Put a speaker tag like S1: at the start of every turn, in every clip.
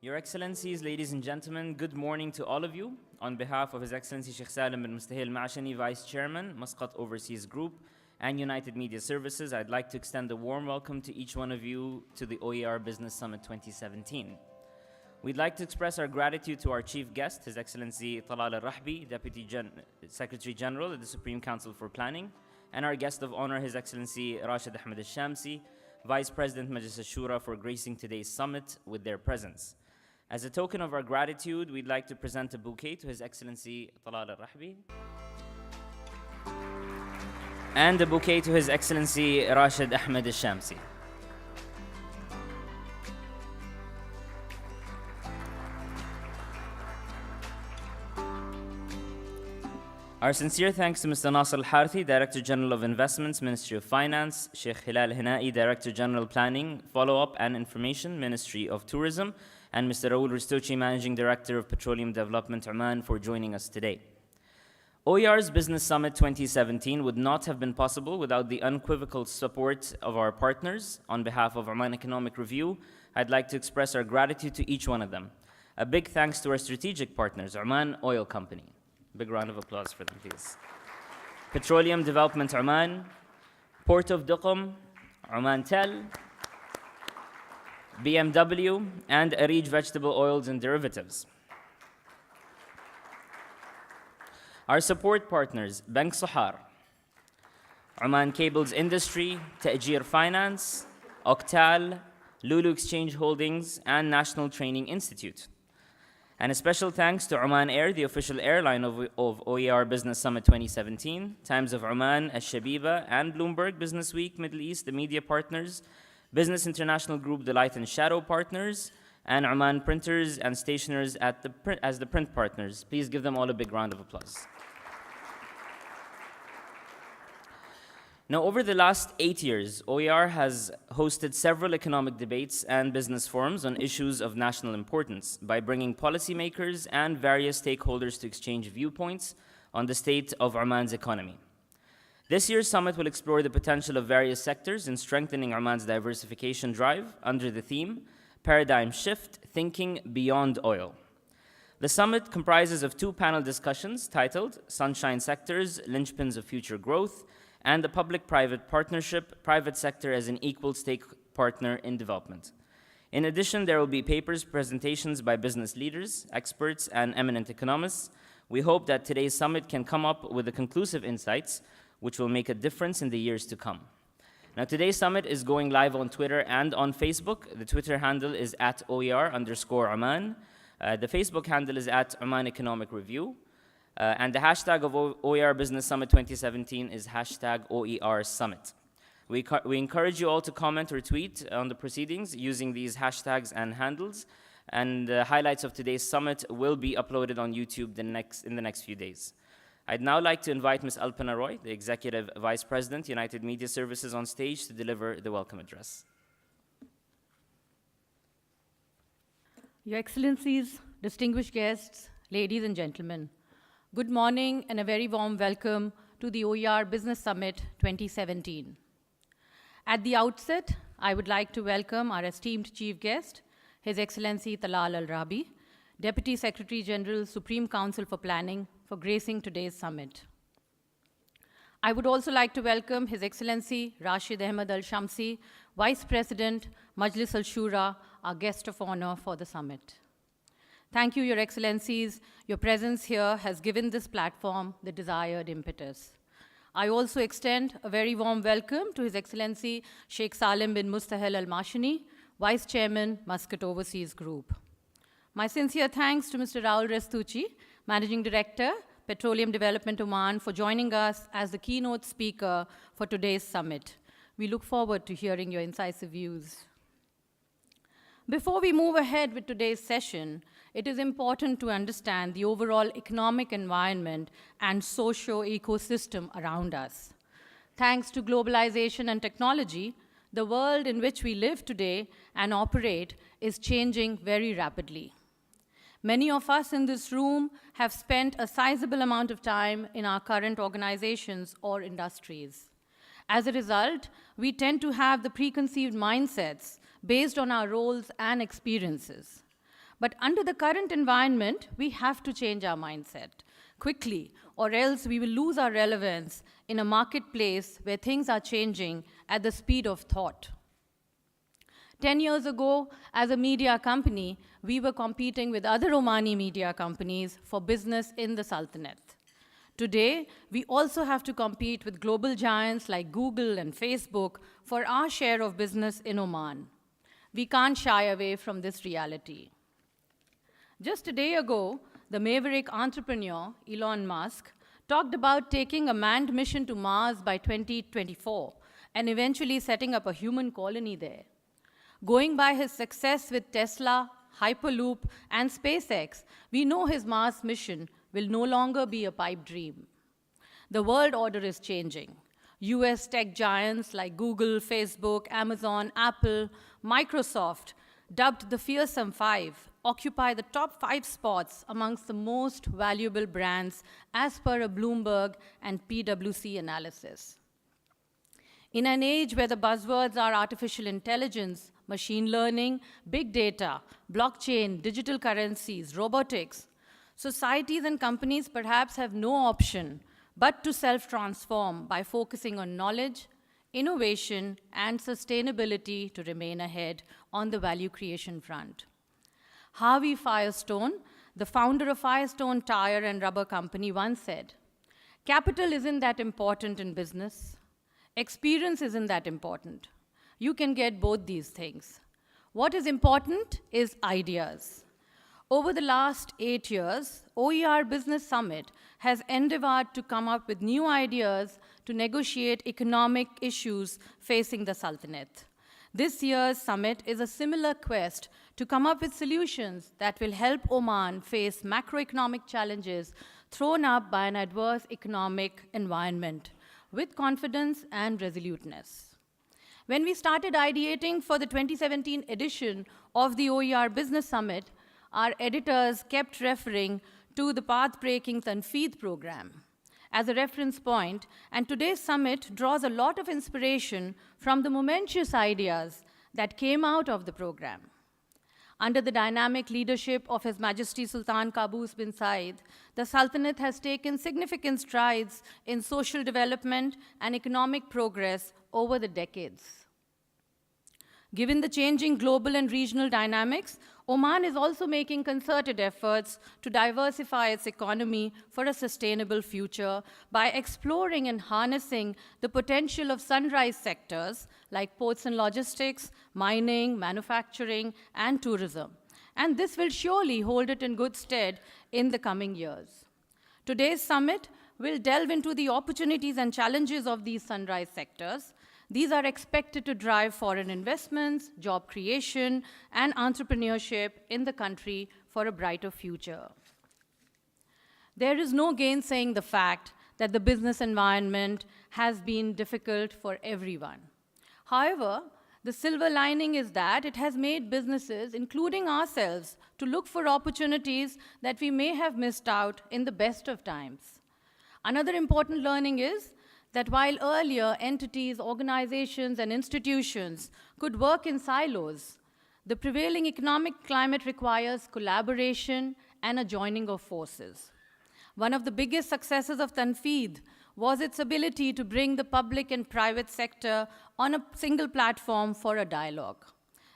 S1: Your Excellencies, ladies and gentlemen, good morning to all of you. On behalf of His Excellency Sheikh Salim bin Mustahil Ma'ashani, Vice Chairman, Muscat Overseas Group, and United Media Services, I'd like to extend a warm welcome to each one of you to the OER Business Summit 2017. We'd like to express our gratitude to our chief guest, His Excellency Talal Al-Rahbi, Deputy Secretary General at the Supreme Council for Planning, and our guest of honor, His Excellency Rashid Ahmed Al-Shamsi, Vice President Majlis Al-Shura, for gracing today's summit with their presence. As a token of our gratitude, we'd like to present a bouquet to His Excellency Talal Al-Rahbi and a bouquet to His Excellency Rashid Ahmed Al-Shamsi. Our sincere thanks to Mr. Nasser Al-Harthi, Director General of Investments, Ministry of Finance, Sheikh Hilal Hinai, Director General Planning, Follow-up and Information, Ministry of Tourism, and Mr. Raoul Ristochi, Managing Director of Petroleum Development Oman, for joining us today. OER's Business Summit 2017 would not have been possible without the unequivocal support of our partners. On behalf of Oman Economic Review, I'd like to express our gratitude to each one of them. A big thanks to our strategic partners, Oman Oil Company. Big round of applause for them, please. Petroleum Development Oman, Port of Duqm, Oman Tel, BMW, and Arij Vegetable Oils and Derivatives. Our support partners, Bank Sahar, Oman Cables Industry, Ta'jir Finance, Octal, Lulu Exchange Holdings, and National Training Institute. And a special thanks to Oman Air, the official airline of OER Business Summit 2017, Times of Oman, Al-Shabiba, and Bloomberg Business Week, Middle East, the media partners, Business International Group, the Light and Shadow partners, and Oman Printers and Stationers as the print partners. Please give them all a big round of applause. Now, over the last 8 years, OER has hosted several economic debates and business forums on issues of national importance by bringing policymakers and various stakeholders to exchange viewpoints on the state of Oman's economy. This year's summit will explore the potential of various sectors in strengthening Oman's diversification drive under the theme, Paradigm Shift, Thinking Beyond Oil. The summit comprises of 2 panel discussions titled Sunshine Sectors, Linchpins of Future Growth, and the Public-Private Partnership, Private Sector as an Equal Stake Partner in Development. In addition, there will be papers, presentations by business leaders, experts, and eminent economists. We hope that today's summit can come up with the conclusive insights which will make a difference in the years to come. Now, today's summit is going live on Twitter and on Facebook. The Twitter handle is at OER_Oman. The Facebook handle is at Oman Economic Review. And the hashtag of OER Business Summit 2017 is hashtag OER Summit. We encourage you all to comment or tweet on the proceedings using these hashtags and handles. And the highlights of today's summit will be uploaded on YouTube in the next few days. I'd now like to invite Ms. Alpana Roy, the Executive Vice President, United Media Services, on stage to deliver the welcome address.
S2: Your Excellencies, distinguished guests, ladies and gentlemen, good morning and a very warm welcome to the OER Business Summit 2017. At the outset, I would like to welcome our esteemed chief guest, His Excellency Talal Al-Rabi, Deputy Secretary General, Supreme Council for Planning, for gracing today's summit. I would also like to welcome His Excellency Rashid Ahmed Al-Shamsi, Vice President, Majlis Al-Shura, our guest of honor for the summit. Thank you, Your Excellencies. Your presence here has given this platform the desired impetus. I also extend a very warm welcome to His Excellency Sheikh Salim bin Mustahil Al-Mashini, Vice Chairman, Muscat Overseas Group. My sincere thanks to Mr. Raul Restucci, Managing Director, Petroleum Development Oman, for joining us as the keynote speaker for today's summit. We look forward to hearing your incisive views. Before we move ahead with today's session, it is important to understand the overall economic environment and socio-ecosystem around us. Thanks to globalization and technology, the world in which we live today and operate is changing very rapidly. Many of us in this room have spent a sizable amount of time in our current organizations or industries. As a result, we tend to have the preconceived mindsets based on our roles and experiences. But under the current environment, we have to change our mindset quickly, or else we will lose our relevance in a marketplace where things are changing at the speed of thought. 10 years ago, as a media company, we were competing with other Omani media companies for business in the Sultanate. Today, we also have to compete with global giants like Google and Facebook for our share of business in Oman. We can't shy away from this reality. Just a day ago, the maverick entrepreneur, Elon Musk, talked about taking a manned mission to Mars by 2024 and eventually setting up a human colony there. Going by his success with Tesla, Hyperloop, and SpaceX, we know his Mars mission will no longer be a pipe dream. The world order is changing. US tech giants like Google, Facebook, Amazon, Apple, Microsoft, dubbed the Fearsome Five, occupy the top 5 spots amongst the most valuable brands as per a Bloomberg and PwC analysis. In an age where the buzzwords are artificial intelligence, machine learning, big data, blockchain, digital currencies, robotics, societies and companies perhaps have no option but to self-transform by focusing on knowledge, innovation, and sustainability to remain ahead on the value creation front. Harvey Firestone, the founder of Firestone Tire and Rubber Company, once said, "Capital isn't that important in business. Experience isn't that important. You can get both these things. What is important is ideas." Over the last 8 years, OER Business Summit has endeavored to come up with new ideas to negotiate economic issues facing the Sultanate. This year's summit is a similar quest to come up with solutions that will help Oman face macroeconomic challenges thrown up by an adverse economic environment with confidence and resoluteness. When we started ideating for the 2017 edition of the OER Business Summit, our editors kept referring to the Path-Breaking Tanfeed program as a reference point, and today's summit draws a lot of inspiration from the momentous ideas that came out of the program. Under the dynamic leadership of His Majesty Sultan Qaboos bin Said, the Sultanate has taken significant strides in social development and economic progress over the decades. Given the changing global and regional dynamics, Oman is also making concerted efforts to diversify its economy for a sustainable future by exploring and harnessing the potential of sunrise sectors like ports and logistics, mining, manufacturing, and tourism. And this will surely hold it in good stead in the coming years. Today's summit will delve into the opportunities and challenges of these sunrise sectors. These are expected to drive foreign investments, job creation, and entrepreneurship in the country for a brighter future. There is no gainsaying the fact that the business environment has been difficult for everyone. However, the silver lining is that it has made businesses, including ourselves, to look for opportunities that we may have missed out in the best of times. Another important learning is that while earlier entities, organizations, and institutions could work in silos, the prevailing economic climate requires collaboration and a joining of forces. One of the biggest successes of Tanfeed was its ability to bring the public and private sector on a single platform for a dialogue.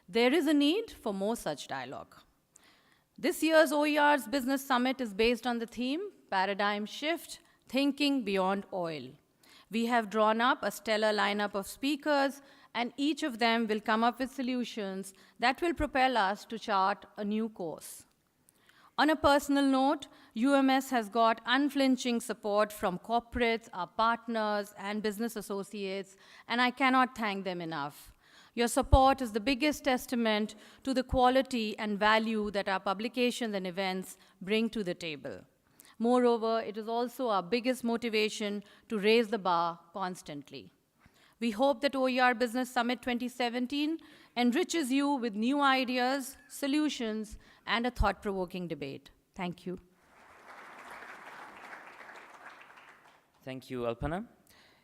S2: There is a need for more such dialogue. This year's OER's Business Summit is based on the theme, Paradigm Shift, Thinking Beyond Oil. We have drawn up a stellar lineup of speakers, and each of them will come up with solutions that will propel us to chart a new course. On a personal note, UMS has got unflinching support from corporates, our partners, and business associates, and I cannot thank them enough. Your support is the biggest testament to the quality and value that our publications and events bring to the table. Moreover, it is also our biggest motivation to raise the bar constantly. We hope that OER Business Summit 2017 enriches you with new ideas, solutions, and a thought-provoking debate. Thank you.
S1: Thank you, Alpana.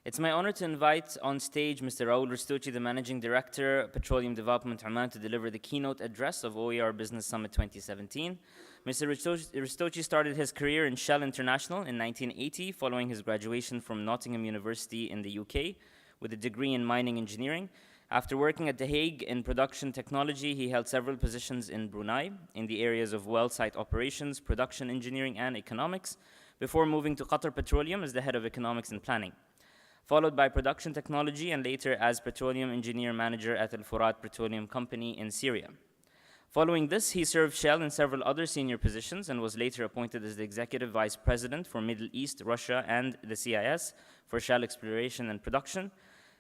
S1: It's my honor to invite on stage Mr. Raoul Ristouchi, the Managing Director, Petroleum Development Oman, to deliver the keynote address of OER Business Summit 2017. Mr. Ristouchi started his career in Shell International in 1980, following his graduation from Nottingham University in the UK with a degree in mining engineering. After working at The Hague in production technology, he held several positions in Brunei in the areas of well site operations, production engineering, and economics, before moving to Qatar Petroleum as the head of economics and planning, followed by production technology and later as petroleum engineer manager at Al Furat Petroleum Company in Syria. Following this, he served Shell in several other senior positions and was later appointed as the executive vice president for Middle East, Russia, and the CIS for Shell Exploration and Production,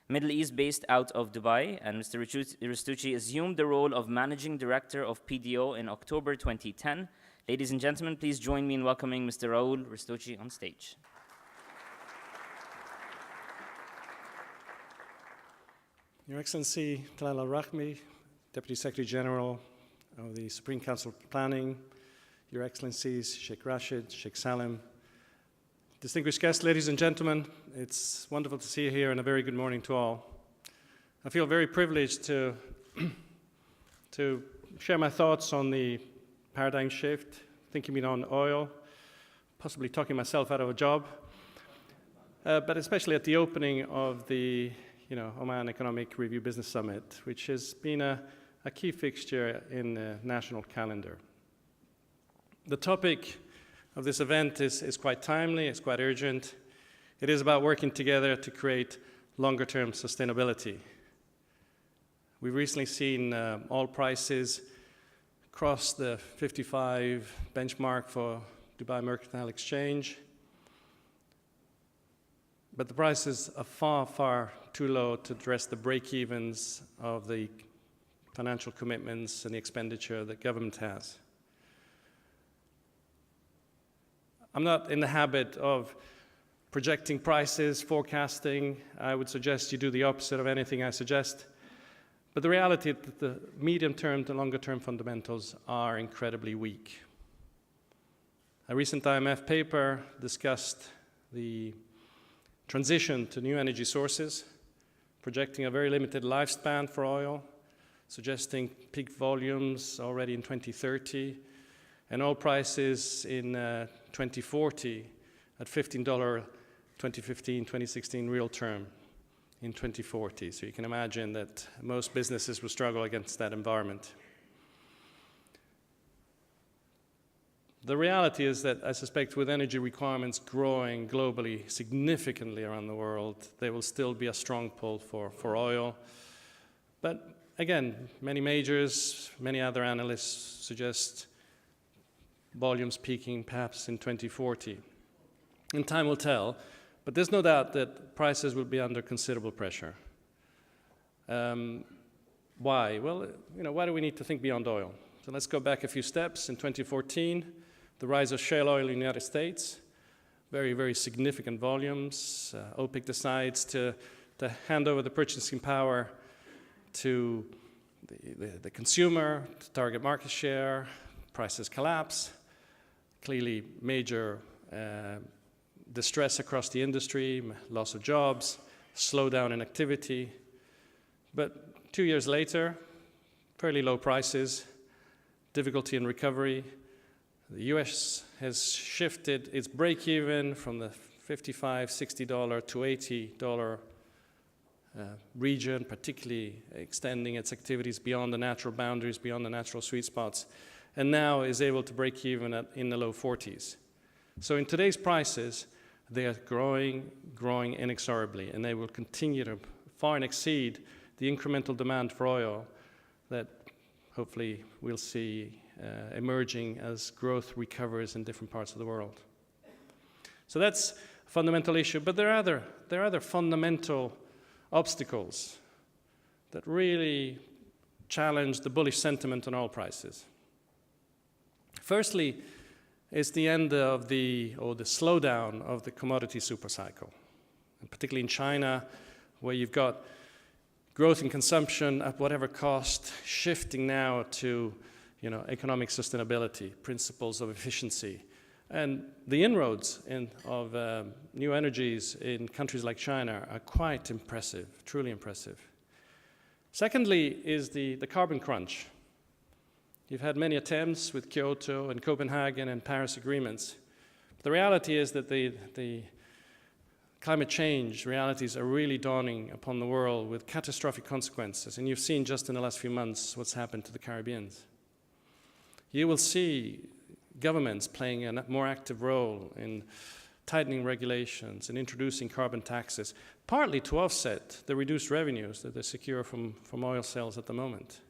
S1: Middle East based out of Dubai, and Mr. Ristouchi assumed the role of managing director of PDO in October 2010. Ladies and gentlemen, please join me in welcoming Mr. Raoul Ristouchi on stage.
S3: Your Excellency, Talal Al-Rahmi, Deputy Secretary General of the Supreme Council of Planning, Your Excellencies, Sheikh Rashid, Sheikh Salim, distinguished guests, ladies and gentlemen, it's wonderful to see you here and a very good morning to all. I feel very privileged to share my thoughts on the paradigm shift, thinking beyond oil, possibly talking myself out of a job, but especially at the opening of the Oman Economic Review Business Summit, which has been a key fixture in the national calendar. The topic of this event is quite timely, it's quite urgent. It is about working together to create longer-term sustainability. We've recently seen oil prices cross the 55 benchmark for Dubai Mercantile Exchange, but the prices are far, far too low to address the break-evens of the financial commitments and the expenditure that government has. I'm not in the habit of projecting prices, forecasting. I would suggest you do the opposite of anything I suggest. But the reality is that the medium-term to longer-term fundamentals are incredibly weak. A recent IMF paper discussed the transition to new energy sources, projecting a very limited lifespan for oil, suggesting peak volumes already in 2030, and oil prices in 2040 at $15 2015, 2016 real term in 2040. So you can imagine that most businesses will struggle against that environment. The reality is that I suspect with energy requirements growing globally significantly around the world, there will still be a strong pull for oil. But again, many majors, many other analysts suggest volumes peaking perhaps in 2040. And time will tell, but there's no doubt that prices will be under considerable pressure. Why? Well, why do we need to think beyond oil? So let's go back a few steps. In 2014, the rise of shale oil in the United States, very, very significant volumes. OPEC decides to hand over the purchasing power to the consumer, to target market share. Prices collapse. Clearly, major distress across the industry, loss of jobs, slowdown in activity. But 2 years later, fairly low prices, difficulty in recovery. The US has shifted its break-even from the $55, $60 to $80 region, particularly extending its activities beyond the natural boundaries, beyond the natural sweet spots, and now is able to break even in the low 40s. So in today's prices, they are growing inexorably, and they will continue to far and exceed the incremental demand for oil that hopefully we'll see emerging as growth recovers in different parts of the world. So that's a fundamental issue, but there are other fundamental obstacles that really challenge the bullish sentiment on oil prices. Firstly, is the end of the slowdown of the commodity supercycle, and particularly in China, where you've got growth in consumption at whatever cost, shifting now to economic sustainability, principles of efficiency, and the inroads of new energies in countries like China are quite impressive, truly impressive. Secondly is the carbon crunch. You've had many attempts with Kyoto and Copenhagen and Paris agreements. But the reality is that the climate change realities are really dawning upon the world with catastrophic consequences. And you've seen just in the last few months what's happened to the Caribbean. You will see governments playing a more active role in tightening regulations and introducing carbon taxes, partly to offset the reduced revenues that they secure from oil sales at the moment.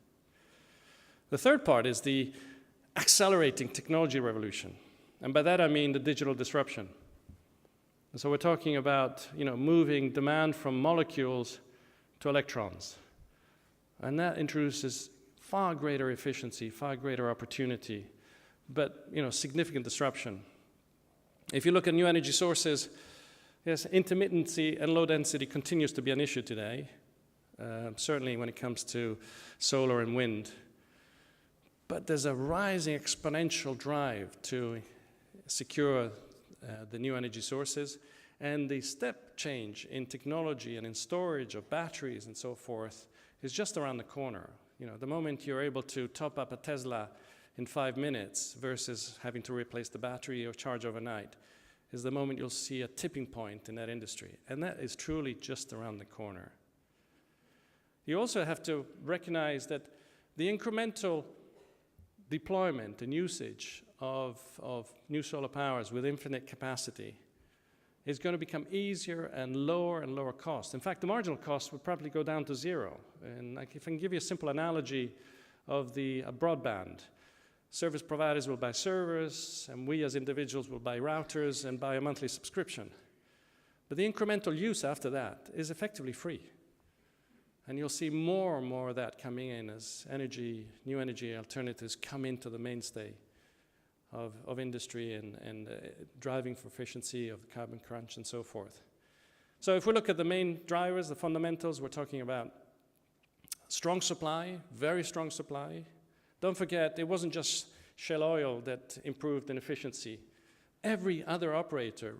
S3: The third part is the accelerating technology revolution. And by that I mean the digital disruption. And so we're talking about moving demand from molecules to electrons. And that introduces far greater efficiency, far greater opportunity, but significant disruption. If you look at new energy sources, yes, intermittency and low density continues to be an issue today, certainly when it comes to solar and wind. But there's a rising exponential drive to secure the new energy sources, and the step change in technology and in storage of batteries and so forth is just around the corner. The moment you're able to top up a Tesla in 5 minutes versus having to replace the battery or charge overnight is the moment you'll see a tipping point in that industry, and that is truly just around the corner. You also have to recognize that the incremental deployment and usage of new solar powers with infinite capacity is going to become easier and lower cost. In fact, the marginal cost would probably go down to zero. And if I can give you a simple analogy of the broadband, service providers will buy servers, and we as individuals will buy routers and buy a monthly subscription. But the incremental use after that is effectively free. And you'll see more and more of that coming in as new energy alternatives come into the mainstay of industry and driving for efficiency of the carbon crunch and so forth. So if we look at the main drivers, the fundamentals, we're talking about strong supply, very strong supply. Don't forget, it wasn't just Shell Oil that improved in efficiency. Every other operator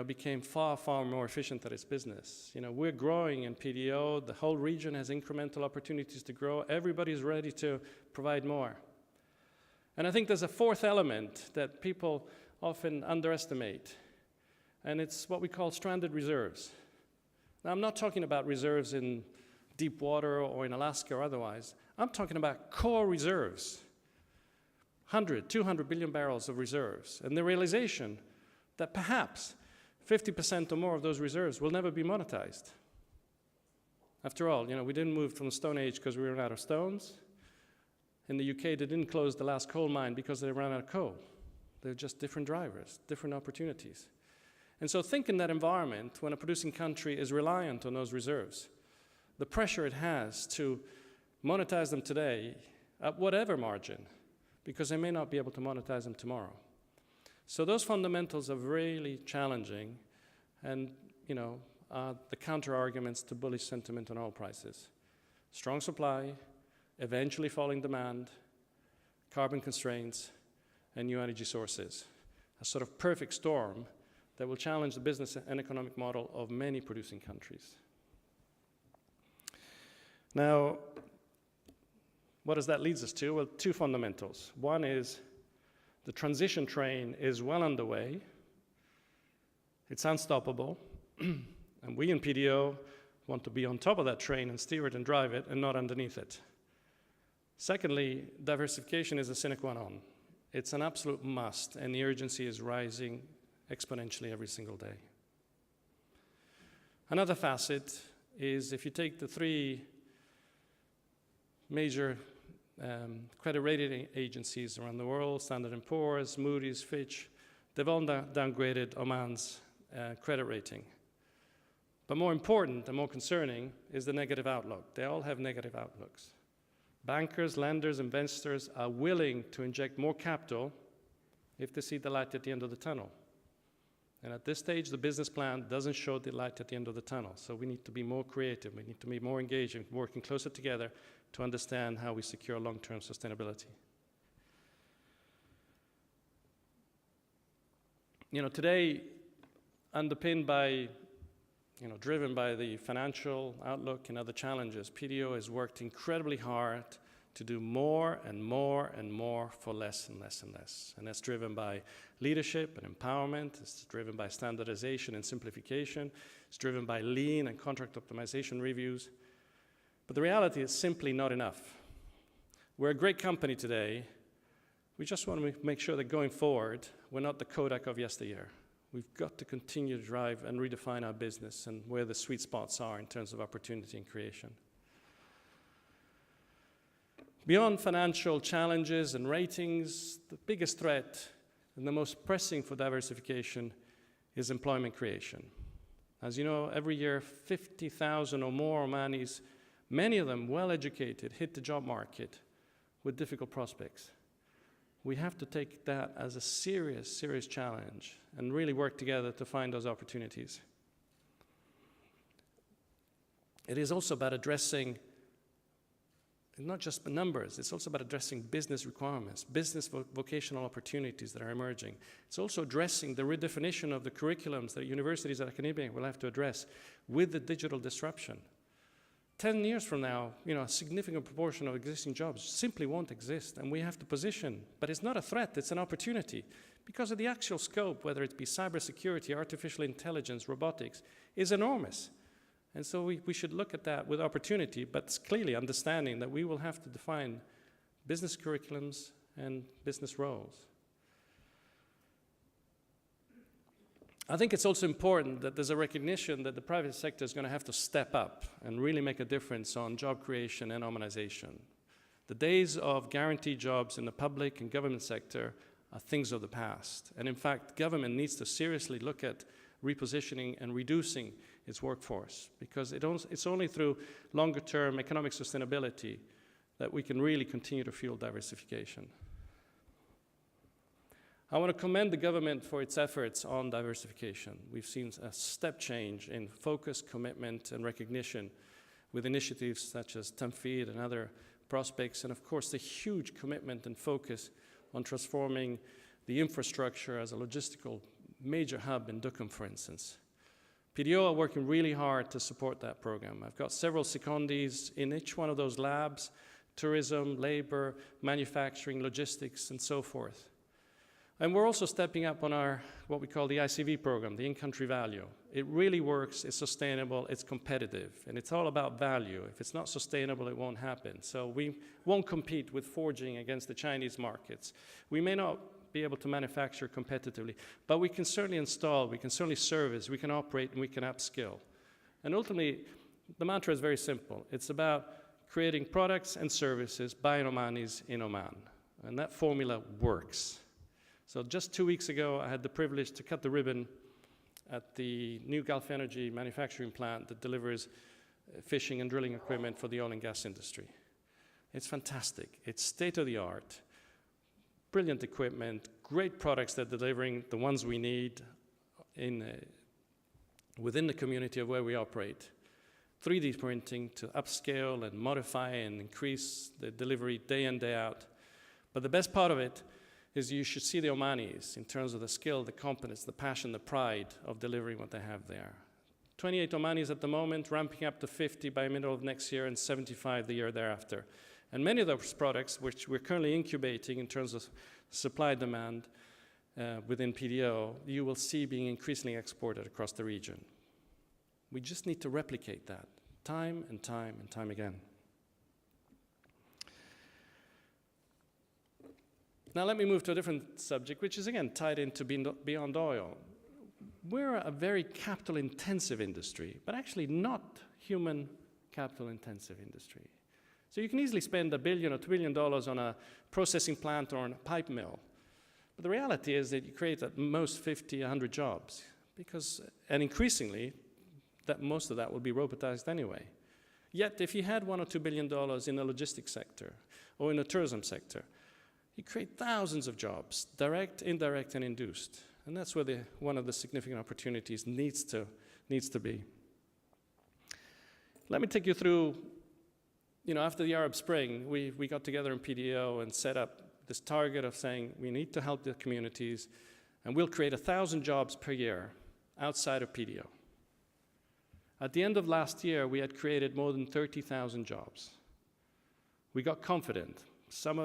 S3: became far, far more efficient at its business. We're growing in PDO. The whole region has incremental opportunities to grow. Everybody's ready to provide more. And I think there's a fourth element that people often underestimate, and it's what we call stranded reserves. Now, I'm not talking about reserves in deep water or in Alaska or otherwise. I'm talking about core reserves, 100, 200 billion barrels of reserves, and the realization that perhaps 50% or more of those reserves will never be monetized. After all, we didn't move from the Stone Age because we ran out of stones. In the UK, they didn't close the last coal mine because they ran out of coal. They're just different drivers, different opportunities. And so think in that environment when a producing country is reliant on those reserves, the pressure it has to monetize them today at whatever margin, because they may not be able to monetize them tomorrow. So those fundamentals are really challenging and, are the counter-arguments to bullish sentiment on oil prices. Strong supply, eventually falling demand, carbon constraints, and new energy sources. A sort of perfect storm that will challenge the business and economic model of many producing countries. Now, what does that lead us to? Well, two fundamentals. One is the transition train is well underway. It's unstoppable. And we in PDO want to be on top of that train and steer it and drive it and not underneath it. Secondly, diversification is a sine qua non. It's an absolute must, and the urgency is rising exponentially every single day. Another facet is if you take the three major credit rating agencies around the world, Standard & Poor's, Moody's, Fitch, they've all downgraded Oman's credit rating. But more important and more concerning is the negative outlook. They all have negative outlooks. Bankers, lenders, investors are willing to inject more capital if they see the light at the end of the tunnel. And at this stage, the business plan doesn't show the light at the end of the tunnel. So we need to be more creative. We need to be more engaged and working closer together to understand how we secure long-term sustainability. Today, underpinned by, driven by the financial outlook and other challenges, PDO has worked incredibly hard to do more and more and more for less and less and less. And that's driven by leadership and empowerment. It's driven by standardization and simplification. It's driven by lean and contract optimization reviews. But the reality is simply not enough. We're a great company today. We just want to make sure that going forward, we're not the Kodak of yesteryear. We've got to continue to drive and redefine our business and where the sweet spots are in terms of opportunity and creation. Beyond financial challenges and ratings, the biggest threat and the most pressing for diversification is employment creation. As you know, every year 50,000 or more Omanis, many of them well-educated, hit the job market with difficult prospects. We have to take that as a serious, serious challenge and really work together to find those opportunities. It is also about addressing not just the numbers, it's also about addressing business requirements, business vocational opportunities that are emerging. It's also addressing the redefinition of the curriculums that universities and academia will have to address with the digital disruption. 10 years from now, a significant proportion of existing jobs simply won't exist, and we have to position. But it's not a threat, it's an opportunity. Because of the actual scope, whether it be cybersecurity, artificial intelligence, robotics, is enormous. And so we should look at that with opportunity, but clearly understanding that we will have to define business curriculums and business roles. I think it's also important that there's a recognition that the private sector is going to have to step up and really make a difference on job creation and urbanization. The days of guaranteed jobs in the public and government sector are things of the past. And in fact, government needs to seriously look at repositioning and reducing its workforce, because it's only through longer-term economic sustainability that we can really continue to fuel diversification. I want to commend the government for its efforts on diversification. We've seen a step change in focus, commitment, and recognition with initiatives such as Tamfid and other prospects, and of course the huge commitment and focus on transforming the infrastructure as a logistical major hub in Duqm, for instance. PDO are working really hard to support that program. I've got several secondees in each one of those labs: tourism, labor, manufacturing, logistics, and so forth. And we're also stepping up on our, what we call the ICV program, the in-country value. It really works, it's sustainable, it's competitive, and it's all about value. If it's not sustainable, it won't happen. So we won't compete with forging against the Chinese markets. We may not be able to manufacture competitively, but we can certainly install, we can certainly service, we can operate, and we can upskill. And ultimately, the mantra is very simple. It's about creating products and services by Omanis in Oman. And that formula works. So just 2 weeks ago, I had the privilege to cut the ribbon at the new Gulf Energy manufacturing plant that delivers fishing and drilling equipment for the oil and gas industry. It's fantastic. It's state-of-the-art, brilliant equipment, great products that are delivering the ones we need within the community of where we operate. 3D printing to upscale and modify and increase the delivery day in, day out. But the best part of it is you should see the Omanis in terms of the skill, the competence, the passion, the pride of delivering what they have there. 28 Omanis at the moment, ramping up to 50 by middle of next year and 75 the year thereafter. And many of those products, which we're currently incubating in terms of supply demand within PDO, you will see being increasingly exported across the region. We just need to replicate that time and time and time again. Now let me move to a different subject, which is again tied into beyond oil. We're a very capital-intensive industry, but actually not human capital-intensive industry. So you can easily spend $1 billion or $2 billion on a processing plant or on a pipe mill. But the reality is that you create at most 50, 100 jobs, and increasingly, that most of that will be robotized anyway. Yet if you had $1 or $2 billion in the logistics sector or in the tourism sector, you create thousands of jobs, direct, indirect, and induced. And that's where one of the significant opportunities needs to be. Let me take you through, after the Arab Spring, we got together in PDO and set up this target of saying we need to help the communities, and we'll create 1,000 jobs per year outside of PDO. At the end of last year, we had created more than 30,000 jobs. We got confident. Some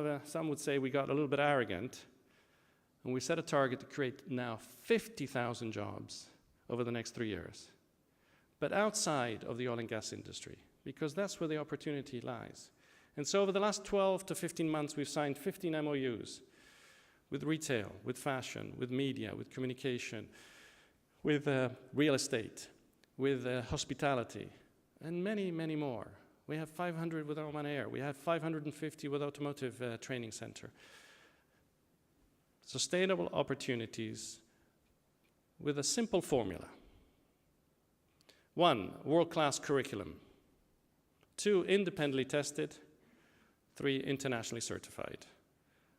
S3: would say we got a little bit arrogant, and we set a target to create now 50,000 jobs over the next 3 years, but outside of the oil and gas industry, because that's where the opportunity lies. And so over the last 12 to 15 months, we've signed 15 MOUs with retail, with fashion, with media, with communication, with real estate, with hospitality, and many, many more. We have 500 with Oman Air. We have 550 with Automotive Training Center. Sustainable opportunities with a simple formula. 1, world-class curriculum. 2, independently tested. 3, internationally certified.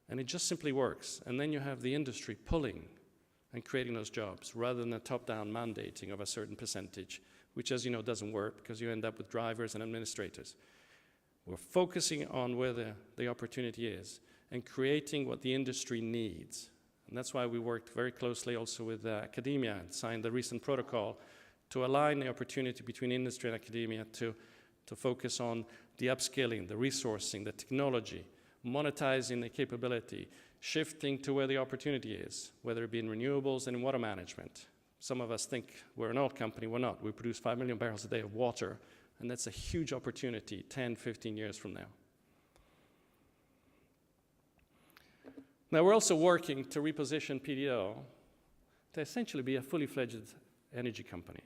S3: And it just simply works. And then you have the industry pulling and creating those jobs rather than a top-down mandating of a certain percentage, which, as you know, doesn't work because you end up with drivers and administrators. We're focusing on where the opportunity is and creating what the industry needs. And that's why we worked very closely also with academia and signed the recent protocol to align the opportunity between industry and academia to focus on the upskilling, the resourcing, the technology, monetizing the capability, shifting to where the opportunity is, whether it be in renewables and in water management. Some of us think we're an oil company. We're not. We produce 5 million barrels a day of water, and that's a huge opportunity 10, 15 years from now. Now, we're also working to reposition PDO to essentially be a fully fledged energy company.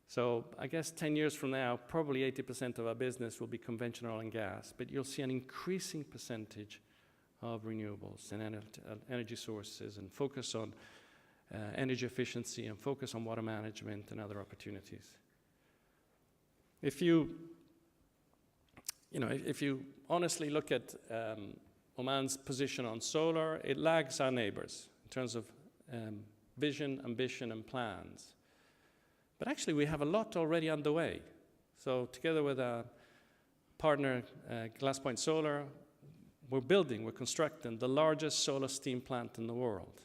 S3: So I guess 10 years from now, probably 80% of our business will be conventional oil and gas, but you'll see an increasing percentage of renewables and energy sources and focus on energy efficiency and focus on water management and other opportunities. If you honestly look at Oman's position on solar, it lags our neighbors in terms of vision, ambition, and plans. But actually, we have a lot already underway. So together with our partner, Glasspoint Solar, we're constructing the largest solar steam plant in the world.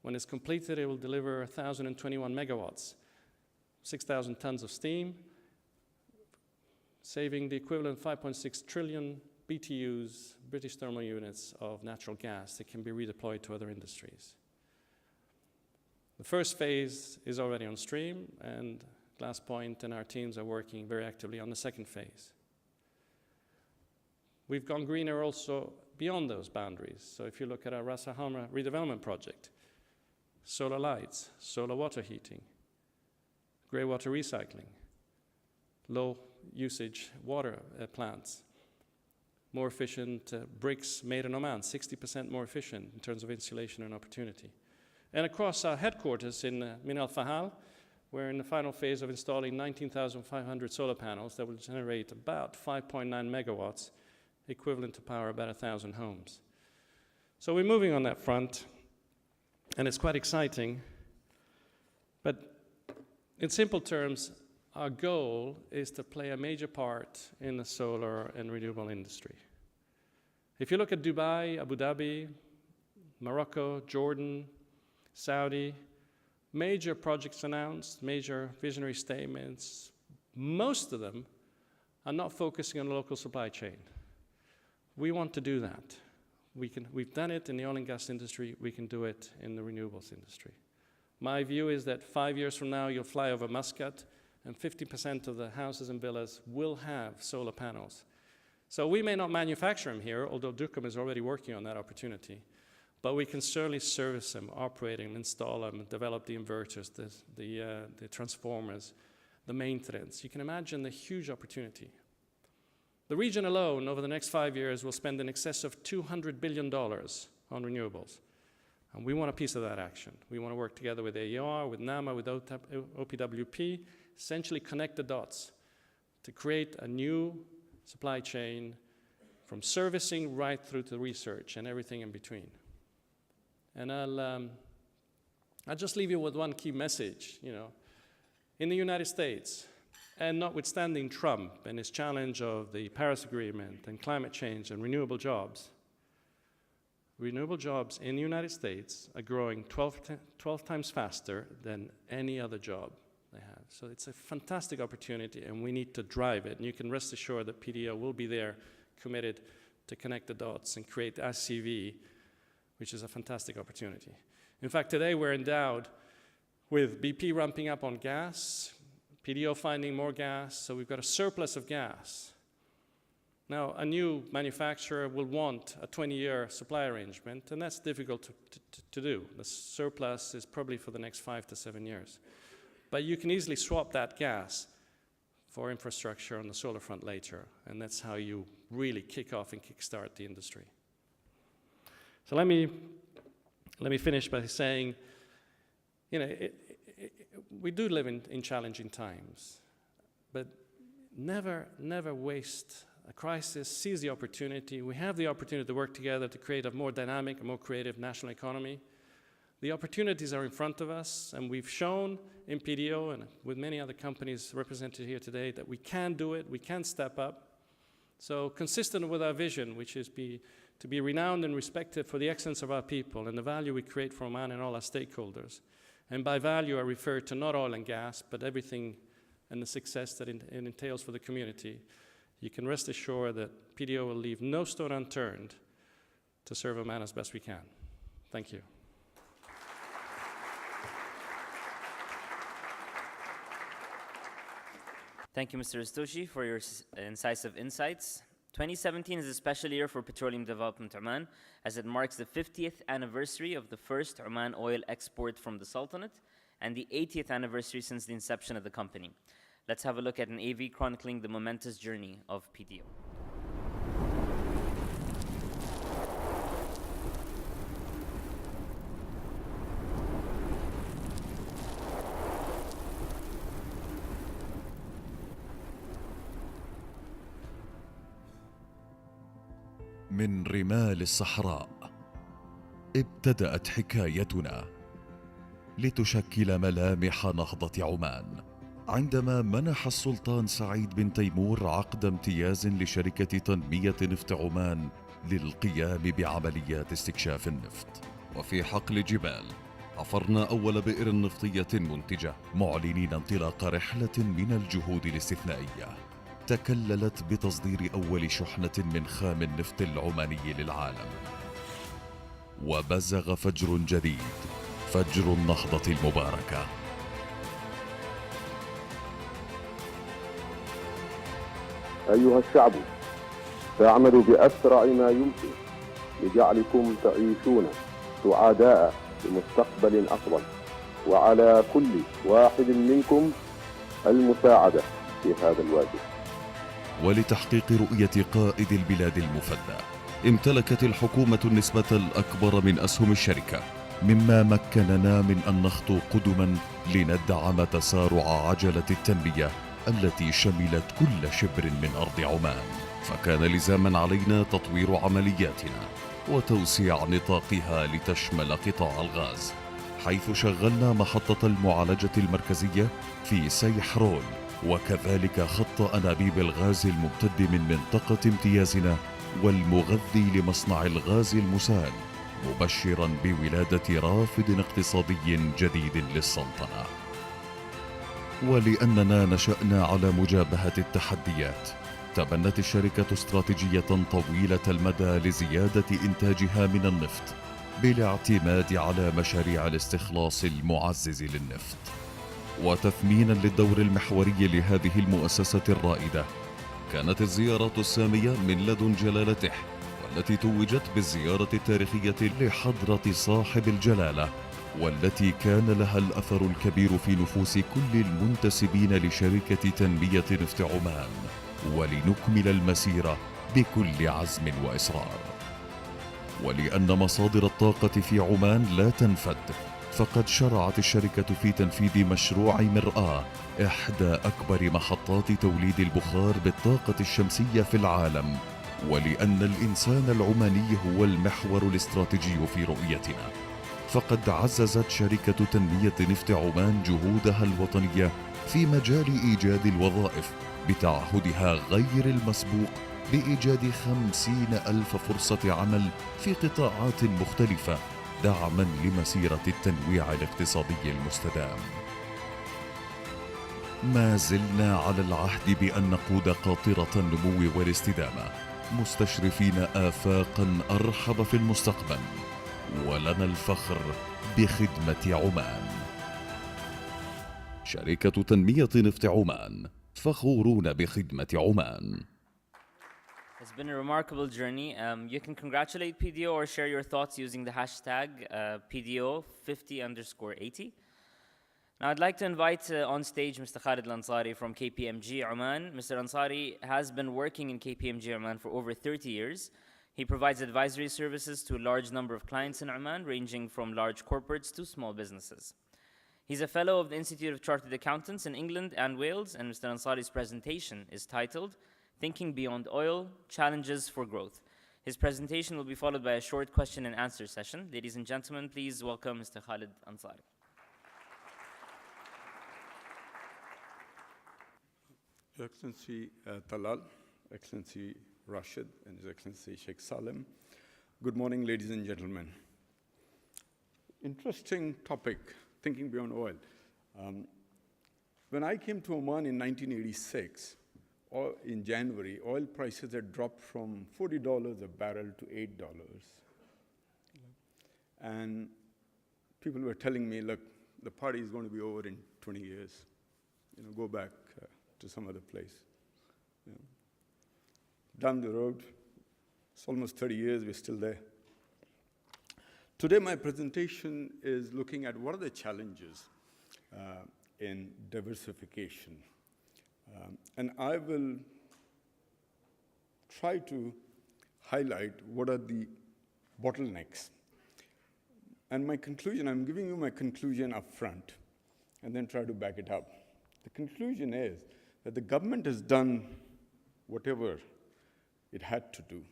S3: When it's completed, it will deliver 1,021 megawatts, 6,000 tons of steam, saving the equivalent 5.6 trillion BTUs, British thermal units, of natural gas that can be redeployed to other industries. The first phase is already on stream, and Glasspoint and our teams are working very actively on the second phase. We've gone greener also beyond those boundaries. So if you look at our Ras Al Khaimah redevelopment project, solar lights, solar water heating, grey water recycling, low usage water plants, more efficient bricks made in Oman, 60% more efficient in terms of insulation and opportunity. And across our headquarters in Min Al Fahal, we're in the final phase of installing 19,500 solar panels that will generate about 5.9 megawatts, equivalent to power about 1,000 homes. So we're moving on that front, and it's quite exciting. But in simple terms, our goal is to play a major part in the solar and renewable industry. If you look at Dubai, Abu Dhabi, Morocco, Jordan, Saudi, major projects announced, major visionary statements, most of them are not focusing on the local supply chain. We want to do that. We've done it in the oil and gas industry, we can do it in the renewables industry. My view is that 5 years from now, you'll fly over Muscat, and 50% of the houses and villas will have solar panels. So we may not manufacture them here, although Duqm is already working on that opportunity, but we can certainly service them, operate them, install them, develop the inverters, the transformers, the maintenance. You can imagine the huge opportunity. The region alone, over the next 5 years, will spend in excess of $200 billion on renewables. And we want a piece of that action. We want to work together with AER, with NAMA, with OPWP, essentially connect the dots to create a new supply chain from servicing right through to research and everything in between. And I'll just leave you with one key message. In the United States, and notwithstanding Trump and his challenge of the Paris Agreement and climate change and renewable jobs in the United States are growing 12 times faster than any other job they have. So it's a fantastic opportunity, and we need to drive it. And you can rest assured that PDO will be there, committed to connect the dots and create SCV, which is a fantastic opportunity. In fact, today we're endowed with BP ramping up on gas, PDO finding more gas, so we've got a surplus of gas. Now, a new manufacturer will want a 20-year supply arrangement, and that's difficult to do. The surplus is probably for the next 5 to 7 years. But you can easily swap that gas for infrastructure on the solar front later, and that's how you really kick off and kickstart the industry. So let me finish by saying, we do live in challenging times, but never waste a crisis, seize the opportunity. We have the opportunity to work together to create a more dynamic, a more creative national economy. The opportunities are in front of us, and we've shown in PDO and with many other companies represented here today that we can do it, we can step up. So consistent with our vision, which is to be renowned and respected for the excellence of our people and the value we create for Oman and all our stakeholders. And by value, I refer to not oil and gas, but everything and the success that it entails for the community. You can rest assured that PDO will leave no stone unturned to serve Oman as best we can. Thank you.
S1: Thank you, Mr. Rastoshi, for your incisive insights. 2017 is a special year for Petroleum Development Oman, as it marks the 50th anniversary of the first Oman oil export from the Sultanate and the 80th anniversary since the inception of the company. Let's have a look at an AV chronicling the momentous journey of PDO.
S4: من رمال الصحراء ابتدأت حكايتنا لتشكل ملامح نهضة عمان عندما منح السلطان سعيد بن تيمور عقد امتياز لشركة تنمية نفط عمان للقيام بعمليات استكشاف النفط. وفي حقل جبال حفرنا أول بئر نفطية منتجة، معلنين انطلاق رحلة من الجهود الاستثنائية تكللت بتصدير أول شحنة من خام النفط العماني للعالم. وبزغ فجر جديد، فجر النهضة المباركة.
S5: أيها الشعب، سأعمل بأسرع ما يمكن لجعلكم تعيشون سعداء بمستقبل أفضل، وعلى كل واحد منكم المساعدة في هذا الواجب.
S4: ولتحقيق رؤية قائد البلاد المفدى، امتلكت الحكومة النسبة الأكبر من أسهم الشركة، مما مكننا من أن نخطو قدما لندعم تسارع عجلة التنمية التي شملت كل شبر من أرض عمان. فكان لزاما علينا تطوير عملياتنا وتوسيع نطاقها لتشمل قطاع الغاز، حيث شغلنا محطة المعالجة المركزية في سيحرول، وكذلك خط أنابيب الغاز الممتد من منطقة امتيازنا والمغذي لمصنع الغاز المسال، مبشرا بولادة رافد اقتصادي جديد للسلطنة. ولأننا نشأنا على مجابهة التحديات، تبنت الشركة استراتيجية طويلة المدى لزيادة إنتاجها من النفط بالاعتماد على مشاريع الاستخلاص المعزز للنفط. وتثمينا للدور المحوري لهذه المؤسسة الرائدة، كانت الزيارات السامية من لدن جلالته، والتي توجت بالزيارة التاريخية لحضرة صاحب الجلالة، والتي كان لها الأثر الكبير في نفوس كل المنتسبين لشركة تنمية نفط عمان، ولنكمل المسيرة بكل عزم وإصرار. ولأن مصادر الطاقة في عمان لا تنفد، فقد شرعت الشركة في تنفيذ مشروع مرآة، إحدى أكبر محطات توليد البخار بالطاقة الشمسية في العالم. ولأن الإنسان العماني هو المحور الاستراتيجي في رؤيتنا، فقد عززت شركة تنمية نفط عمان جهودها الوطنية في مجال إيجاد الوظائف بتعهدها غير المسبوق بإيجاد 50,000 فرصة عمل في قطاعات مختلفة، دعما لمسيرة التنويع الاقتصادي المستدام. ما زلنا على العهد بأن نقود قاطرة النمو والاستدامة، مستشرفين آفاقا أرحب في المستقبل، ولنا الفخر بخدمة عمان. شركة تنمية نفط عمان، فخورون بخدمة عمان.
S1: It's been a remarkable journey. You can congratulate PDO or share your thoughts using the hashtag PDO50_80. Now I'd like to invite on stage Mr. Khalid Al-Ansari from KPMG Oman. Mr. Ansari has been working in KPMG Oman for over 30 years. He provides advisory services to a large number of clients in Oman, ranging from large corporates to small businesses. He's a fellow of the Institute of Chartered Accountants in England and Wales, and Mr. Ansari's presentation is titled Thinking Beyond Oil, Challenges for Growth. His presentation will be followed by a short question and answer session. Ladies and gentlemen, please welcome Mr. Khalid Ansari.
S6: Your Excellency Talal, Excellency Rashid, and His Excellency Sheikh Salim. Good morning, ladies and gentlemen. Interesting topic, thinking beyond oil. When I came to Oman in 1986, in January, oil prices had dropped from $40 a barrel to $8. And people were telling me, look, the party is going to be over in 20 years. Go back to some other place. Down the road, it's almost 30 years, we're still there. Today, my presentation is looking at what are the challenges in diversification. And I will try to highlight what are the bottlenecks. And my conclusion, I'm giving you my conclusion up front, and then try to back it up. The conclusion is that the government has done whatever it had to do.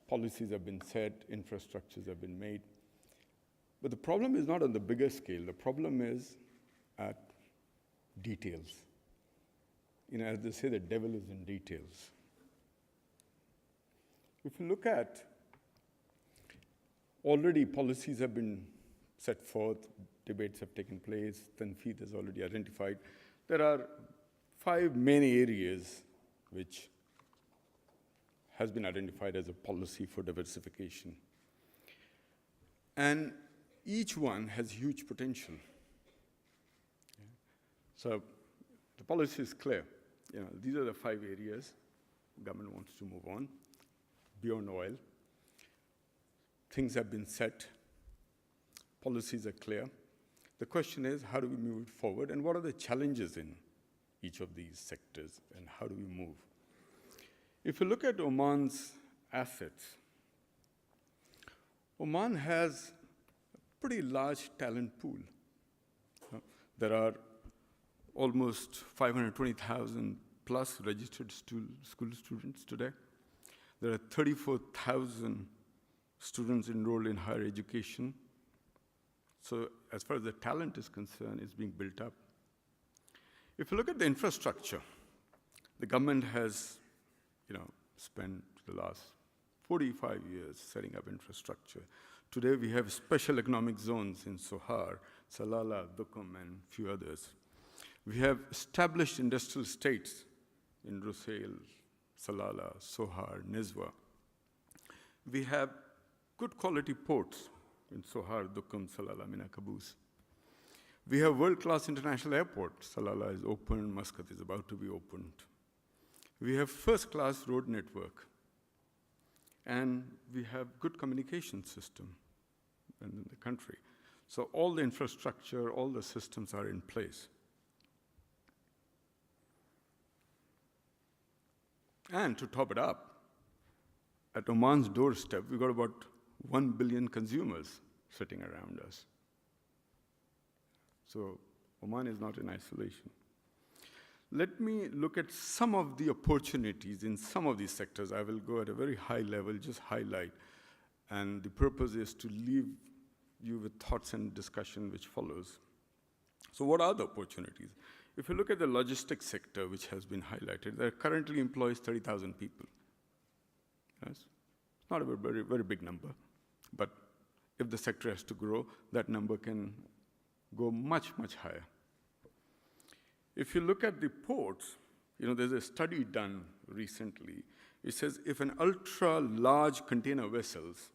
S6: Policies have been set, infrastructures have been made. But the problem is not on the bigger scale. The problem is at details. As they say, the devil is in details. If you look at, already policies have been set forth, debates have taken place, Tanfeed has already identified. There are 5 main areas which has been identified as a policy for diversification. And each one has huge potential. So the policy is clear. These are the 5 areas government wants to move on beyond oil. Things have been set. Policies are clear. The question is, how do we move it forward, and what are the challenges in each of these sectors, and how do we move? If you look at Oman's assets, Oman has a pretty large talent pool. There are almost 520,000 plus registered school students today. There are 34,000 students enrolled in higher education. So as far as the talent is concerned, it's being built up. If you look at the infrastructure, the government has spent the last 45 years setting up infrastructure. Today we have special economic zones in Sohar, Salalah, Dukum, and a few others. We have established industrial states in Rusail, Salalah, Sohar, Nizwa. We have good quality ports in Sohar, Dukum, Salalah, Mina Caboose. We have world-class international airport. Salalah is open, Muscat is about to be opened. We have first-class road network. And we have good communication system in the country. So all the infrastructure, all the systems are in place. And to top it up, at Oman's doorstep, we've got about 1 billion consumers sitting around us. So Oman is not in isolation. Let me look at some of the opportunities in some of these sectors. I will go at a very high level, just highlight. And the purpose is to leave you with thoughts and discussion which follows. So what are the opportunities? If you look at the logistics sector, which has been highlighted, there currently employs 30,000 people. Yes? Not a very, very big number. But if the sector has to grow, that number can go much, much higher. If you look at the ports, there's a study done recently. It says if an ultra-large container vessels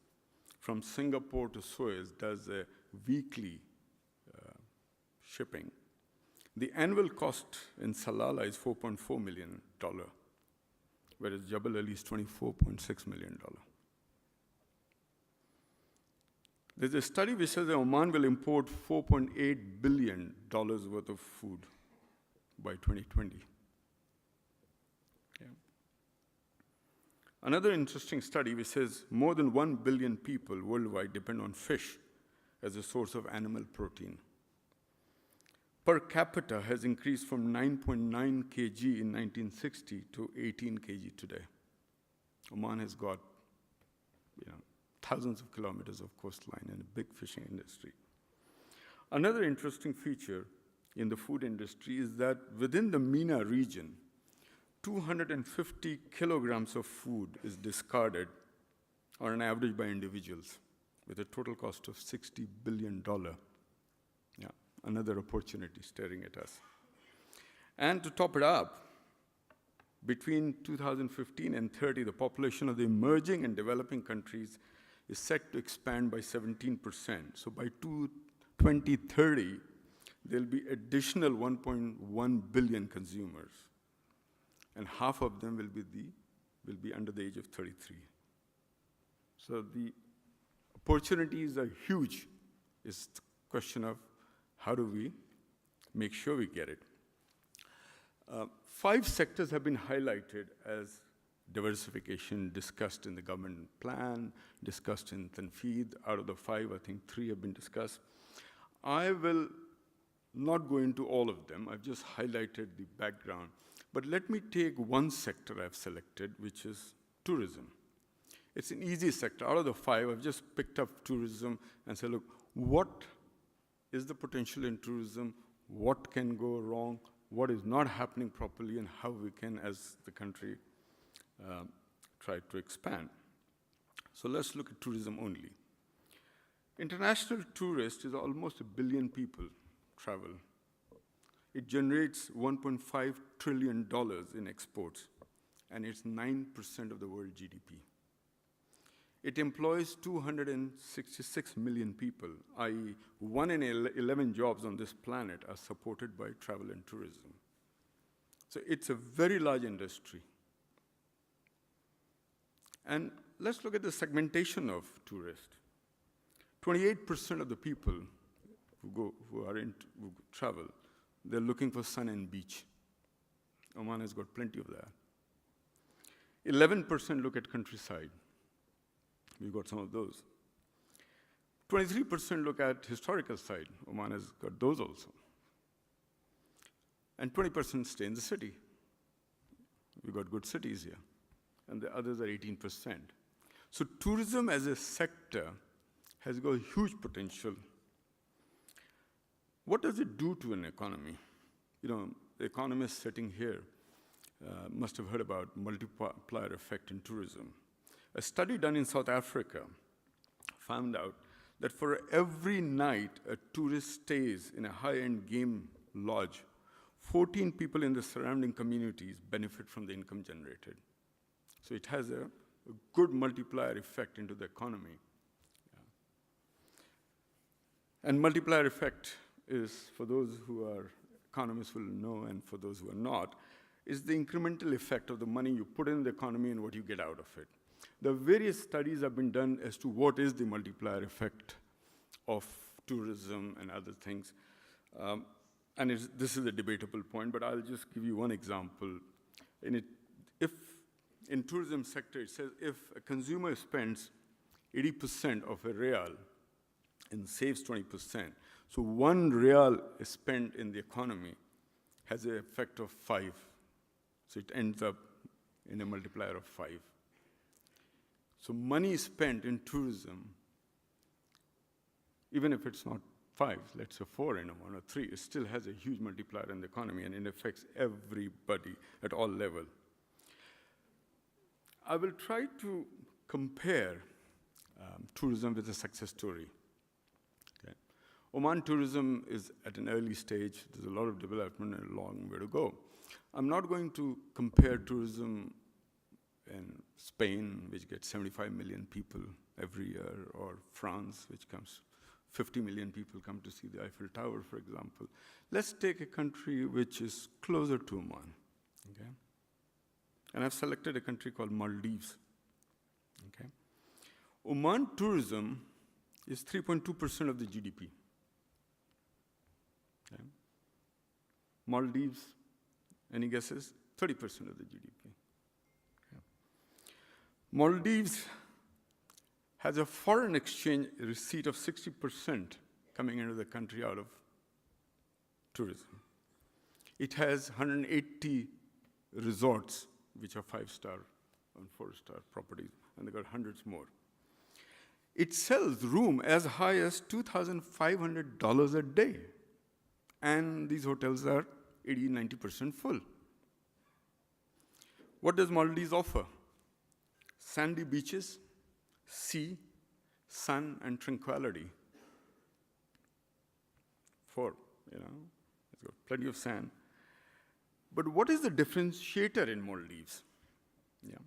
S6: from Singapore to Suez does a weekly shipping, the annual cost in Salalah is $4.4 million, whereas Jebel Ali is $24.6 million. There's a study which says that Oman will import $4.8 billion worth of food by 2020. Yeah. Another interesting study which says more than 1 billion people worldwide depend on fish as a source of animal protein. Per capita has increased from 9.9 kg in 1960 to 18 kg today. Oman has got thousands of kilometers of coastline and a big fishing industry. Another interesting feature in the food industry is that within the MENA region, 250 kilograms of food is discarded on an average by individuals with a total cost of $60 billion. Yeah, another opportunity staring at us. And to top it up, between 2015 and 30, the population of the emerging and developing countries is set to expand by 17%. So by 2030, there'll be additional 1.1 billion consumers, and half of them will be under the age of 33. So the opportunities are huge. It's the question of how do we make sure we get it. 5 sectors have been highlighted as diversification discussed in the government plan, discussed in Tanfeed. Out of the 5, I think 3 have been discussed. I will not go into all of them. I've just highlighted the background. But let me take one sector I've selected, which is tourism. It's an easy sector. Out of the 5, I've just picked up tourism and said, look, what is the potential in tourism? What can go wrong? What is not happening properly? And how we can, as the country, try to expand. So let's look at tourism only. International tourists is almost 1 billion people travel. It generates $1.5 trillion in exports, and it's 9% of the world GDP. It employs 266 million people, i.e., 1 in 11 jobs on this planet are supported by travel and tourism. So it's a very large industry. And let's look at the segmentation of tourists. 28% of the people who travel, they're looking for sun and beach. Oman has got plenty of that. 11% look at countryside. We've got some of those. 23% look at historical side. Oman has got those also. And 20% stay in the city. We've got good cities here. And the others are 18%. So tourism as a sector has got huge potential. What does it do to an economy? You know, the economists sitting here must have heard about multiplier effect in tourism. A study done in South Africa found out that for every night a tourist stays in a high-end game lodge, 14 people in the surrounding communities benefit from the income generated. So it has a good multiplier effect into the economy. Yeah. And multiplier effect is, for those who are economists will know, and for those who are not, is the incremental effect of the money you put in the economy and what you get out of it. The various studies have been done as to what is the multiplier effect of tourism and other things. And this is a debatable point, but I'll just give you one example. If in tourism sector, it says if a consumer spends 80% of a real and saves 20%, so 1 real is spent in the economy has an effect of 5. So it ends up in a multiplier of 5. So money spent in tourism, even if it's not 5, let's say 4 in Oman or 3, it still has a huge multiplier in the economy, and it affects everybody at all levels. I will try to compare tourism with a success story. Okay. Oman tourism is at an early stage. There's a lot of development and a long way to go. I'm not going to compare tourism in Spain, which gets 75 million people every year, or France, which comes 50 million people come to see the Eiffel Tower, for example. Let's take a country which is closer to Oman. Okay? And I've selected a country called Maldives. Okay? Oman tourism is 3.2% of the GDP. Okay? Maldives, any guesses? 30% of the GDP. Okay. Maldives has a foreign exchange receipt of 60% coming into the country out of tourism. It has 180 resorts, which are 5-star and 4-star properties, and they've got hundreds more. It sells room as high as $2,500 a day, and these hotels are 80-90% full. What does Maldives offer? Sandy beaches, sea, sun, and tranquility. 4, it's got plenty of sand. But what is the differentiator in Maldives? Yeah.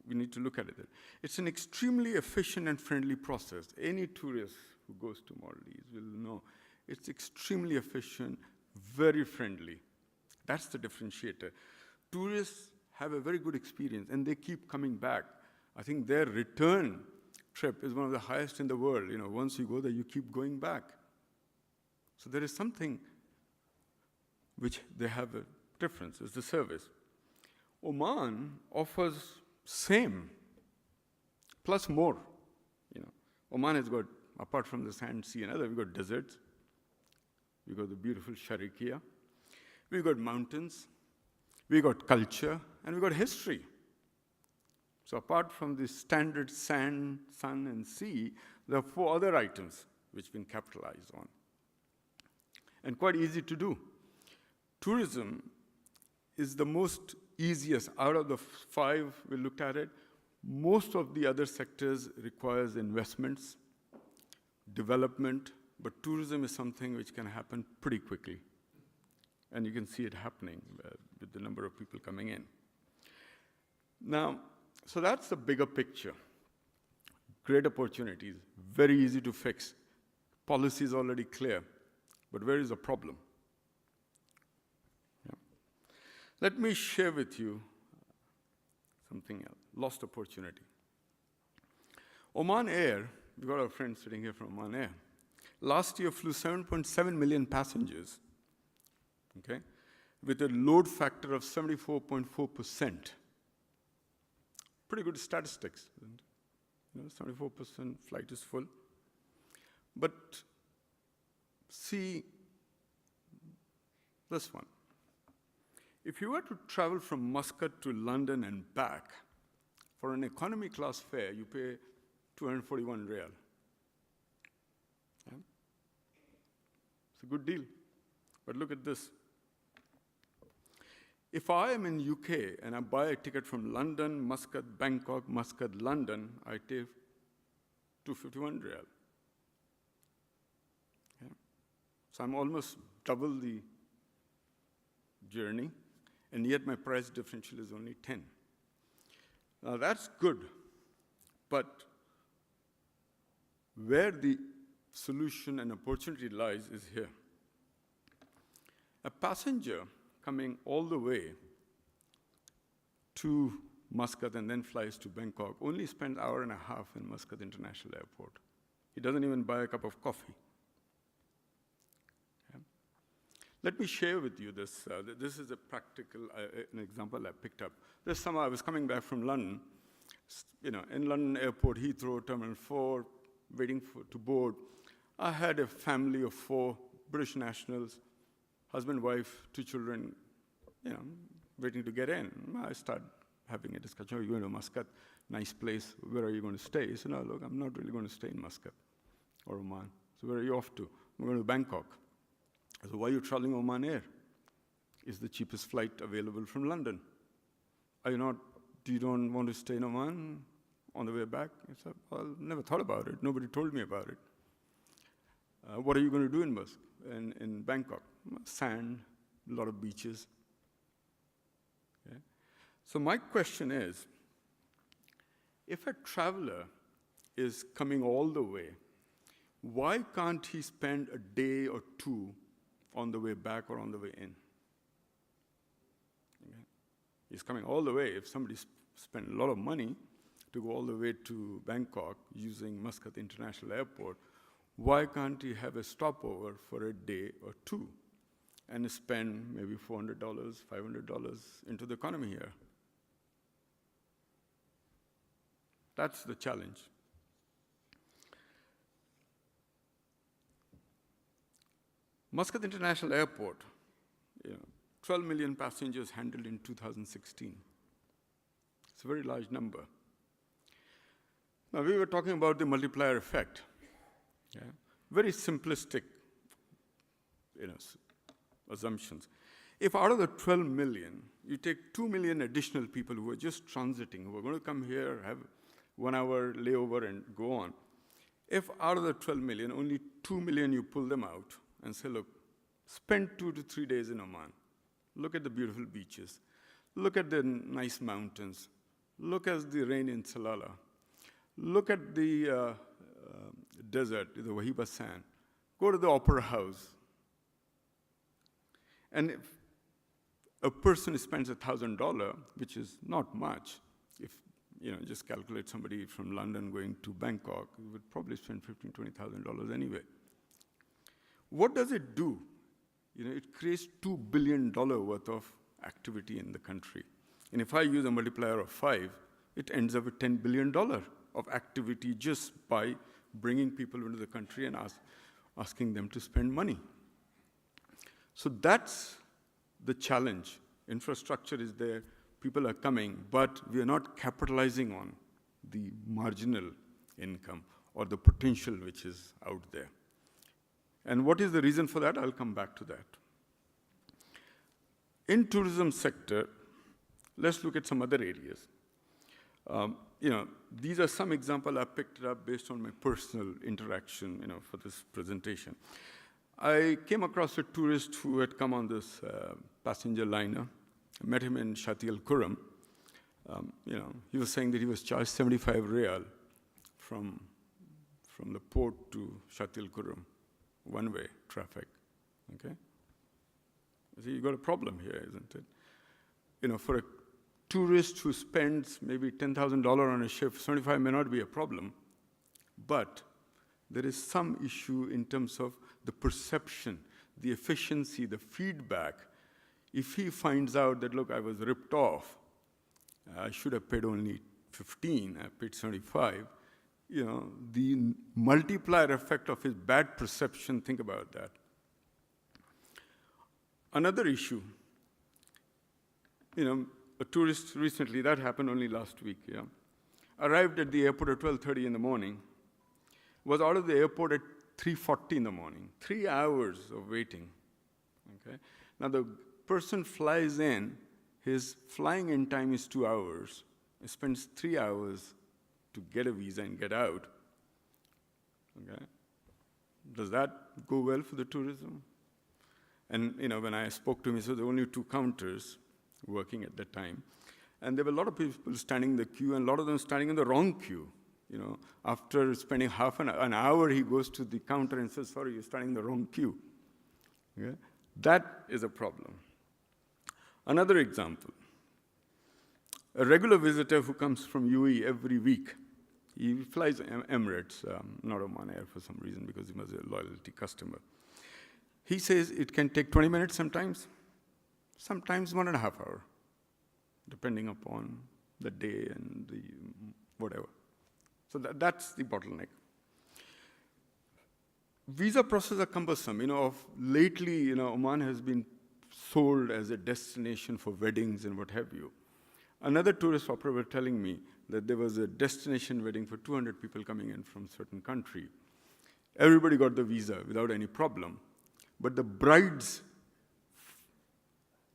S6: We need to look at it. It's an extremely efficient and friendly process. Any tourist who goes to Maldives will know it's extremely efficient, very friendly. That's the differentiator. Tourists have a very good experience, and they keep coming back. I think their return trip is one of the highest in the world. Once you go there, you keep going back. So there is something which they have a difference, is the service. Oman offers same, plus more. Oman has got, apart from the sand, sea, and other, we've got deserts. We've got the beautiful Sharikia. We've got mountains. We've got culture, and we've got history. So apart from the standard sand, sun, and sea, there are 4 other items which have been capitalized on. And quite easy to do. Tourism is the most easiest. Out of the 5 we looked at it, most of the other sectors requires investments, development, but tourism is something which can happen pretty quickly. And you can see it happening with the number of people coming in. Now, so that's the bigger picture. Great opportunities, very easy to fix. Policy is already clear, but where is the problem? Yeah. Let me share with you something else, lost opportunity. Oman Air, we've got our friend sitting here from Oman Air. Last year flew 7.7 million passengers, okay, with a load factor of 74.4%. Pretty good statistics, isn't it? 74% flight is full. But see this one. If you were to travel from Muscat to London and back, for an economy class fare, you pay 241 real. Yeah? It's a good deal. But look at this. If I am in UK and I buy a ticket from London, Muscat, Bangkok, Muscat, London, I take 251 real. Yeah. So I'm almost double the journey, and yet my price differential is only 10. Now that's good, but where the solution and opportunity lies is here. A passenger coming all the way to Muscat and then flies to Bangkok only spends an hour and a half in Muscat International Airport. He doesn't even buy a cup of coffee. Yeah. Let me share with you this. This is a practical an example I picked up. This summer I was coming back from London, in London Airport, Heathrow, Terminal 4, waiting to board. I had a family of 4 British nationals, husband, wife, 2 children, waiting to get in. I started having a discussion. Are you going to Muscat? Nice place. Where are you going to stay? He said, no, look, I'm not really going to stay in Muscat or Oman. So where are you off to? I'm going to Bangkok. I said, why are you traveling Oman Air? It's the cheapest flight available from London. You don't want to stay in Oman on the way back? I said, well, never thought about it. Nobody told me about it. What are you going to do in Bangkok? Sand, a lot of beaches. Okay? So my question is, if a traveler is coming all the way, why can't he spend a day or 2 on the way back or on the way in? Okay? He's coming all the way. If somebody spent a lot of money to go all the way to Bangkok using Muscat International Airport, why can't he have a stopover for a day or 2 and spend maybe $400, $500 into the economy here? That's the challenge. Muscat International Airport, 12 million passengers handled in 2016. It's a very large number. Now, we were talking about the multiplier effect. Yeah? Very simplistic assumptions. If out of the 12 million, you take 2 million additional people who are just transiting, who are going to come here, have 1 hour layover and go on, if out of the 12 million, only 2 million you pull them out and say, look, spend 2 to 3 days in Oman. Look at the beautiful beaches. Look at the nice mountains. Look at the rain in Salalah. Look at the desert, the Wahiba sand. Go to the opera house. And if a person spends $1,000, which is not much, if just calculate somebody from London going to Bangkok, would probably spend $15,000, $20,000 anyway. What does it do? It creates $2 billion worth of activity in the country. And if I use a multiplier of 5, it ends up with $10 billion of activity just by bringing people into the country and asking them to spend money. So that's the challenge. Infrastructure is there, people are coming, but we are not capitalizing on the marginal income or the potential which is out there. And what is the reason for that? I'll come back to that. In tourism sector, let's look at some other areas. these are some examples I picked up based on my personal interaction, for this presentation. I came across a tourist who had come on this passenger liner. I met him in Shati Al Khurram. He was saying that he was charged 75 real from the port to Shati Al Khurram, one-way traffic. Okay, see, you got a problem here, isn't it? For a tourist who spends maybe $10,000 on a shift, 75 may not be a problem, but there is some issue in terms of the perception, the efficiency, the feedback. If he finds out that, look, I was ripped off, I should have paid only 15, I paid 75, the multiplier effect of his bad perception, think about that. Another issue, a tourist recently, that happened only last week, arrived at the airport at 12:30 in the morning, was out of the airport at 3:40 in the morning, 3 hours of waiting, okay? Now the person flies in, his flying in time is 2 hours, he spends 3 hours to get a visa and get out, okay? Does that go well for the tourism? And when I spoke to him, he said there were only 2 counters working at that time. And there were a lot of people standing in the queue, and a lot of them standing in the wrong queue. After spending half an hour, he goes to the counter and says, sorry, you're standing in the wrong queue. Okay? That is a problem. Another example, a regular visitor who comes from UAE every week, he flies Emirates, not Oman Air for some reason, because he was a loyalty customer. He says it can take 20 minutes sometimes 1.5 hours, depending upon the day and the whatever. So that's the bottleneck. Visa processes are cumbersome. Lately, Oman has been sold as a destination for weddings and what have you. Another tourist operator was telling me that there was a destination wedding for 200 people coming in from a certain country. Everybody got the visa without any problem. But the bride's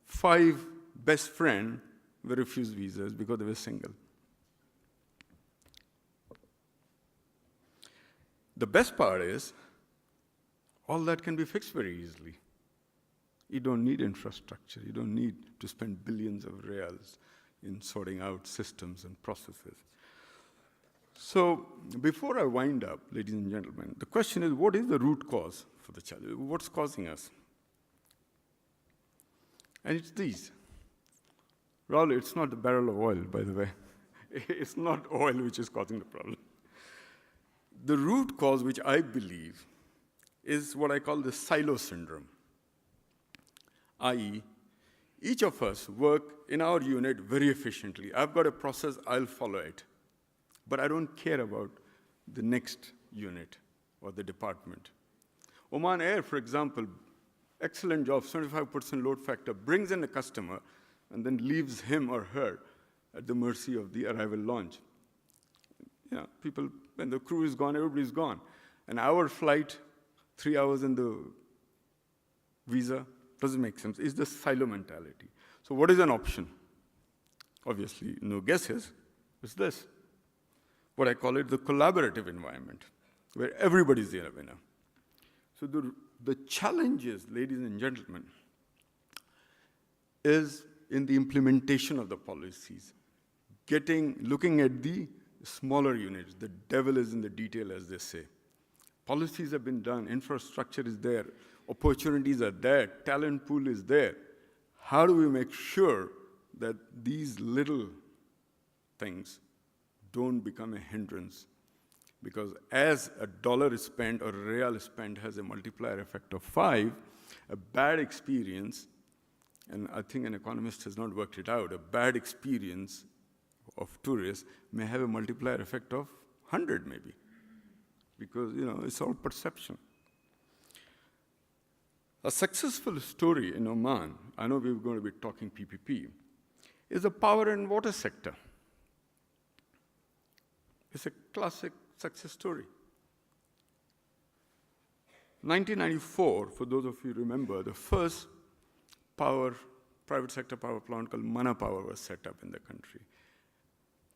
S6: 5 best friends were refused visas because they were single. The best part is, all that can be fixed very easily. You don't need infrastructure. You don't need to spend billions of reals in sorting out systems and processes. So before I wind up, ladies and gentlemen, the question is, what is the root cause for the challenge? What's causing us? And it's these. Raul, it's not the barrel of oil, by the way. It's not oil which is causing the problem. The root cause, which I believe, is what I call the silo syndrome, i.e., each of us work in our unit very efficiently. I've got a process, I'll follow it. But I don't care about the next unit or the department. Oman Air, for example, excellent job, 75% load factor, brings in a customer and then leaves him or her at the mercy of the arrival launch. People, when the crew is gone, everybody's gone. An hour flight, 3 hours in the visa, doesn't make sense. It's the silo mentality. So what is an option? Obviously, no guesses. It's this. What I call it the collaborative environment, where everybody's the winner. So the challenges, ladies and gentlemen, is in the implementation of the policies, looking at the smaller units. The devil is in the detail, as they say. Policies have been done, infrastructure is there, opportunities are there, talent pool is there. How do we make sure that these little things don't become a hindrance? Because as a dollar is spent or a real is spent has a multiplier effect of 5, a bad experience, and I think an economist has not worked it out, a bad experience of tourists may have a multiplier effect of 100 maybe, because it's all perception. A successful story in Oman, I know we're going to be talking PPP, is the power and water sector. It's a classic success story. 1994, for those of you who remember, the first private sector power plant called Mana Power was set up in the country.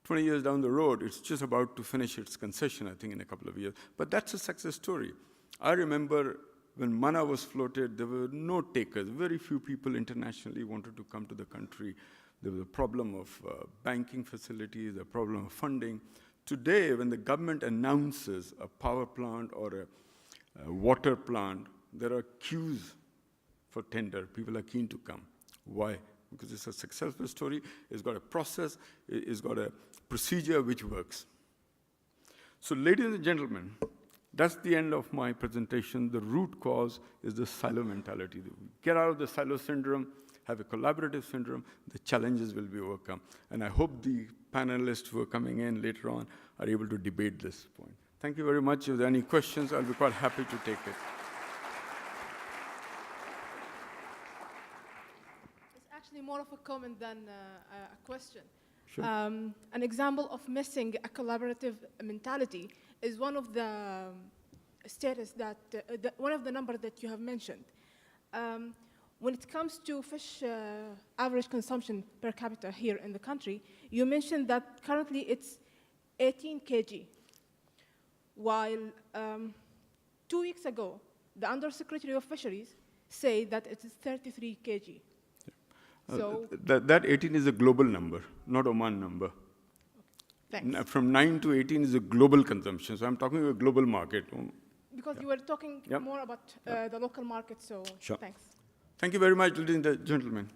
S6: 20 years down the road, it's just about to finish its concession, I think, in a couple of years. But that's a success story. I remember when Mana was floated, there were no takers. Very few people internationally wanted to come to the country. There was a problem of banking facilities, a problem of funding. Today, when the government announces a power plant or a water plant, there are queues for tender. People are keen to come. Why? Because it's a successful story. It's got a process. It's got a procedure which works. So, ladies and gentlemen, that's the end of my presentation. The root cause is the silo mentality. Get out of the silo syndrome, have a collaborative syndrome, the challenges will be overcome. And I hope the panelists who are coming in later on are able to debate this point. Thank you very much. If there are any questions, I'll be quite happy to take it.
S7: It's actually more of a comment than a question.
S6: Sure.
S7: An example of missing a collaborative mentality is one of the status that, one of the numbers that you have mentioned. When it comes to fish average consumption per capita here in the country, you mentioned that currently it's 18 kg, while 2 weeks ago, the Undersecretary of Fisheries say that it is 33 kg. So
S6: that 18 is a global number, not Oman number.
S7: thanks.
S6: From 9 to 18 is a global consumption, so I'm talking about a global market.
S7: Because you were talking
S6: Yep.
S7: more about the local market, so
S6: Sure.
S7: thanks.
S6: Thank you very much, ladies and gentlemen.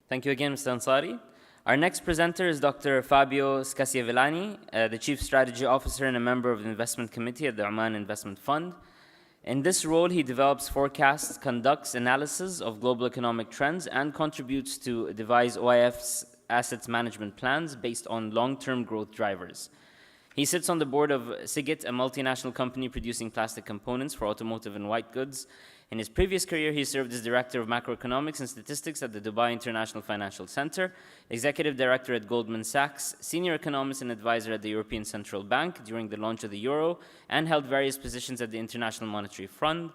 S1: Thank you again, Mr. Ansari. Our next presenter is Dr. Fabio Scassiavillani, the Chief Strategy Officer and a member of the Investment Committee at the Oman Investment Fund. In this role, he develops forecasts, conducts analysis of global economic trends, and contributes to devise OIF's assets management plans based on long-term growth drivers. He sits on the board of Sigit, a multinational company producing plastic components for automotive and white goods. In his previous career, he served as Director of Macroeconomics and Statistics at the Dubai International Financial Center, Executive Director at Goldman Sachs, Senior Economist and Advisor at the European Central Bank during the launch of the euro, and held various positions at the International Monetary Fund.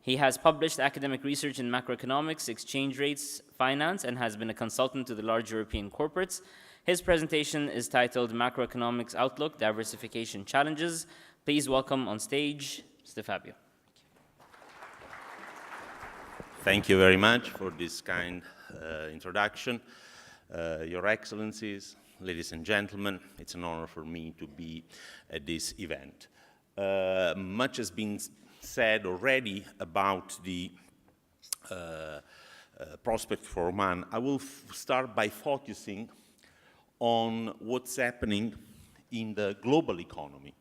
S1: He has published academic research in macroeconomics, exchange rates, finance, and has been a consultant to the large European corporates. His presentation is titled Macroeconomics Outlook, Diversification Challenges. Please welcome on stage Mr. Fabio.
S8: Thank you very much for this kind introduction. Your Excellencies, ladies and gentlemen, it's an honor for me to be at this event. Much has been said already about the prospect for Oman. I will start by focusing on what's happening in the global economy,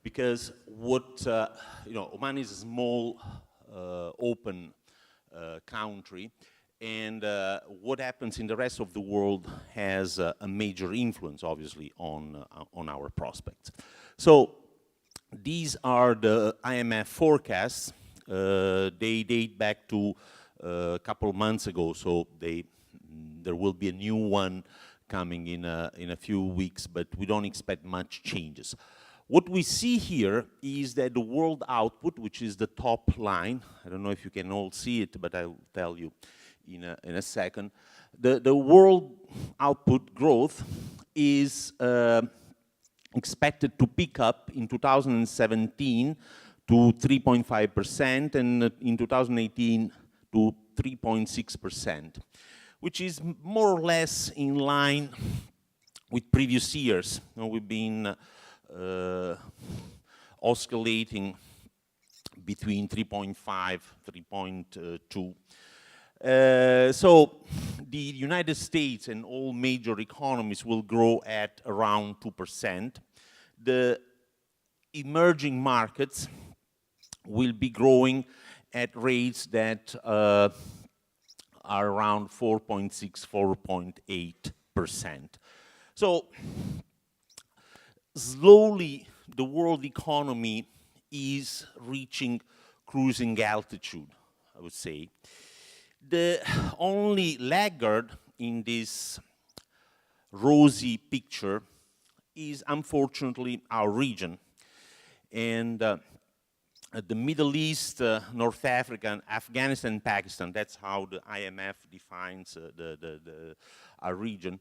S8: because Oman is a small, open country, and what happens in the rest of the world has a major influence, obviously, on our prospects. So these are the IMF forecasts. They date back to a couple of months ago, so there will be a new one coming in a few weeks, but we don't expect much changes. What we see here is that the world output, which is the top line, I don't know if you can all see it, but I'll tell you in a second. The world output growth is expected to pick up in 2017 to 3.5%, and in 2018 to 3.6%, which is more or less in line with previous years. We've been oscillating between 3.5, 3.2. So the United States and all major economies will grow at around 2%. The emerging markets will be growing at rates that are around 4.6, 4.8%. So slowly the world economy is reaching cruising altitude, I would say. The only laggard in this rosy picture is unfortunately our region. And the Middle East, North Africa, and Afghanistan, Pakistan, that's how the IMF defines our region,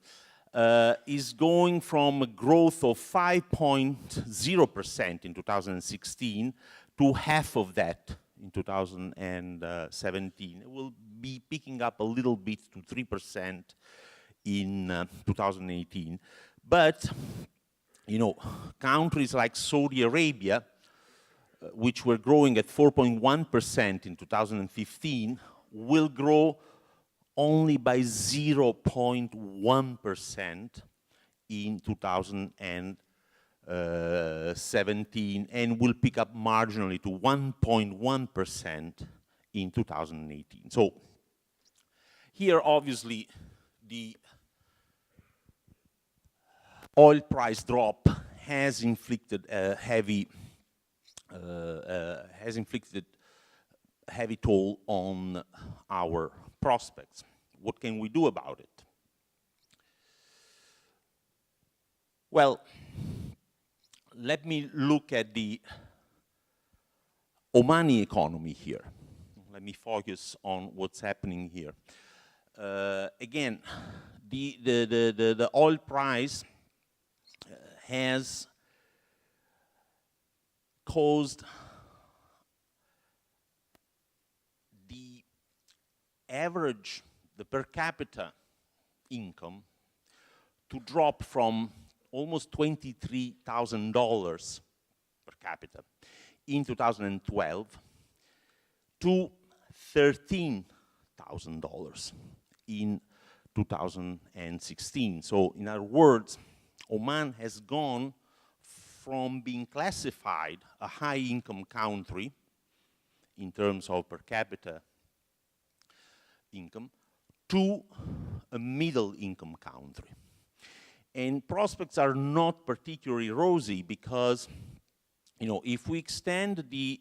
S8: is going from a growth of 5.0% in 2016 to half of that in 2017. It will be picking up a little bit to 3% in 2018. But, you know, countries like Saudi Arabia, which were growing at 4.1% in 2015, will grow only by 0.1% in 2017 and will pick up marginally to 1.1% in 2018. So here, obviously, the oil price drop has inflicted a heavy toll on our prospects. What can we do about it? Well, let me look at the Omani economy here. Let me focus on what's happening here. Again, the oil price has caused the average, the per capita income to drop from almost $23,000 per capita in 2012 to $13,000 in 2016. So in other words, Oman has gone from being classified a high-income country in terms of per capita income to a middle-income country. And prospects are not particularly rosy because, you know, if we extend the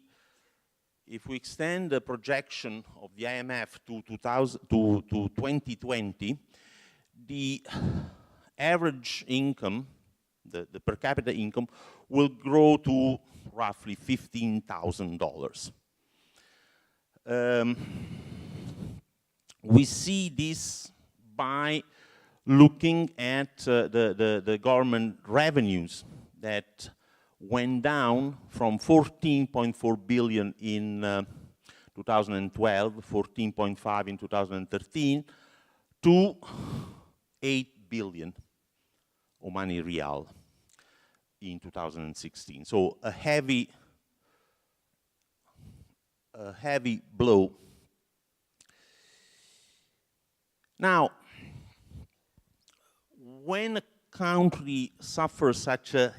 S8: projection of the IMF to 2020, the average income, the per capita income, will grow to roughly $15,000. We see this by looking at the government revenues that went down from 14.4 billion in 2012, 14.5 in 2013, to 8 billion Omani Rial in 2016. So a heavy blow. Now, when a country suffers such a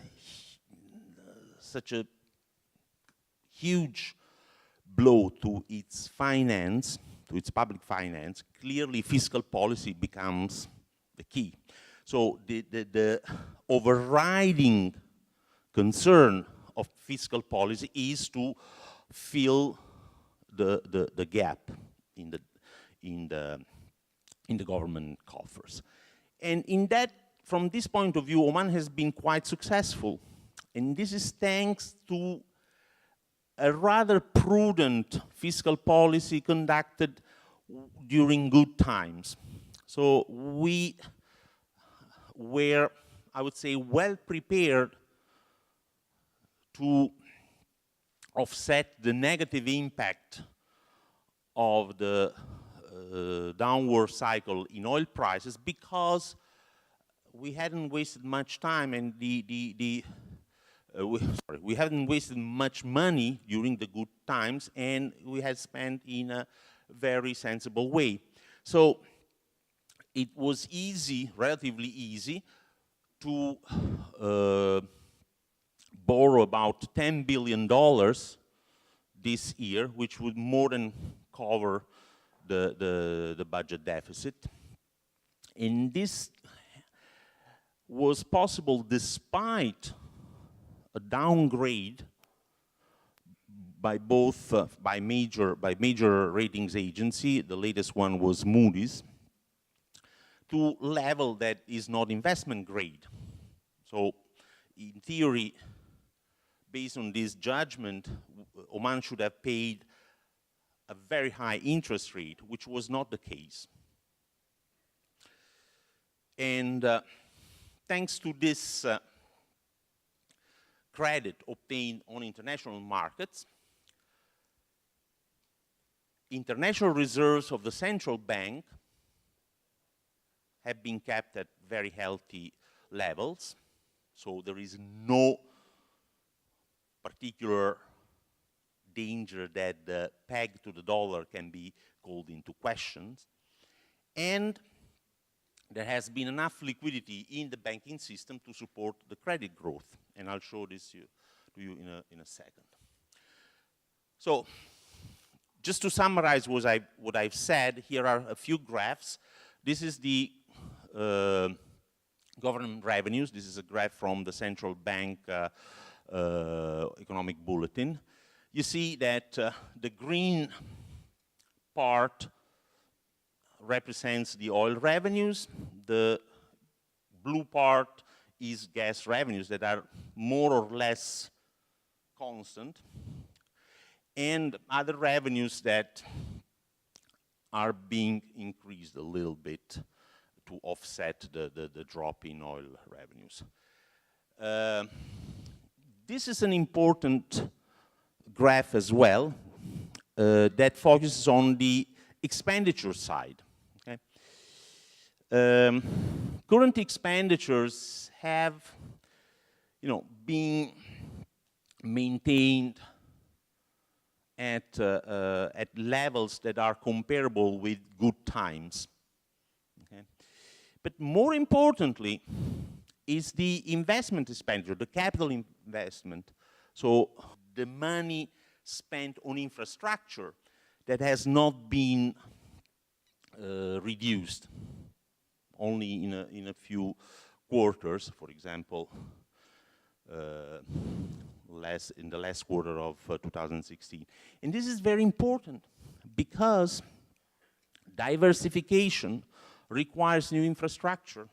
S8: huge blow to its finance, to its public finance, clearly fiscal policy becomes the key. So the overriding concern of fiscal policy is to fill the gap in the government coffers. And from this point of view, Oman has been quite successful. And this is thanks to a rather prudent fiscal policy conducted during good times. So we were, I would say, well prepared to offset the negative impact of the downward cycle in oil prices because we hadn't wasted much time and we hadn't wasted much money during the good times, and we had spent in a very sensible way. So it was easy, relatively easy, to borrow about $10 billion this year, which would more than cover the budget deficit. And this was possible despite a downgrade by both by major ratings agency. The latest one was Moody's, to level that is not investment grade. So in theory, based on this judgment, Oman should have paid a very high interest rate, which was not the case. And thanks to this credit obtained on international markets, international reserves of the central bank have been kept at very healthy levels. So there is no particular danger that the peg to the dollar can be called into questions. And there has been enough liquidity in the banking system to support the credit growth. And I'll show this to you in a second. So just to summarize what I've said, here are a few graphs. This is the government revenues. This is a graph from the central bank economic bulletin. You see that the green part represents the oil revenues. The blue part is gas revenues that are more or less constant, and other revenues that are being increased a little bit to offset the drop in oil revenues. This is an important graph as well that focuses on the expenditure side. Okay? Current expenditures have, been maintained at levels that are comparable with good times. Okay? But more importantly is the investment expenditure, the capital investment. So the money spent on infrastructure that has not been reduced, only in a few quarters, for example, in the last quarter of 2016. And this is very important because diversification requires new infrastructure.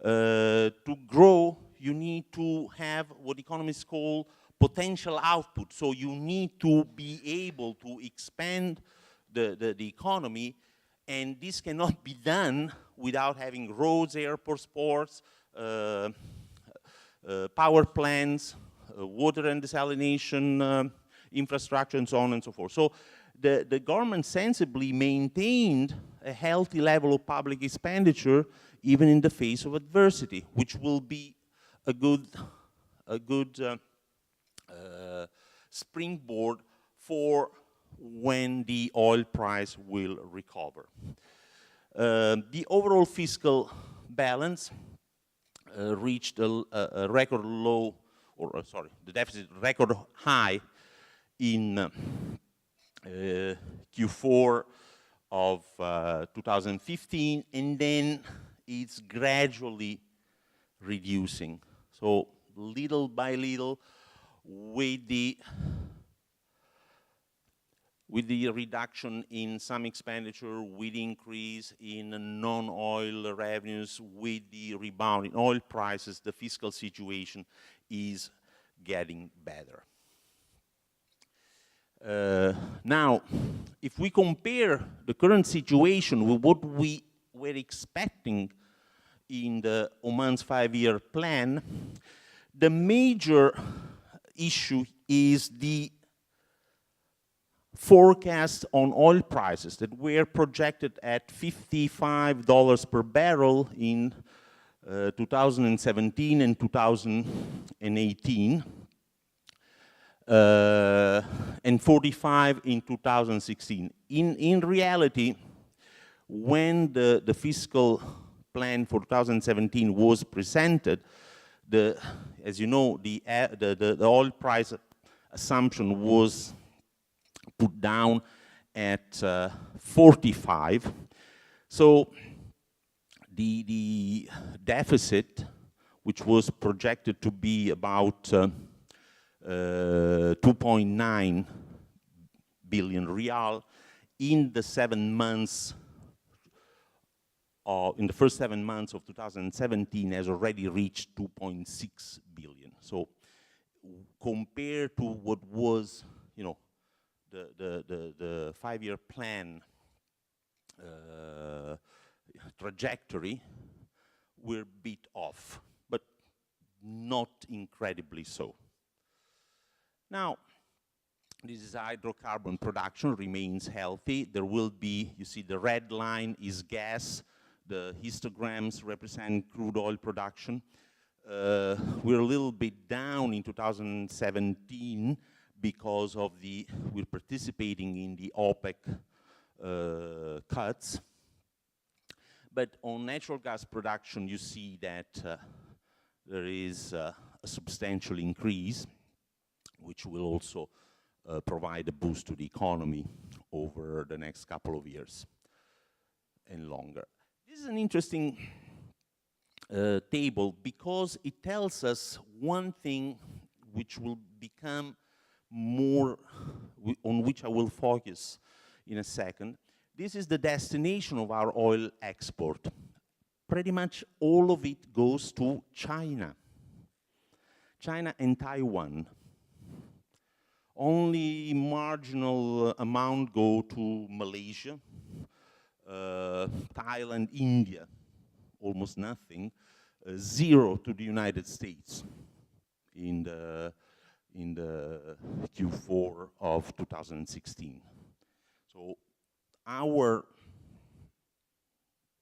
S8: To grow, you need to have what economists call potential output. So you need to be able to expand the economy, and this cannot be done without having roads, airports, ports, power plants, water and desalination infrastructure, and so on and so forth. So the government sensibly maintained a healthy level of public expenditure even in the face of adversity, which will be a good springboard for when the oil price will recover. The overall fiscal balance reached a record low, the deficit record high in Q4 of 2015, and then it's gradually reducing. So little by little, with the reduction in some expenditure, with the increase in non-oil revenues, with the rebound in oil prices, the fiscal situation is getting better. Now, if we compare the current situation with what we were expecting in the Oman's 5-year plan, the major issue is the forecast on oil prices that were projected at $55 per barrel in 2017 and 2018, and 45 in 2016. In reality, when the fiscal plan for 2017 was presented, as you know, the oil price assumption was put down at 45. So the deficit, which was projected to be about 2.9 billion rial, in the 7 months, in the first 7 months of 2017, has already reached 2.6 billion. So compared to what was, you know, the 5-year plan trajectory, we're a bit off, but not incredibly so. Now, this is hydrocarbon production remains healthy. There will be, you see the red line is gas, the histograms represent crude oil production. We're a little bit down in 2017 because of we're participating in the OPEC cuts. But on natural gas production, you see that there is a substantial increase, which will also provide a boost to the economy over the next couple of years and longer. This is an interesting table because it tells us one thing which will become more, on which I will focus in a second. This is the destination of our oil export. Pretty much all of it goes to China. China and Taiwan. Only marginal amount go to Malaysia, Thailand, India, almost nothing. Zero to the United States in the Q4 of 2016. So our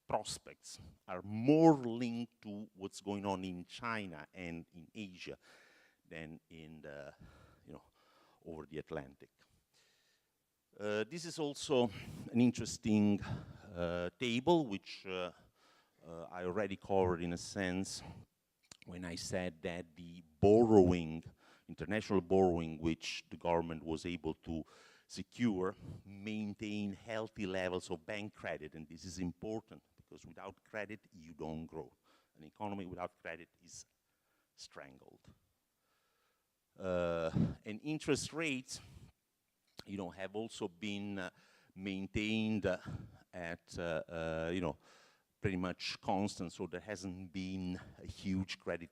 S8: prospects are more linked to what's going on in China and in Asia than in the, over the Atlantic. This is also an interesting table, which I already covered in a sense when I said that the borrowing, international borrowing, which the government was able to secure, maintain healthy levels of bank credit. And this is important because without credit, you don't grow. An economy without credit is strangled. And interest rates, have also been maintained at, pretty much constant. So there hasn't been a huge credit,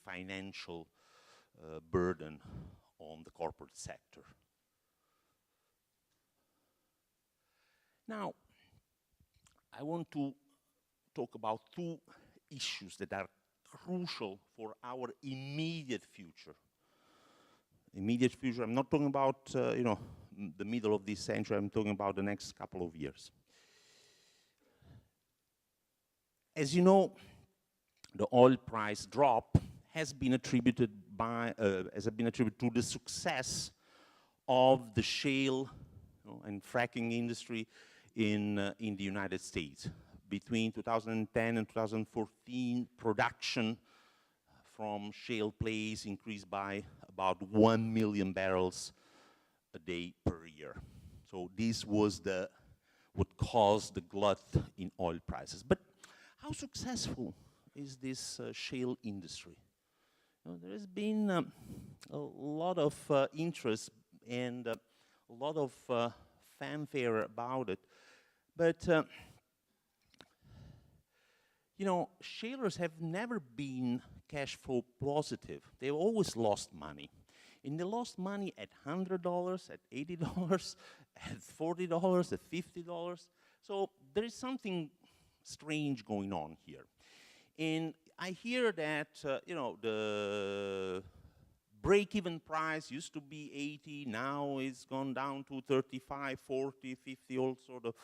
S8: financial burden on the corporate sector. Now, I want to talk about two issues that are crucial for our immediate future. Immediate future, I'm not talking about, the middle of this century, I'm talking about the next couple of years. As you know, the oil price drop has been attributed to the success of the shale and fracking industry in the United States. Between 2010 and 2014, production from shale plays increased by about 1 million barrels a day per year. So this was what caused the glut in oil prices. But how successful is this shale industry? There has been a lot of interest and a lot of fanfare about it. But, shalers have never been cash flow positive. They've always lost money. And they lost money at $100, at $80, at $40, at $50. So there is something strange going on here. And I hear that, the break-even price used to be 80, now it's gone down to 35, 40, 50, all sort of.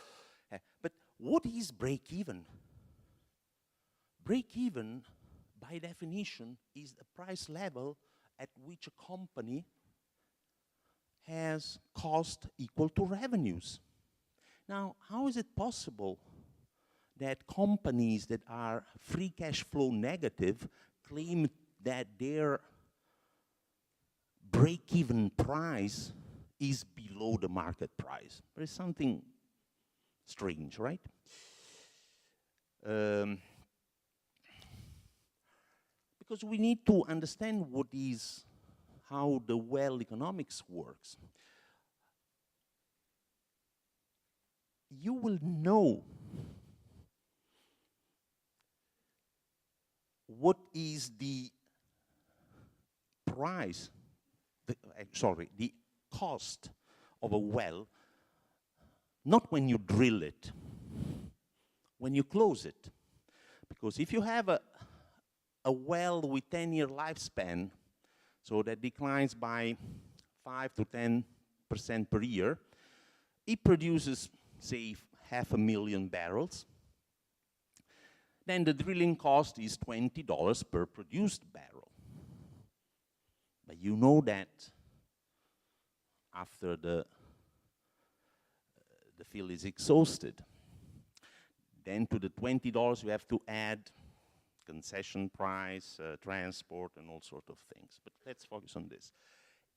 S8: But what is break-even? Break-even, by definition, is a price level at which a company has cost equal to revenues. Now, how is it possible that companies that are free cash flow negative claim that their break-even price is below the market price? There is something strange, right? Because we need to understand how the well economics works. You will know what is the price, the cost of a well, not when you drill it, when you close it. Because if you have a well with 10-year lifespan, so that declines by 5 to 10% per year, it produces, say, 500,000 barrels. Then the drilling cost is $20 per produced barrel. But you know that after the field is exhausted, then to the $20 you have to add concession price, transport, and all sorts of things. But let's focus on this.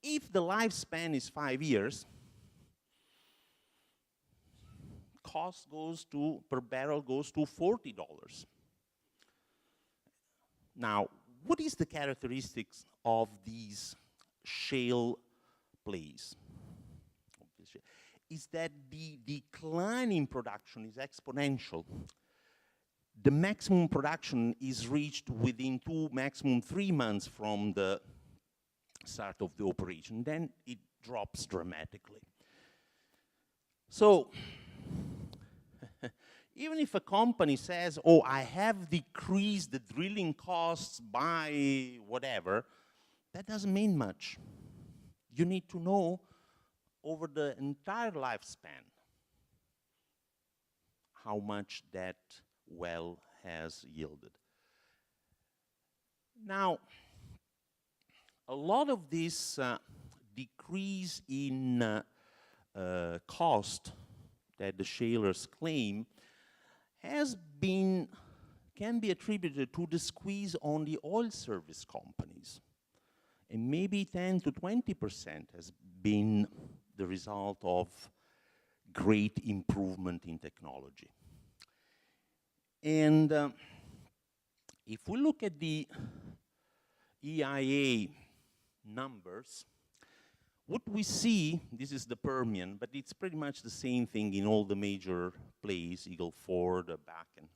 S8: If the lifespan is 5 years, cost goes to, per barrel goes to $40. Now, what is the characteristics of these shale plays? Is that the decline in production is exponential. The maximum production is reached within 2, maximum 3 months from the start of the operation. Then it drops dramatically. So, even if a company says, oh, I have decreased the drilling costs by whatever, that doesn't mean much. You need to know over the entire lifespan how much that well has yielded. Now, a lot of this decrease in cost that the shalers claim can be attributed to the squeeze on the oil service companies. And maybe 10 to 20% has been the result of great improvement in technology. And if we look at the EIA numbers, what we see, this is the Permian, but it's pretty much the same thing in all the major plays, Eagle Ford, Bakken.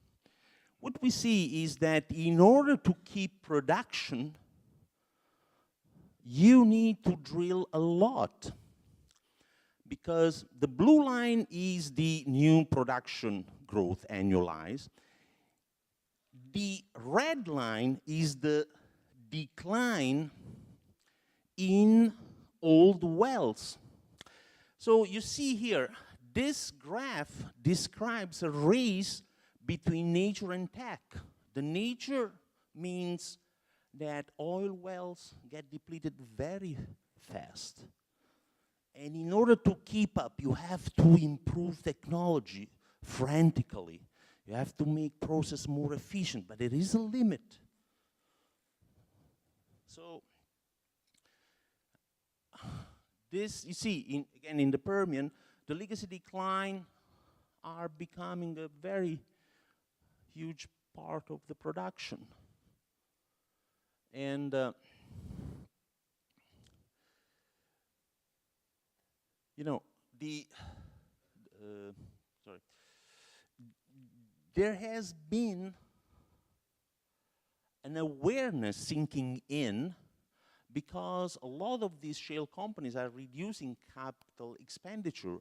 S8: What we see is that in order to keep production, you need to drill a lot. Because the blue line is the new production growth annualized. The red line is the decline in old wells. So you see here, this graph describes a race between nature and tech. The nature means that oil wells get depleted very fast. And in order to keep up, you have to improve technology frantically. You have to make process more efficient, but there is a limit. So this, you see, again in the Permian, the legacy decline are becoming a very huge part of the production. And you know, there has been an awareness sinking in because a lot of these shale companies are reducing capital expenditure.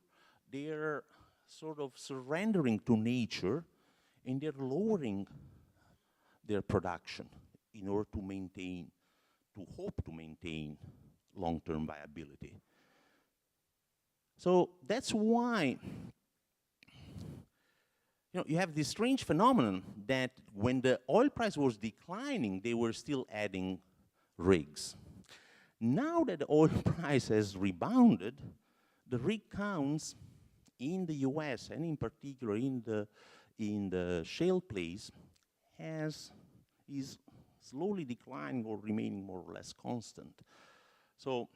S8: They're sort of surrendering to nature and they're lowering their production in order to maintain, to hope to maintain long-term viability. So that's why you have this strange phenomenon that when the oil price was declining, they were still adding rigs. Now that the oil price has rebounded, the rig counts in the US and in particular in the shale plays is slowly declining or remaining more or less constant. So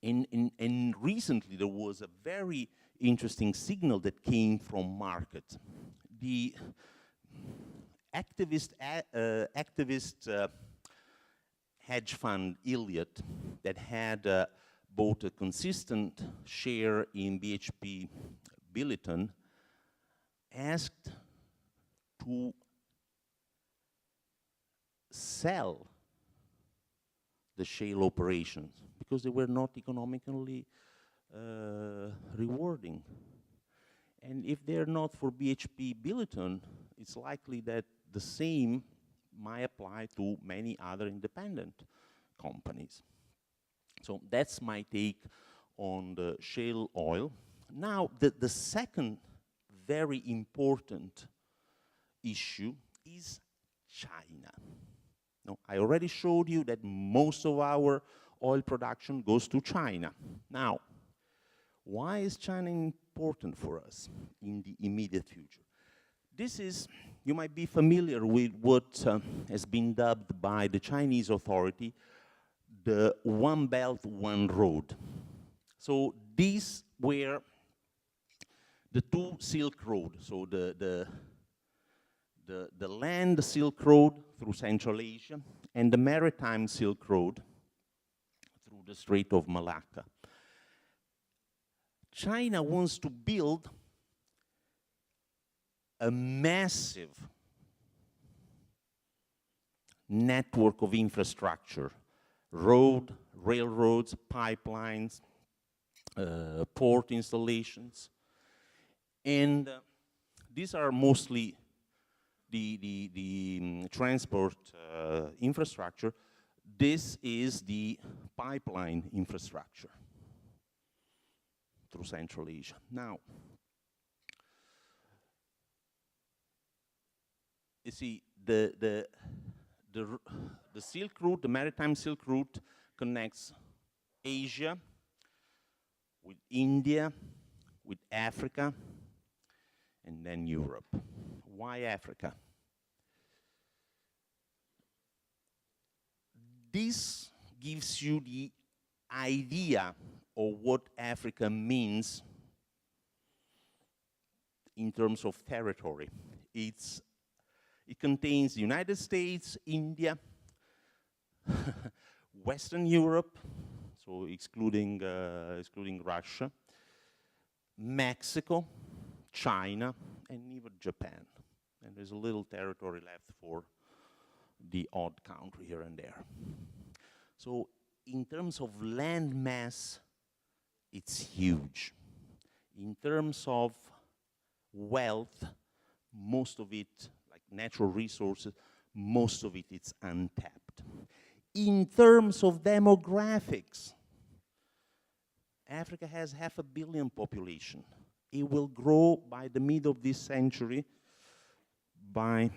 S8: and recently there was a very interesting signal that came from market. The activist hedge fund Elliott that had bought a consistent share in BHP Billiton asked to sell the shale operations because they were not economically rewarding. And if they're not for BHP Billiton, it's likely that the same might apply to many other independent companies. So that's my take on the shale oil. Now, the second very important issue is China. Now, I already showed you that most of our oil production goes to China. Now, why is China important for us in the immediate future? This is, you might be familiar with what has been dubbed by the Chinese authority the One Belt, One Road. So these were the two Silk Road, so the land Silk Road through Central Asia and the maritime Silk Road through the Strait of Malacca. China wants to build a massive network of infrastructure, road, railroads, pipelines, port installations, and these are mostly the transport infrastructure. This is the pipeline infrastructure through Central Asia. Now, you see, the Silk Route, the maritime Silk Route, connects Asia with India, with Africa, and then Europe. Why Africa? This gives you the idea of what Africa means in terms of territory. It contains the United States, India, Western Europe, so excluding Russia, Mexico, China, and even Japan. And there's a little territory left for the odd country here and there. So in terms of land mass, it's huge. In terms of wealth, most of it, like natural resources, most of it is untapped. In terms of demographics, Africa has 500 million population. It will grow by the middle of this century by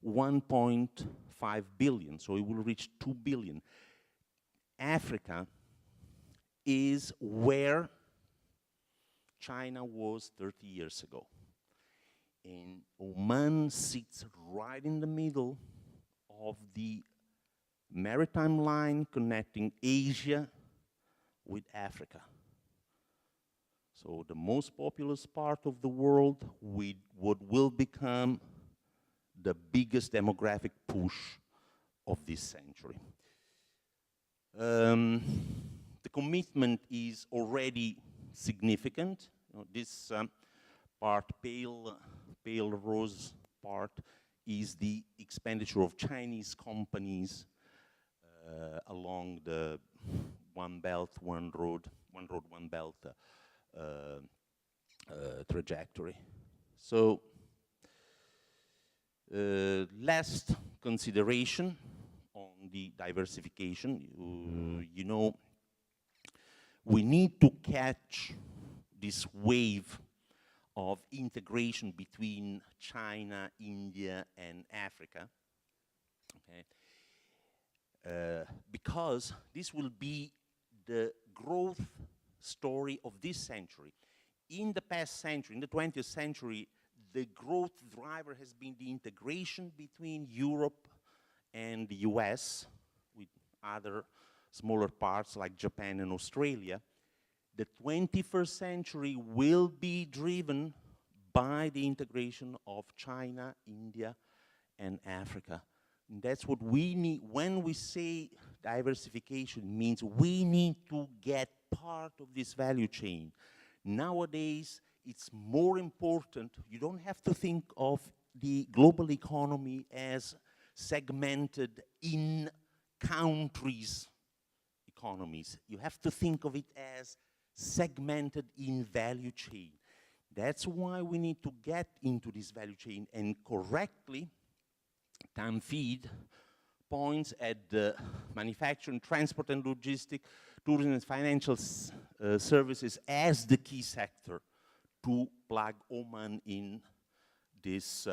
S8: 1.5 billion, so it will reach 2 billion. Africa is where China was 30 years ago. And Oman sits right in the middle of the maritime line connecting Asia with Africa. So the most populous part of the world with what will become the biggest demographic push of this century. The commitment is already significant. You know, this part, pale rose part, is the expenditure of Chinese companies along the One Belt, One Road, One Belt trajectory. So, last consideration on the diversification. You know, we need to catch this wave of integration between China, India, and Africa, okay? Because this will be the growth story of this century. In the past century, in the 20th century, the growth driver has been the integration between Europe and the US, with other smaller parts like Japan and Australia. The 21st century will be driven by the integration of China, India, and Africa. And that's what we need. When we say diversification, it means we need to get part of this value chain. Nowadays, it's more important. You don't have to think of the global economy as segmented in countries' economies. You have to think of it as segmented in value chain. That's why we need to get into this value chain and correctly feed points at the manufacturing, transport and logistics, tourism and financial services as the key sector to plug Oman in this,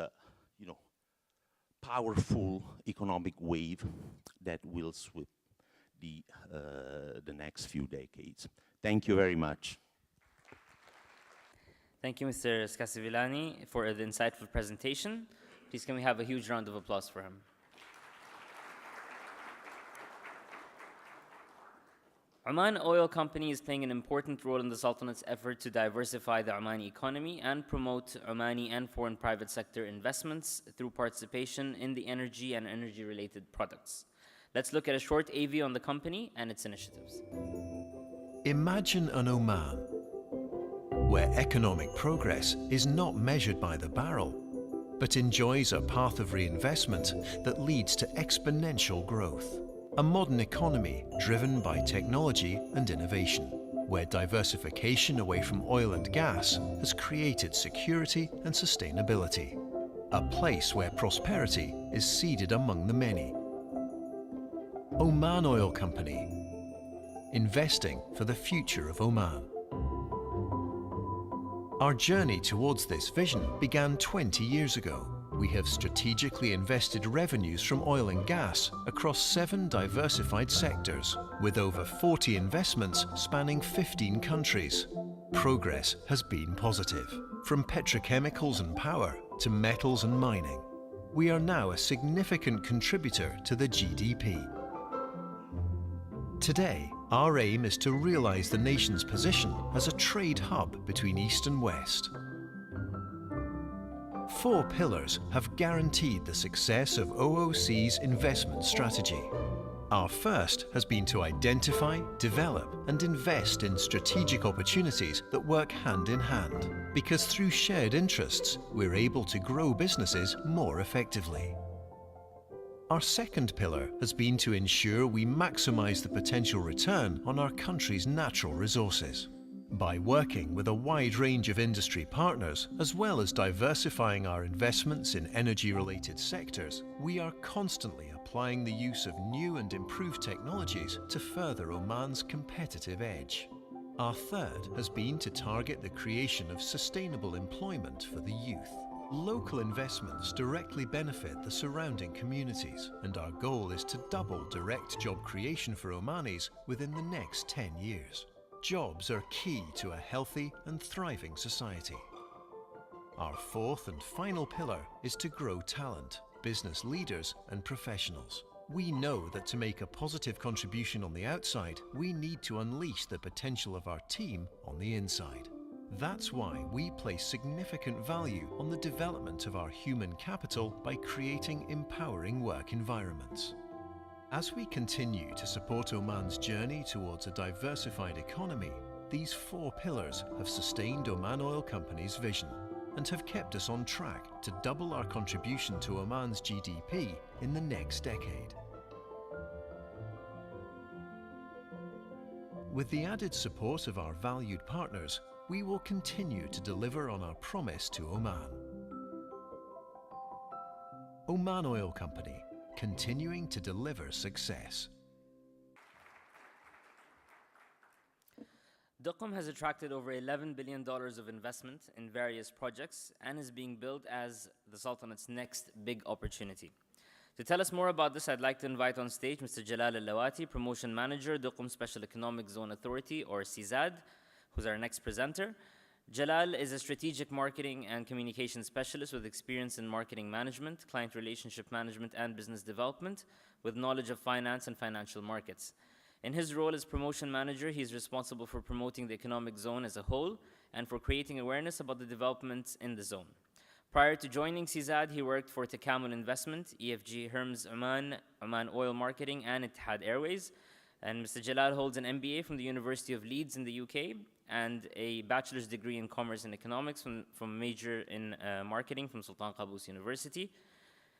S8: powerful economic wave that will sweep the next few decades. Thank you very much.
S1: Thank you, Mr. Skasivilani, for the insightful presentation. Please, can we have a huge round of applause for him? Oman Oil Company is playing an important role in the Sultanate's effort to diversify the Omani economy and promote Omani and foreign private sector investments through participation in the energy and energy-related products. Let's look at a short AV on the company and its initiatives.
S9: Imagine an Oman where economic progress is not measured by the barrel, but enjoys a path of reinvestment that leads to exponential growth. A modern economy driven by technology and innovation, where diversification away from oil and gas has created security and sustainability. A place where prosperity is seeded among the many. Oman Oil Company, investing for the future of Oman. Our journey towards this vision began 20 years ago. We have strategically invested revenues from oil and gas across 7 diversified sectors, with over 40 investments spanning 15 countries. Progress has been positive, from petrochemicals and power to metals and mining. We are now a significant contributor to the GDP. Today, our aim is to realize the nation's position as a trade hub between East and West. 4 pillars have guaranteed the success of OOC's investment strategy. Our first has been to identify, develop, and invest in strategic opportunities that work hand in hand, because through shared interests, we're able to grow businesses more effectively. Our second pillar has been to ensure we maximize the potential return on our country's natural resources. By working with a wide range of industry partners, as well as diversifying our investments in energy-related sectors, we are constantly applying the use of new and improved technologies to further Oman's competitive edge. Our third has been to target the creation of sustainable employment for the youth. Local investments directly benefit the surrounding communities, and our goal is to double direct job creation for Omanis within the next 10 years. Jobs are key to a healthy and thriving society. Our fourth and final pillar is to grow talent, business leaders and professionals. We know that to make a positive contribution on the outside, we need to unleash the potential of our team on the inside. That's why we place significant value on the development of our human capital by creating empowering work environments. As we continue to support Oman's journey towards a diversified economy, these 4 pillars have sustained Oman Oil Company's vision and have kept us on track to double our contribution to Oman's GDP in the next decade. With the added support of our valued partners, we will continue to deliver on our promise to Oman. Oman Oil Company, continuing to deliver success.
S1: Duqm has attracted over $11 billion of investment in various projects and is being built as the Sultanate's next big opportunity. To tell us more about this, I'd like to invite on stage Mr. Jalal Al-Lawati, Promotion Manager, Duqm Special Economic Zone Authority, or CZAD, who's our next presenter. Jalal is a strategic marketing and communication specialist with experience in marketing management, client relationship management, and business development, with knowledge of finance and financial markets. In his role as promotion manager, he is responsible for promoting the economic zone as a whole and for creating awareness about the developments in the zone. Prior to joining CZAD, he worked for Takamul Investment, EFG Hermes Oman, Oman Oil Marketing, and Etihad Airways. And Mr. Jalal holds an MBA from the University of Leeds in the UK and a bachelor's degree in commerce and economics from major in marketing from Sultan Qaboos University.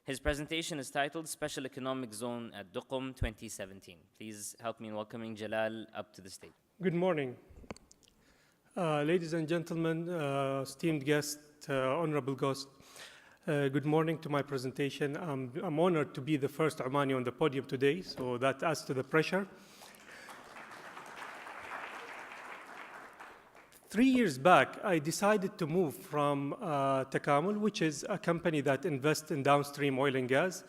S1: His presentation is titled Special Economic Zone at Duqm 2017. Please help me in welcoming Jalal up to the stage.
S10: Good morning. Ladies and gentlemen, esteemed guests, honorable guests, good morning to my presentation. I'm honored to be the first Omani on the podium today, so that adds to the pressure. 3 years back, I decided to move from Takamul, which is a company that invests in downstream oil and gas,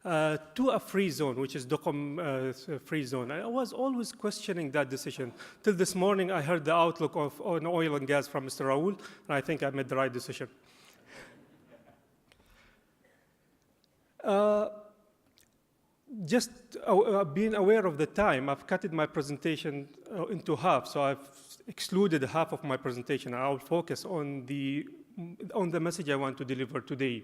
S10: to a free zone, which is Duqm free zone. I was always questioning that decision. Till this morning, I heard the outlook on oil and gas from Mr. Raoul, and I think I made the right decision. Just being aware of the time, I've cut my presentation into half, so I've excluded half of my presentation. I'll focus on the message I want to deliver today.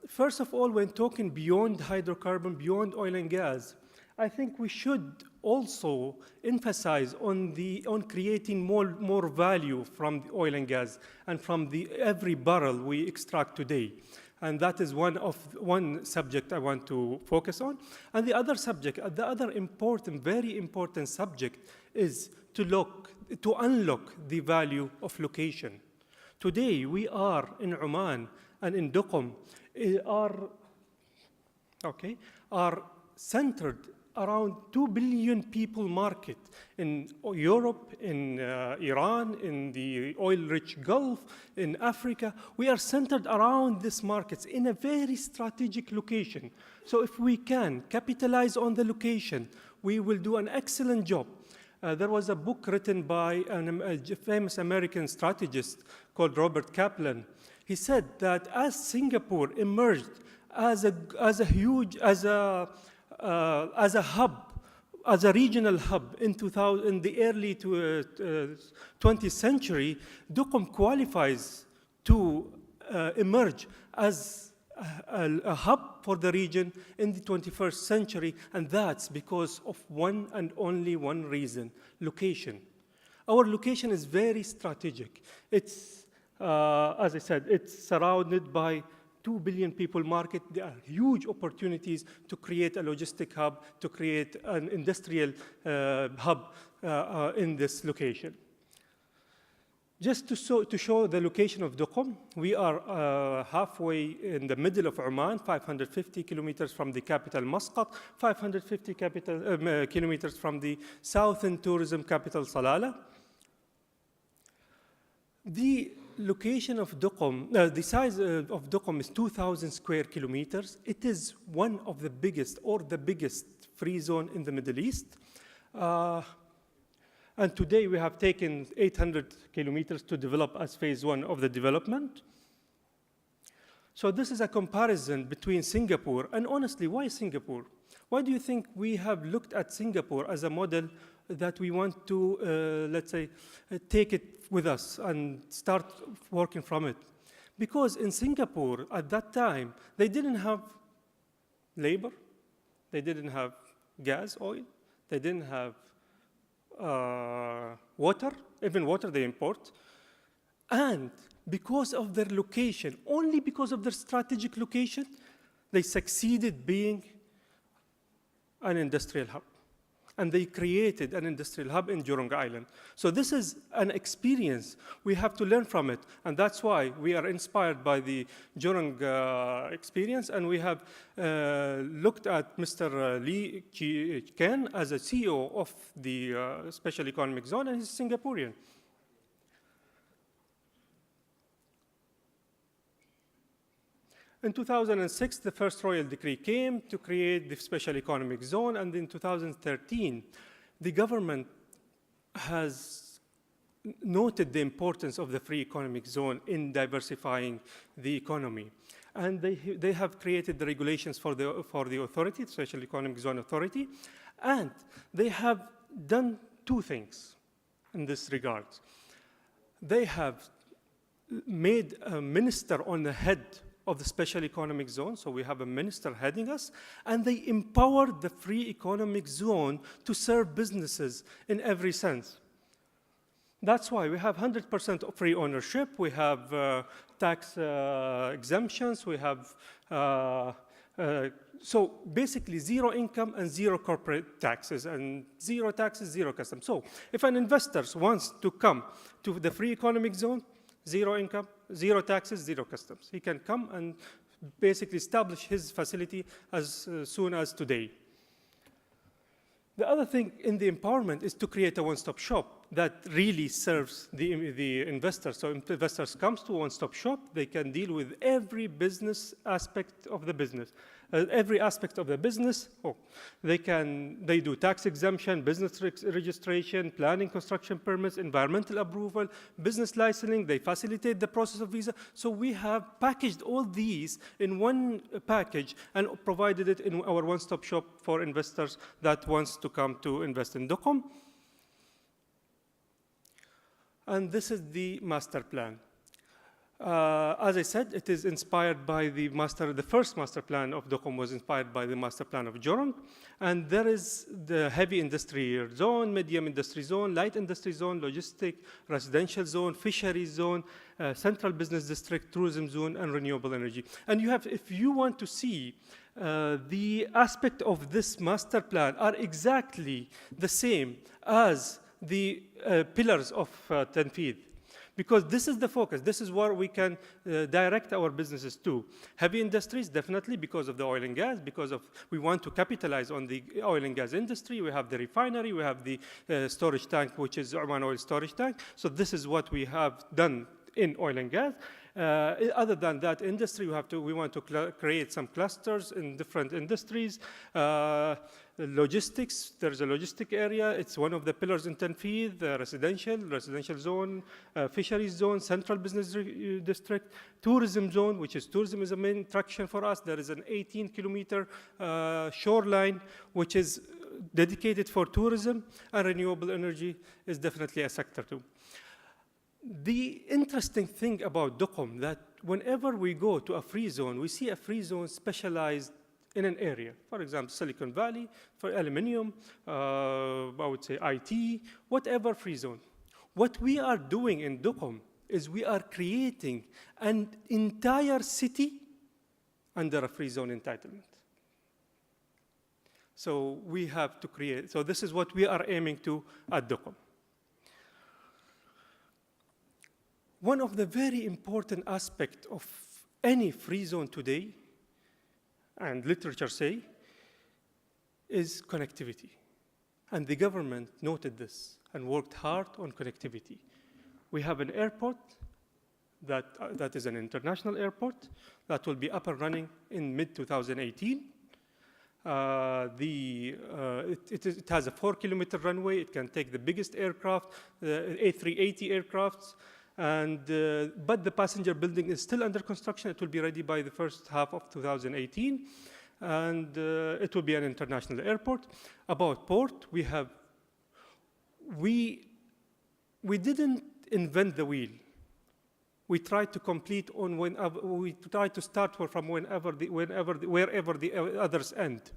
S10: First of all, when talking beyond hydrocarbon, beyond oil and gas, I think we should also emphasize on creating more value from the oil and gas and from every barrel we extract today. And that is one subject I want to focus on. And the other subject, the other important, very important subject is to unlock the value of location. Today, we are in Oman and in Duqm are centered around 2 billion people market in Europe, in Iran, in the oil-rich Gulf, in Africa. We are centered around these markets in a very strategic location. So if we can capitalize on the location, we will do an excellent job. There was a book written by a famous American strategist called Robert Kaplan. He said that as Singapore emerged as a hub, as a regional hub in the early 20th century, Duqm qualifies to emerge as a hub for the region in the 21st century, and that's because of one and only one reason: location. Our location is very strategic. It's, as I said, it's surrounded by 2 billion people market. There are huge opportunities to create a logistic hub, to create an industrial hub in this location. Just to show the location of Duqm, we are halfway in the middle of Oman, 550 kilometers from the capital Muscat, 550 kilometers from the southern tourism capital Salalah. The location of Duqm, the size of Duqm is 2,000 square kilometers. It is one of the biggest, or the biggest, free zone in the Middle East. And today we have taken 800 kilometers to develop as phase one of the development. So this is a comparison between Singapore, and honestly, why Singapore? Why do you think we have looked at Singapore as a model that we want to, let's say, take it with us and start working from it? Because in Singapore, at that time, they didn't have labor, they didn't have gas, oil, they didn't have water, even water they import. And because of their location, only because of their strategic location, they succeeded being an industrial hub. And they created an industrial hub in Jurong Island. So this is an experience. We have to learn from it. And that's why we are inspired by the Jurong experience. And we have looked at Mr. Lee Ken as a CEO of the Special Economic Zone, and he's Singaporean. In 2006, the first royal decree came to create the Special Economic Zone, and in 2013, the government has noted the importance of the Free Economic Zone in diversifying the economy. And they have created the regulations for the authority, the Special Economic Zone Authority, and they have done two things in this regard. They have made a minister on the head of the Special Economic Zone, so we have a minister heading us, and they empowered the Free Economic Zone to serve businesses in every sense. That's why we have 100% of free ownership. We have tax exemptions. We have, so basically zero income and zero corporate taxes, and zero taxes, zero customs. So if an investor wants to come to the free economic zone, zero income, zero taxes, zero customs. He can come and basically establish his facility as soon as today. The other thing in the empowerment is to create a one-stop shop that really serves the investors. So if investors comes to a one-stop shop, they can deal with every business aspect of the business. Every aspect of the business, they do tax exemption, business registration, planning, construction permits, environmental approval, business licensing, they facilitate the process of visa. So we have packaged all these in one package and provided it in our one-stop shop for investors that wants to come to invest in DOCOM. And this is the master plan. As I said, it is inspired by the first master plan of DOCOM was inspired by the master plan of Jorong. And there is the heavy industry zone, medium industry zone, light industry zone, logistic, residential zone, fisheries zone, central business district, tourism zone, and renewable energy. And you have, if you want to see the aspect of this master plan are exactly the same as the pillars of Tanfeed. Because this is the focus. This is where we can direct our businesses to. Heavy industries, definitely, because of the oil and gas, because of we want to capitalize on the oil and gas industry. We have the refinery, we have the storage tank, which is Oman oil storage tank. So this is what we have done in oil and gas. Other than that industry, we want to create some clusters in different industries. Logistics, there's a logistic area. It's one of the pillars in Tanfeed, the residential zone, fisheries zone, central business district, tourism zone, tourism is a main attraction for us. There is an 18-kilometer shoreline, which is dedicated for tourism, and renewable energy is definitely a sector too. The interesting thing about DOCOM that whenever we go to a free zone, we see a free zone specialized in an area. For example, Silicon Valley, for aluminum, I would say IT, whatever free zone. What we are doing in DOCOM is we are creating an entire city under a free zone entitlement. So we have to create, so this is what we are aiming to at DOCOM. One of the very important aspects of any free zone today, and literature say, is connectivity. And the government noted this and worked hard on connectivity. We have an airport that is an international airport that will be up and running in mid-2018. It has a 4-kilometer runway. It can take the biggest aircraft, A380 aircrafts. But the passenger building is still under construction. It will be ready by the first half of 2018. And it will be an international airport. About port, we didn't invent the wheel. We tried to complete on we tried to start from wherever the others end.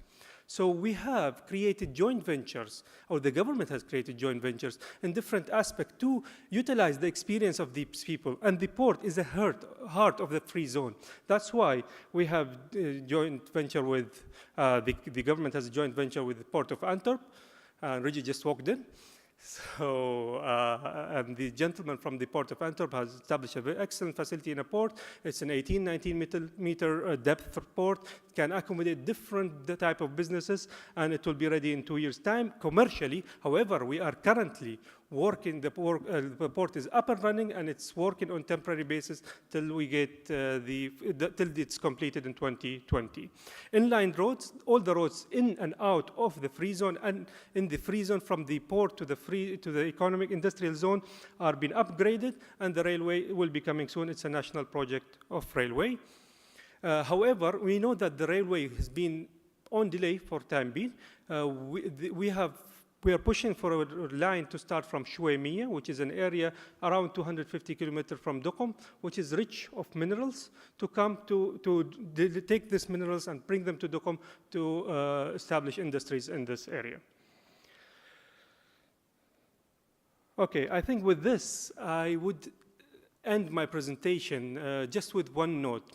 S10: So we have created joint ventures, or the government has created joint ventures in different aspects to utilize the experience of these people. And the port is the heart of the free zone. That's why we have joint venture with, the government has a joint venture with the Port of Antwerp. Reggie just walked in. So, and the gentleman from the Port of Antwerp has established an excellent facility in a port. It's an 19 meter depth port. It can accommodate different type of businesses, and it will be ready in 2 years' time commercially. However, we are currently working, the port is up and running, and it's working on temporary basis till we get till it's completed in 2020. Inline roads, all the roads in and out of the free zone and in the free zone from the port to the economic industrial zone are being upgraded, and the railway will be coming soon. It's a national project of railway. However, we know that the railway has been on delay for time being. We are pushing for a line to start from Shuwaimiyya, which is an area around 250 kilometers from DOCOM, which is rich of minerals, to come to take these minerals and bring them to DOCOM to establish industries in this area. Okay, I think with this, I would end my presentation just with one note.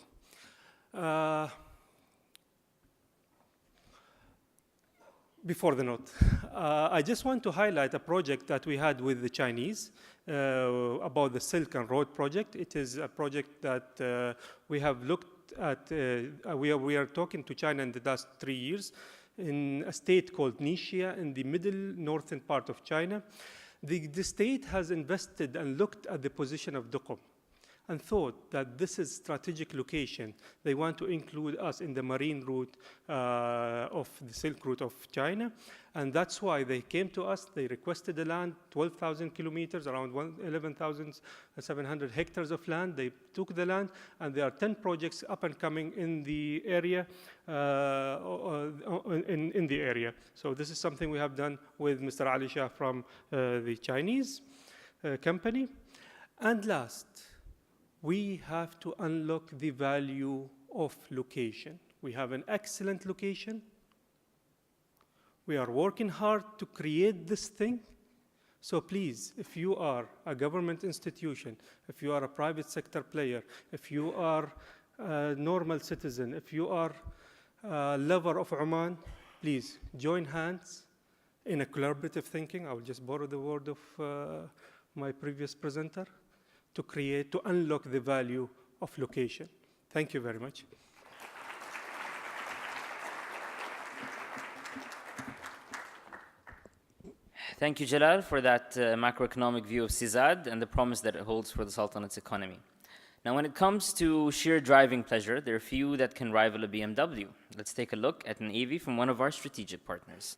S10: Before the note, I just want to highlight a project that we had with the Chinese about the Silk and Road project. It is a project that we have looked at, we are talking to China in the last 3 years in a state called Ningxia in the middle northern part of China. The state has invested and looked at the position of Duqm and thought that this is strategic location. They want to include us in the marine route of the Silk Route of China. And that's why they came to us. They requested the land, 12,000 kilometers, around 11,700 hectares of land. They took the land, and there are 10 projects up and coming in the area. In the area. So this is something we have done with Mr. Ali Shah from the Chinese company. And last, we have to unlock the value of location. We have an excellent location. We are working hard to create this thing. So please, if you are a government institution, if you are a private sector player, if you are a normal citizen, if you are a lover of Oman, please join hands in a collaborative thinking. I will just borrow the word of my previous presenter, to unlock the value of location. Thank you very much.
S1: Thank you, Jalal, for that macroeconomic view of CIZAD and the promise that it holds for the Sultanate's economy. Now, when it comes to sheer driving pleasure, there are few that can rival a BMW. Let's take a look at an AV from one of our strategic partners.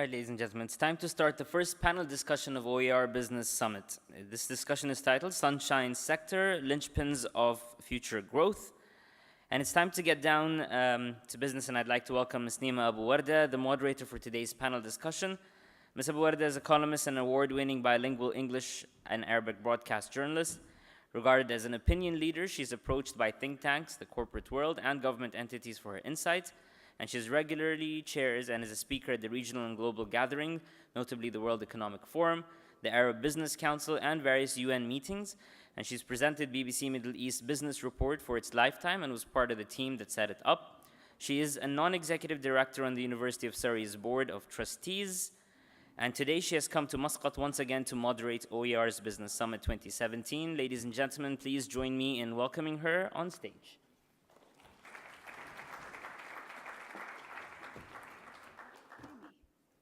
S1: All right, ladies and gentlemen, it's time to start the first panel discussion of OER Business Summit. This discussion is titled Sunshine Sector, Linchpins of Future Growth. And it's time to get down to business, and I'd like to welcome Ms. Nima Abu Warda, the moderator for today's panel discussion. Ms. Abu Warda is a columnist and award-winning bilingual English and Arabic broadcast journalist. Regarded as an opinion leader, she's approached by think tanks, the corporate world, and government entities for her insights. And she's regularly chairs and is a speaker at the regional and global gathering, notably the World Economic Forum, the Arab Business Council, and various UN meetings. And she's presented BBC Middle East Business Report for its lifetime and was part of the team that set it up. She is a non-executive director on the University of Surrey's Board of Trustees. And today she has come to Muscat once again to moderate OER's Business Summit 2017. Ladies and gentlemen, please join me in welcoming her on stage.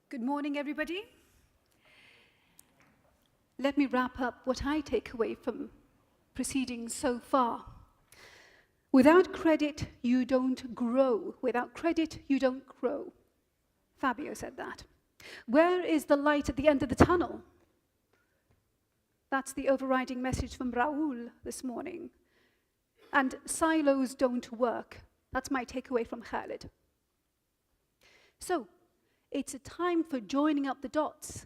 S11: Good morning, everybody. Let me wrap up what I take away from proceedings so far. Without credit, you don't grow. Without credit, you don't grow. Fabio said that. Where is the light at the end of the tunnel? That's the overriding message from Raoul this morning. And silos don't work. That's my takeaway from Khalid. So, it's a time for joining up the dots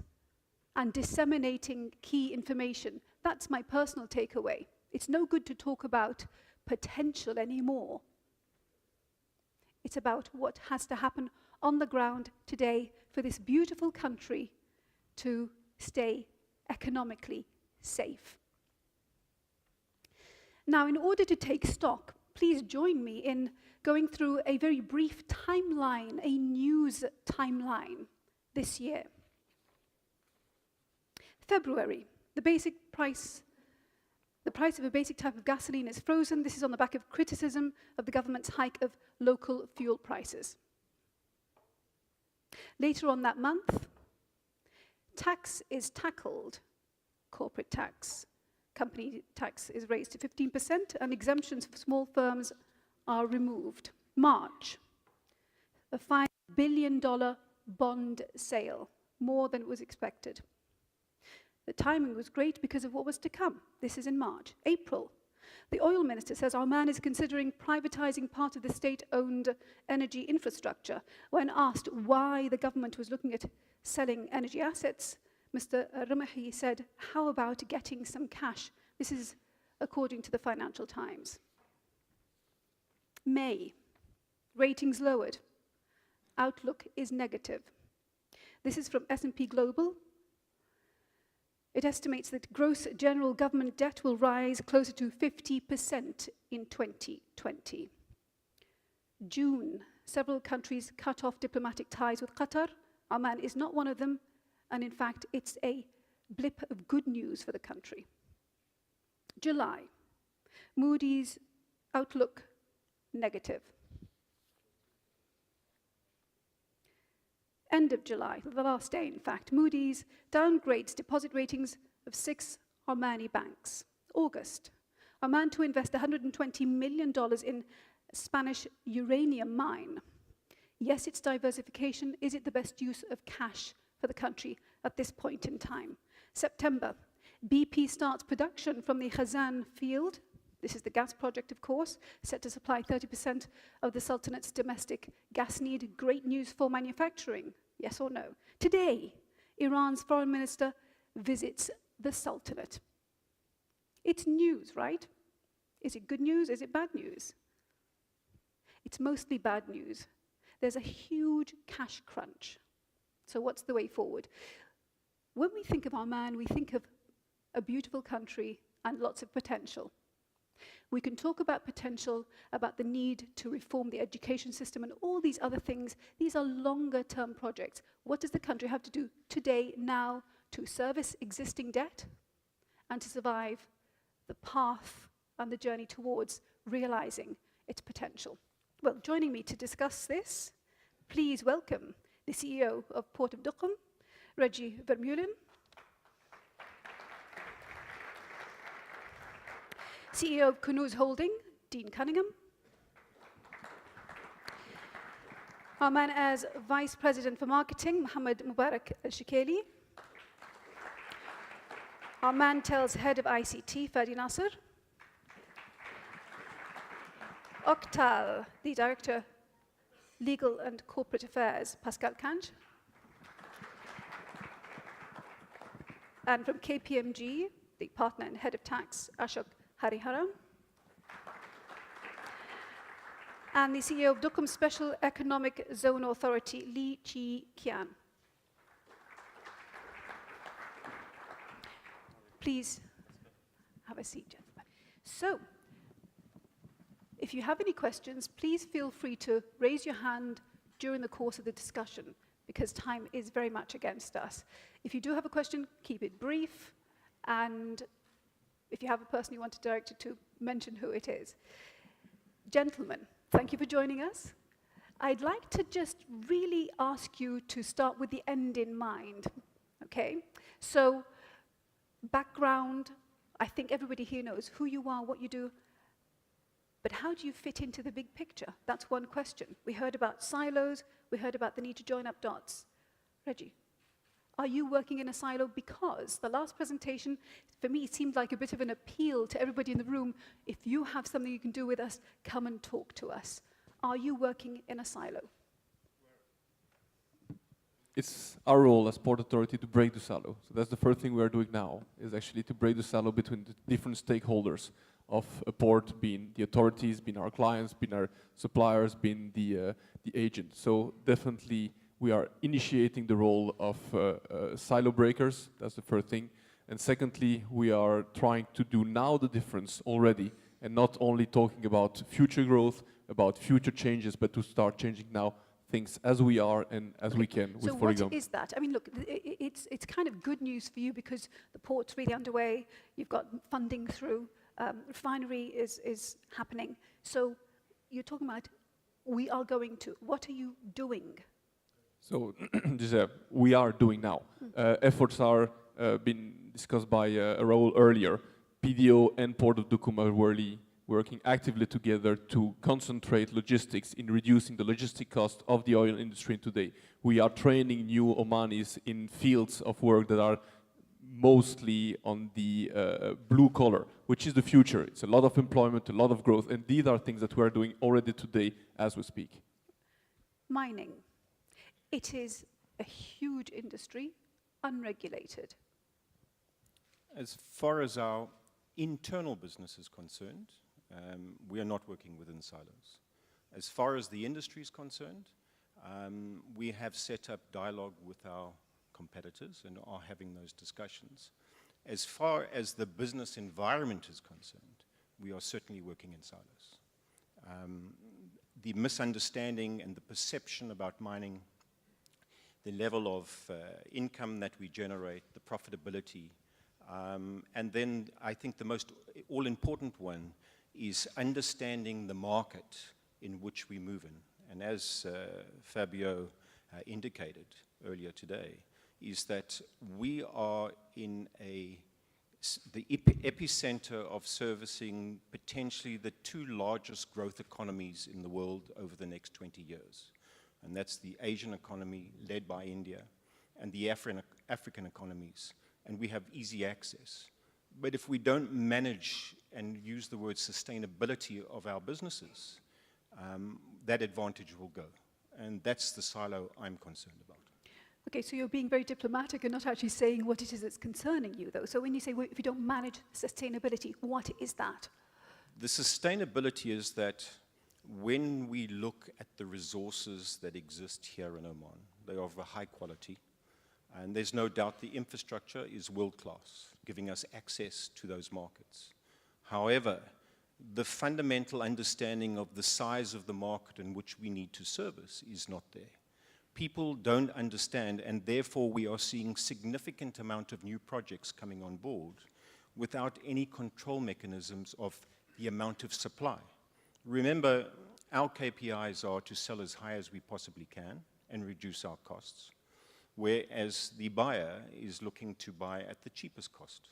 S11: and disseminating key information. That's my personal takeaway. It's no good to talk about potential anymore. It's about what has to happen on the ground today for this beautiful country to stay economically safe. Now, in order to take stock, please join me in going through a very brief timeline, a news timeline this year. February, the price of a basic type of gasoline is frozen. This is on the back of criticism of the government's hike of local fuel prices. Later on that month, tax is tackled. Corporate tax, company tax is raised to 15%, and exemptions for small firms are removed. March, a $5 billion bond sale, more than was expected. The timing was great because of what was to come. This is in March. April, the oil minister says Oman is considering privatizing part of the state-owned energy infrastructure. When asked why the government was looking at selling energy assets, Mr. Ramahi said, how about getting some cash? This is according to the Financial Times. May, ratings lowered. Outlook is negative. This is from S&P Global. It estimates that gross general government debt will rise closer to 50% in 2020. June, several countries cut off diplomatic ties with Qatar. Oman is not one of them, and in fact, it's a blip of good news for the country. July, Moody's outlook negative. End of July, the last day in fact, Moody's downgrades deposit ratings of 6 Omani banks. August, Oman to invest $120 million in Spanish uranium mine. Yes, it's diversification. Is it the best use of cash for the country at this point in time? September, BP starts production from the Khazan field. This is the gas project, of course, set to supply 30% of the Sultanate's domestic gas need. Great news for manufacturing, yes or no? Today, Iran's foreign minister visits the Sultanate. It's news, right? Is it good news? Is it bad news? It's mostly bad news. There's a huge cash crunch. So what's the way forward? When we think of Oman, we think of a beautiful country and lots of potential. We can talk about potential, about the need to reform the education system and all these other things. These are longer-term projects. What does the country have to do today, now, to service existing debt and to survive the path and the journey towards realizing its potential? Well, joining me to discuss this, please welcome the CEO of Port of Duqm, Reggie Vermeulen, CEO of Kunuz Holding, Dean Cunningham, Our man as Vice President for Marketing, Mohammed Mubarak Al-Shikeli. Our Mantel's Head of ICT, Fadi Nasser. Octal, the Director, Legal and Corporate Affairs, Pascal Kanj. And from KPMG, the Partner and Head of Tax, Ashok Hariharan. And the CEO of Dukum Special Economic Zone Authority, Lee Chi Kian. Please have a seat, gentlemen. So, if you have any questions, please feel free to raise your hand during the course of the discussion, because time is very much against us. If you do have a question, keep it brief, and if you have a person you want to direct it to, mention who it is. Gentlemen, thank you for joining us. I'd like to just really ask you to start with the end in mind, okay? So, background, I think everybody here knows who you are, what you do, but how do you fit into the big picture? That's one question. We heard about silos, we heard about the need to join up dots. Reggie, are you working in a silo? Because the last presentation, for me, seemed like a bit of an appeal to everybody in the room. If you have something you can do with us, come and talk to us. Are you working in a silo?
S12: It's our role as Port Authority to break the silo. So that's the first thing we are doing now, is actually to break the silo between the different stakeholders of a port, being the authorities, being our clients, being our suppliers, being the agent. So definitely we are initiating the role of silo breakers. That's the first thing. And secondly, we are trying to do now the difference already, and not only talking about future growth, about future changes, but to start changing now things as we are and as we can.
S11: So what is that? I mean, look, it's kind of good news for you because the port's really underway. You've got funding through. Refinery is happening. So you're talking about we are going to. What are you doing?
S12: So we are doing now. Efforts are been discussed by Raoul earlier. PDO and Port of Dukum are really working actively together to concentrate logistics in reducing the logistic cost of the oil industry today. We are training new Omanis in fields of work that are mostly on the blue collar, which is the future. It's a lot of employment, a lot of growth, and these are things that we are doing already today as we speak.
S11: Mining. It is a huge industry, unregulated.
S13: As far as our internal business is concerned, we are not working within silos. As far as the industry is concerned, we have set up dialogue with our competitors and are having those discussions. As far as the business environment is concerned, we are certainly working in silos. The misunderstanding and the perception about mining, the level of income that we generate, the profitability, and then I think the most all-important one is understanding the market in which we move in. And as Fabio indicated earlier today, is that we are in the epicenter of servicing potentially the two largest growth economies in the world over the next 20 years. And that's the Asian economy led by India and the African economies. And we have easy access. But if we don't manage and use the word sustainability of our businesses, that advantage will go. And that's the silo I'm concerned about.
S11: Okay, so you're being very diplomatic and not actually saying what it is that's concerning you, though. So when you say, well, if you don't manage sustainability, what is that?
S13: The sustainability is that when we look at the resources that exist here in Oman, they are of a high quality. And there's no doubt the infrastructure is world-class, giving us access to those markets. However, the fundamental understanding of the size of the market in which we need to service is not there. People don't understand, and therefore we are seeing significant amount of new projects coming on board without any control mechanisms of the amount of supply. Remember, our KPIs are to sell as high as we possibly can and reduce our costs, whereas the buyer is looking to buy at the cheapest cost.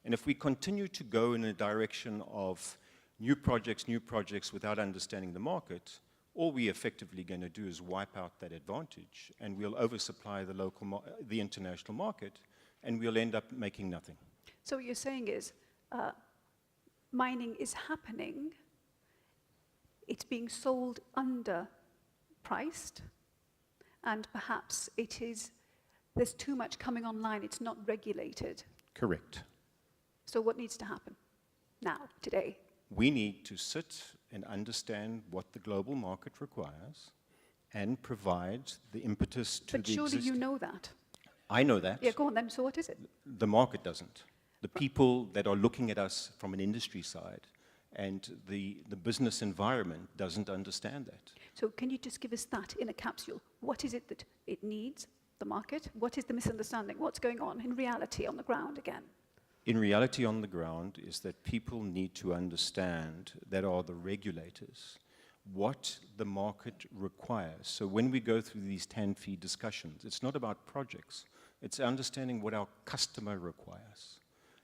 S13: And if we continue to go in a direction of new projects without understanding the market, all we're effectively going to do is wipe out that advantage, and we'll oversupply the international market, and we'll end up making nothing.
S11: So what you're saying is mining is happening, it's being sold underpriced, and perhaps there's too much coming online, it's not regulated.
S13: Correct.
S11: So what needs to happen now, today?
S13: We need to sit and understand what the global market requires and provide the impetus to
S11: But surely you know that.
S13: I know that.
S11: Yeah, go on then. So what is it?
S13: The market doesn't. The people that are looking at us from an industry side and the business environment doesn't understand that.
S11: So can you just give us that in a capsule? What is it that it needs, the market? What is the misunderstanding? What's going on in reality on the ground again?
S13: In reality on the ground is that people need to understand, that are the regulators, what the market requires. So when we go through these 10-fee discussions, it's not about projects, it's understanding what our customer requires.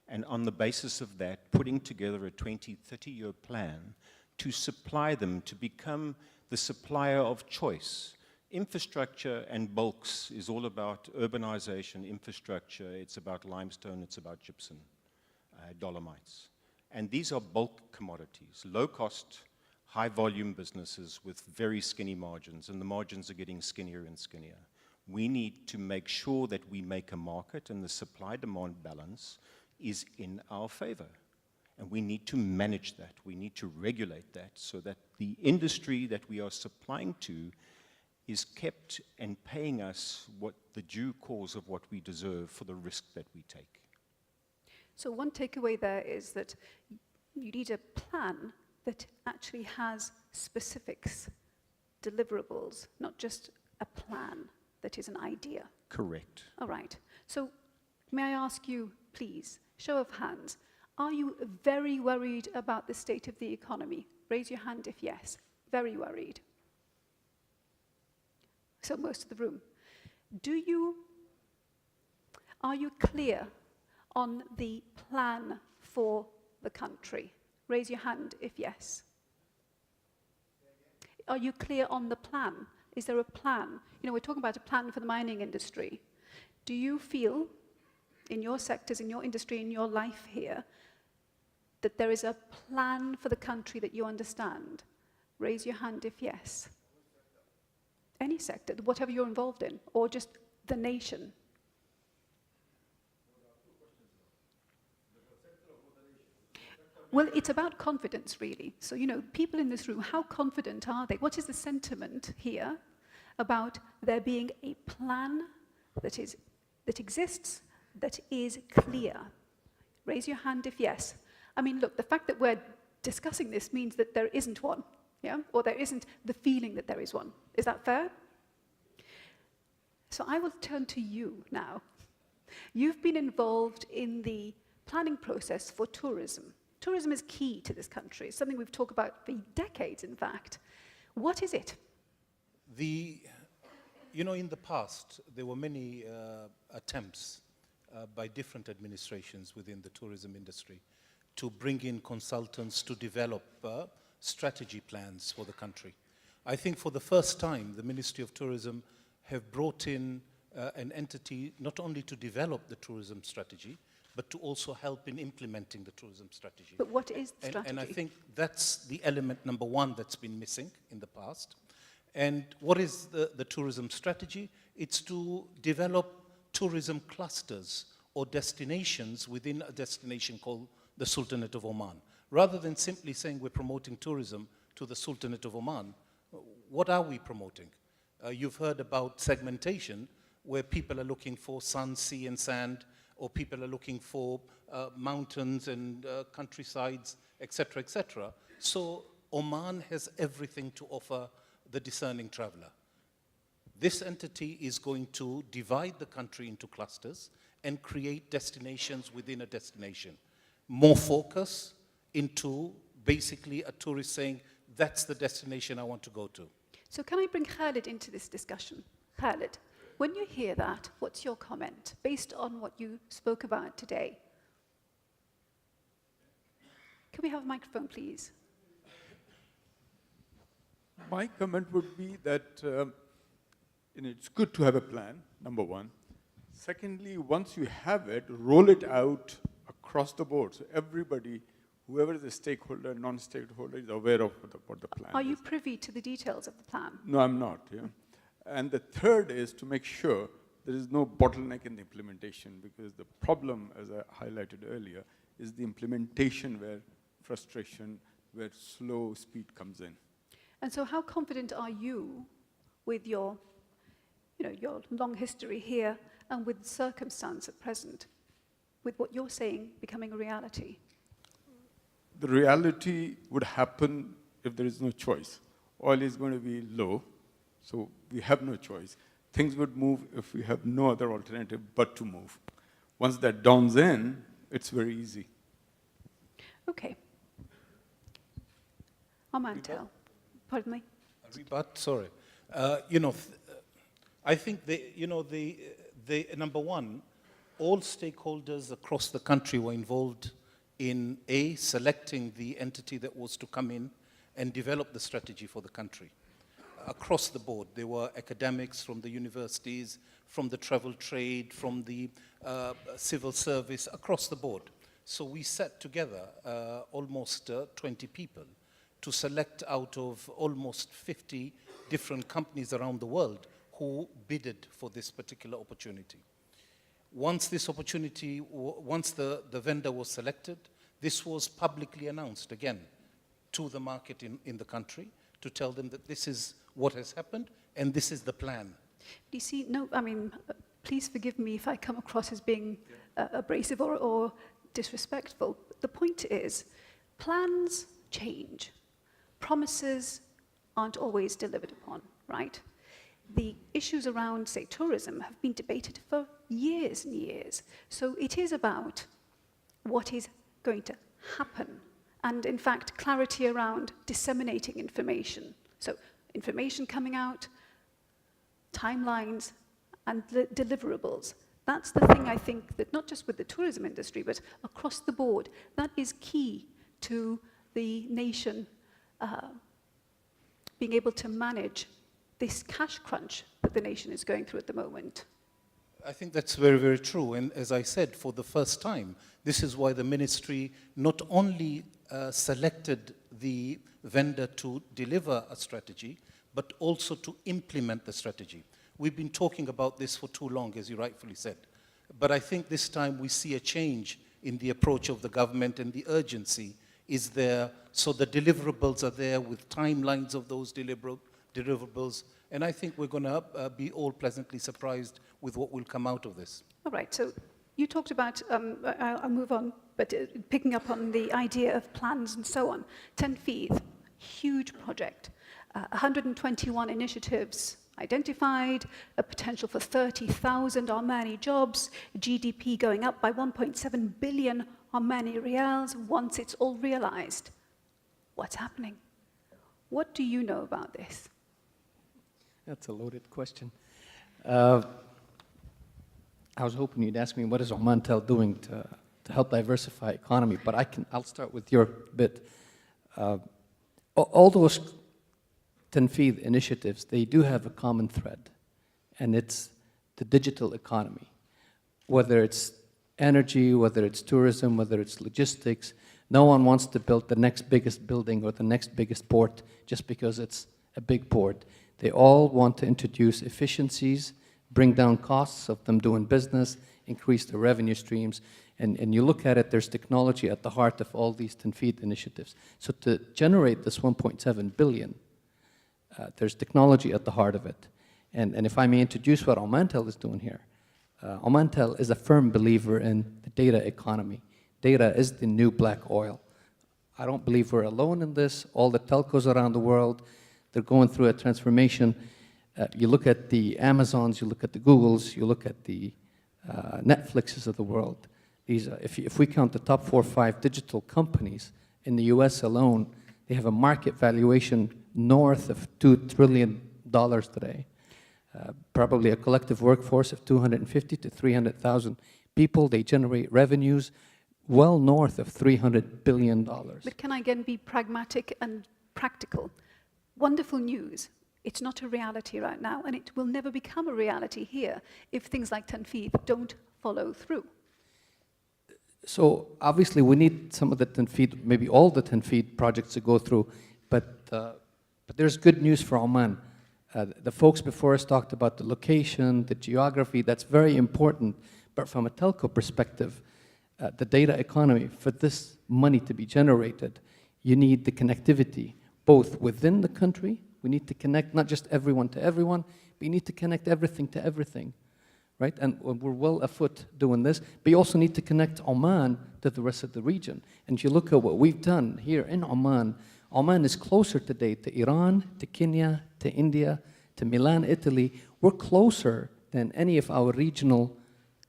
S13: And on the basis of that, putting together a 20, 30-year plan to supply them, to become the supplier of choice. Infrastructure and bulks is all about urbanization, infrastructure, it's about limestone, it's about gypsum, dolomites. And these are bulk commodities, low cost, high volume businesses with very skinny margins, and the margins are getting skinnier and skinnier. We need to make sure that we make a market and the supply-demand balance is in our favor. And we need to manage that. We need to regulate that so that the industry that we are supplying to is kept and paying us what the due cause of what we deserve for the risk that we take.
S11: So one takeaway there is that you need a plan that actually has specifics, deliverables, not just a plan that is an idea.
S13: Correct.
S11: All right. So may I ask you, please, show of hands, are you very worried about the state of the economy? Raise your hand if yes. Very worried. So most of the room. Are you clear on the plan for the country? Raise your hand if yes. Are you clear on the plan? Is there a plan? You know, we're talking about a plan for the mining industry. Do you feel, in your sectors, in your industry, in your life here, that there is a plan for the country that you understand? Raise your hand if yes. Any sector, whatever you're involved in, or just the nation. Well, it's about confidence, really. So, you know, people in this room, how confident are they? What is the sentiment here about there being a plan that exists, that is clear? Raise your hand if yes. I mean, look, the fact that we're discussing this means that there isn't one, yeah? Or there isn't the feeling that there is one. Is that fair? So I will turn to you now. You've been involved in the planning process for tourism. Tourism is key to this country. It's something we've talked about for decades, in fact. What is it?
S14: You know, in the past, there were many attempts by different administrations within the tourism industry to bring in consultants to develop strategy plans for the country. I think for the first time, the Ministry of Tourism have brought in an entity not only to develop the tourism strategy, but to also help in implementing the tourism strategy.
S11: But what is the strategy?
S14: And I think that's the element number one that's been missing in the past. And what is the tourism strategy? It's to develop tourism clusters or destinations within a destination called the Sultanate of Oman. Rather than simply saying we're promoting tourism to the Sultanate of Oman, what are we promoting? You've heard about segmentation, where people are looking for sun, sea, and sand, or people are looking for mountains and countrysides, etc., etc. So Oman has everything to offer the discerning traveler. This entity is going to divide the country into clusters and create destinations within a destination. More focus into basically a tourist saying, that's the destination I want to go to.
S11: So can I bring Khalid into this discussion? Khalid, when you hear that, what's your comment based on what you spoke about today? Can we have a microphone, please?
S6: My comment would be that it's good to have a plan, number one. Secondly, once you have it, roll it out across the board. So everybody, whoever is a stakeholder, non-stakeholder, is aware of what the plan is.
S11: Are you privy to the details of the plan?
S6: No, I'm not. Yeah. And the third is to make sure there is no bottleneck in the implementation, because the problem, as I highlighted earlier, is the implementation where frustration, where slow speed comes in.
S11: And so how confident are you with your long history here and with the circumstance at present, with what you're saying becoming a reality?
S6: The reality would happen if there is no choice. Oil is going to be low, so we have no choice. Things would move if we have no other alternative but to move. Once that dawns in, it's very easy.
S11: Okay. Amantel. Pardon me?
S14: But sorry. I think the number one, all stakeholders across the country were involved in selecting the entity that was to come in and develop the strategy for the country. Across the board, there were academics from the universities, from the travel trade, from the civil service, across the board. So we sat together, almost 20 people, to select out of almost 50 different companies around the world who bidded for this particular opportunity. Once this opportunity, once the vendor was selected, this was publicly announced again to the market in the country to tell them that this is what has happened and this is the plan.
S11: Do you see, please forgive me if I come across as being abrasive or disrespectful. The point is, plans change. Promises aren't always delivered upon, right? The issues around, say, tourism have been debated for years and years. So it is about what is going to happen. And in fact, clarity around disseminating information. So information coming out, timelines, and deliverables. That's the thing I think that not just with the tourism industry, but across the board, that is key to the nation being able to manage this cash crunch that the nation is going through at the moment.
S14: I think that's very, very true. And as I said, for the first time, this is why the ministry not only selected the vendor to deliver a strategy, but also to implement the strategy. We've been talking about this for too long, as you rightfully said. But I think this time we see a change in the approach of the government, and the urgency is there. So the deliverables are there with timelines of those deliverables. And I think we're going to be all pleasantly surprised with what will come out of this.
S11: All right, so you talked about, I'll move on, but picking up on the idea of plans and so on. Tanfeed, huge project, 121 initiatives identified, a potential for 30,000 Omani jobs, GDP going up by 1.7 billion Omani riyals once it's all realized. What's happening? What do you know about this?
S15: That's a loaded question. I was hoping you'd ask me what is Omantel doing to help diversify economy, but I'll start with your bit. All those Tanfeed initiatives, they do have a common thread, and it's the digital economy. Whether it's energy, whether it's tourism, whether it's logistics, no one wants to build the next biggest building or the next biggest port just because it's a big port. They all want to introduce efficiencies, bring down costs of them doing business, increase their revenue streams. And you look at it, there's technology at the heart of all these Tanfeed initiatives. So to generate this 1.7 billion, there's technology at the heart of it. And if I may introduce what Omantel is doing here, Omantel is a firm believer in the data economy. Data is the new black oil. I don't believe we're alone in this. All the telcos around the world, they're going through a transformation. You look at the Amazons, you look at the Googles, you look at the Netflixes of the world. These, if we count the top 4 or 5 digital companies in the US alone, they have a market valuation north of $2 trillion today. Probably a collective workforce of 250 to 300,000 people. They generate revenues well north of $300 billion.
S11: But can I again be pragmatic and practical? wonderful news. It's not a reality right now, and it will never become a reality here if things like Tanfeed don't follow through.
S15: So obviously we need some of the Tanfeed, maybe all the Tanfeed projects to go through, but there's good news for Oman. The folks before us talked about the location, the geography, that's very important, but from a telco perspective, the data economy, for this money to be generated, you need the connectivity, both within the country, we need to connect not just everyone to everyone, but you need to connect everything to everything. Right? And we're well afoot doing this, but you also need to connect Oman to the rest of the region. And if you look at what we've done here in Oman, Oman is closer today to Iran, to Kenya, to India, to Milan, Italy. We're closer than any of our regional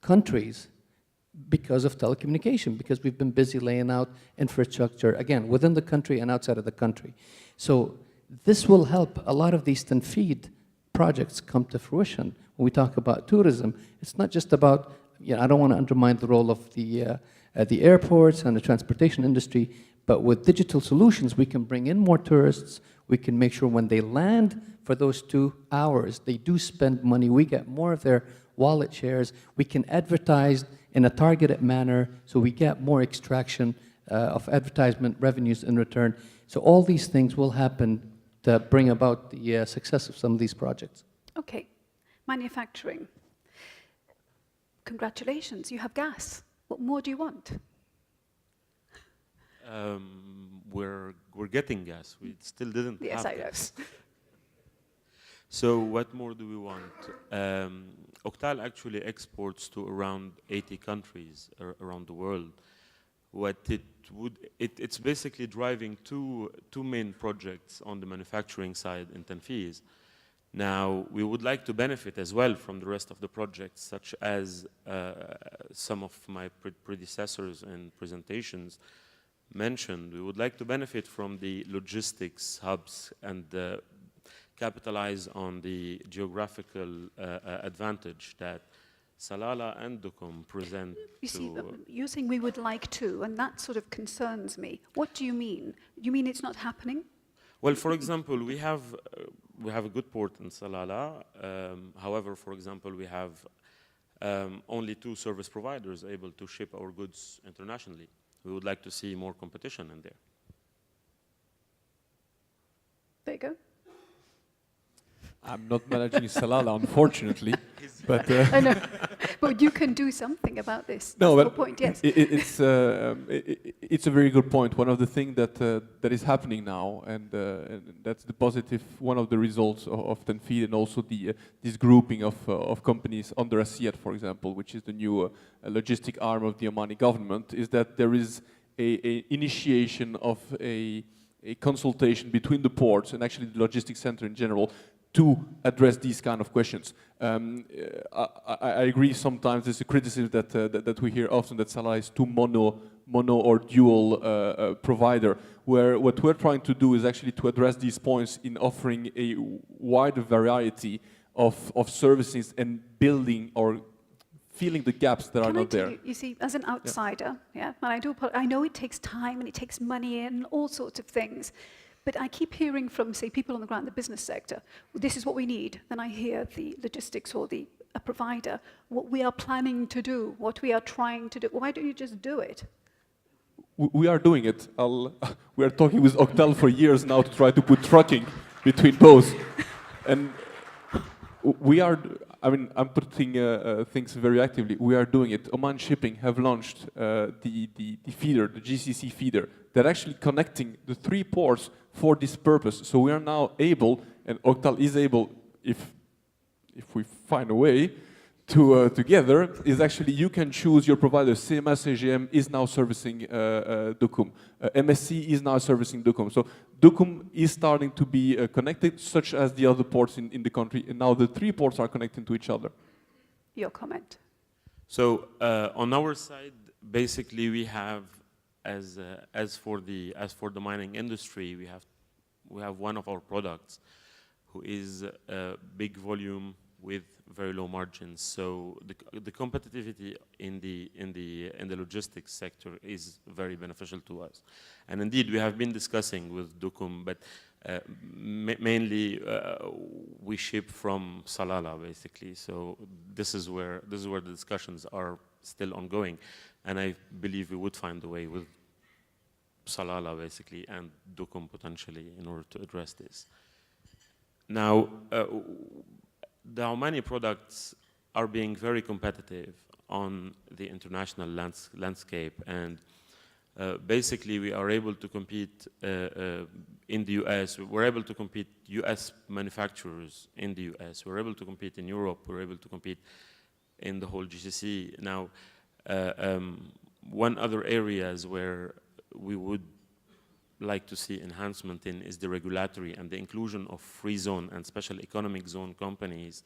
S15: countries because of telecommunication, because we've been busy laying out infrastructure, again, within the country and outside of the country. So this will help a lot of these Tanfeed projects come to fruition. When we talk about tourism, it's not just about, I don't want to undermine the role of the airports and the transportation industry, but with digital solutions, we can bring in more tourists. We can make sure when they land for those 2 hours, they do spend money. We get more of their wallet shares. We can advertise in a targeted manner, so we get more extraction of advertisement revenues in return. So all these things will happen to bring about the success of some of these projects.
S11: Okay, manufacturing. Congratulations, you have gas. What more do you want?
S8: We're getting gas. We still didn't
S11: yes,
S8: have gas. So what more do we want? Octal actually exports to around 80 countries around the world. What it's basically driving two main projects on the manufacturing side in Tanfeed. Now, we would like to benefit as well from the rest of the projects, such as some of my predecessors in presentations mentioned. We would like to benefit from the logistics hubs and capitalize on the geographical advantage that Salalah and Duqm present.
S11: You see, you're saying we would like to, and that sort of concerns me. What do you mean? You mean it's not happening?
S8: Well, for example, we have a good port in Salalah. However, for example, we have only 2 service providers able to ship our goods internationally. We would like to see more competition in there.
S11: There you go.
S12: I'm not managing Salalah, unfortunately, but
S11: I know, but you can do something about this.
S12: No,
S11: that's
S12: but
S11: the point. Yes,
S12: it's a very good point. One of the things that is happening now, and that's the positive. One of the results of Tanfeed, and also this grouping of companies under Asiyat, for example, which is the new logistic arm of the Omani government, is that there is a initiation of a consultation between the ports and actually the logistics center in general, to address these kind of questions. I agree sometimes there's a criticism that we hear often that Salah is too mono or dual provider, where what we're trying to do is actually to address these points in offering a wider variety of services and building or filling the gaps that are not there.
S11: You see, as an outsider, and I know it takes time and it takes money and all sorts of things, but I keep hearing from, say, people on the ground, the business sector, this is what we need. Then I hear the logistics or a provider, what we are planning to do, what we are trying to do. Why don't you just do it?
S12: We are doing it. We are talking with Octal for years now to try to put trucking between both. And we are, I'm putting things very actively. We are doing it. Oman Shipping have launched the feeder, the GCC feeder, that actually connecting the 3 ports for this purpose. So we are now able, and Octal is able, if we find a way to together, is actually you can choose your provider. CMS AGM is now servicing Duqm. MSC is now servicing Duqm. So Duqm is starting to be connected, such as the other ports in the country, and now the 3 ports are connecting to each other.
S11: Your comment.
S8: So on our side, basically we have, as for the mining industry, we have one of our products who is big volume with very low margins. So the competitivity in the logistics sector is very beneficial to us. And indeed, we have been discussing with Duqm, but
S16: Mainly, we ship from Salalah, basically. So this is where the discussions are still ongoing, and I believe we would find a way with Salalah, basically, and Duqm potentially in order to address this. Now, the Omani products are being very competitive on the international landscape, and basically we are able to compete in the US. We're able to compete US manufacturers in the US. We're able to compete in Europe. We're able to compete in the whole GCC. Now, one other areas where we would like to see enhancement in is the regulatory and the inclusion of free zone and special economic zone companies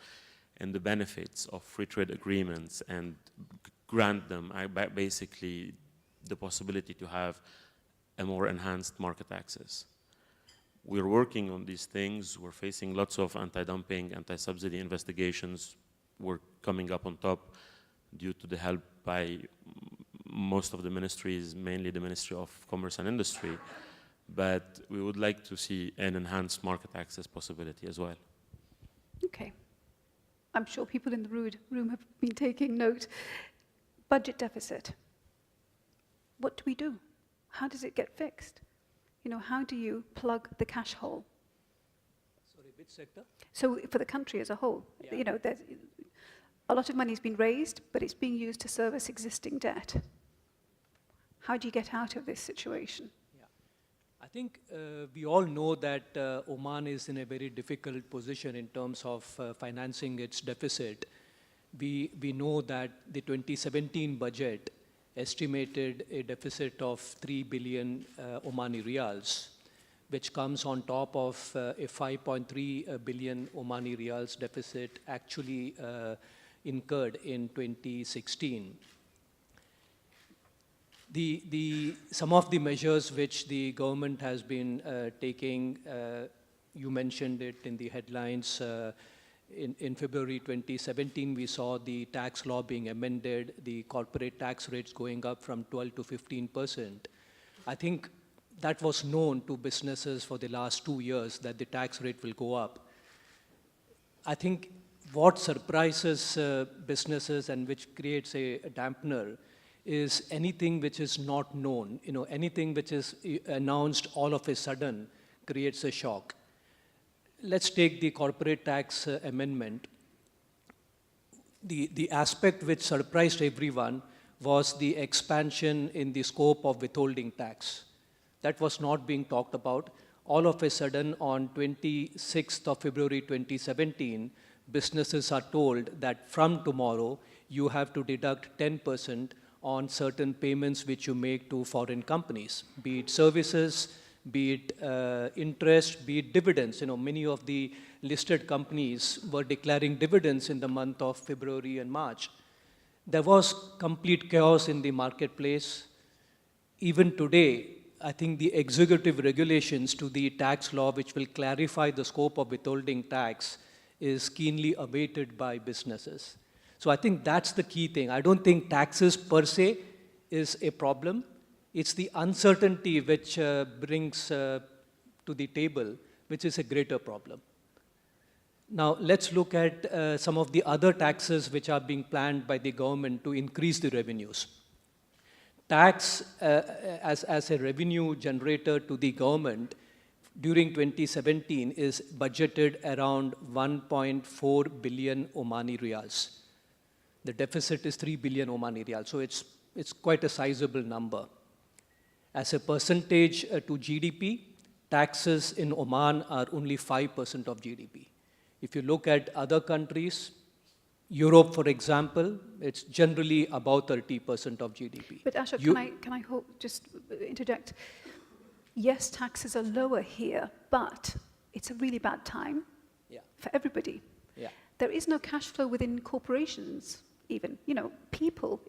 S16: and the benefits of free trade agreements, and grant them basically the possibility to have a more enhanced market access. We're working on these things. We're facing lots of anti-dumping, anti-subsidy investigations. We're coming up on top due to the help by most of the ministries, mainly the Ministry of Commerce and Industry. But we would like to see an enhanced market access possibility as well.
S11: Okay. I'm sure people in the room have been taking note. Budget deficit. What do we do? How does it get fixed? You know, how do you plug the cash hole?
S17: Sorry, which sector?
S11: So for the country as a whole,
S17: Yeah.
S11: you know, there's a lot of money has been raised, but it's being used to service existing debt. How do you get out of this situation?
S17: I think we all know that Oman is in a very difficult position in terms of financing its deficit. We know that the 2017 budget estimated a deficit of 3 billion Omani riyals, which comes on top of a 5.3 billion Omani riyals deficit actually incurred in 2016. Some of the measures which the government has been taking, you mentioned it in the headlines. In February 2017, we saw the tax law being amended, the corporate tax rates going up from 12 to 15%. I think that was known to businesses for the last 2 years that the tax rate will go up. I think what surprises businesses and which creates a dampener is anything which is not known. You know, anything which is announced all of a sudden creates a shock. Let's take the corporate tax amendment. The aspect which surprised everyone was the expansion in the scope of withholding tax. That was not being talked about. All of a sudden, on 26th of February 2017, businesses are told that from tomorrow, you have to deduct 10% on certain payments which you make to foreign companies, be it services, be it interest, be it dividends. You know, many of the listed companies were declaring dividends in the month of February and March. There was complete chaos in the marketplace. Even today, I think the executive regulations to the tax law, which will clarify the scope of withholding tax, is keenly awaited by businesses. So I think that's the key thing. I don't think taxes per se is a problem. It's the uncertainty which brings to the table, which is a greater problem. Now, let's look at some of the other taxes which are being planned by the government to increase the revenues. Tax as a revenue generator to the government during 2017 is budgeted around 1.4 billion Omani riyals. The deficit is 3 billion Omani riyals, so it's quite a sizable number. As a percentage to GDP, taxes in Oman are only 5% of GDP. If you look at other countries, Europe, for example, it's generally about 30% of GDP.
S11: But Ashok, can I just interject? Yes, taxes are lower here, but it's a really bad time for everybody.
S17: Yeah.
S11: There is no cash flow within corporations, even. You know,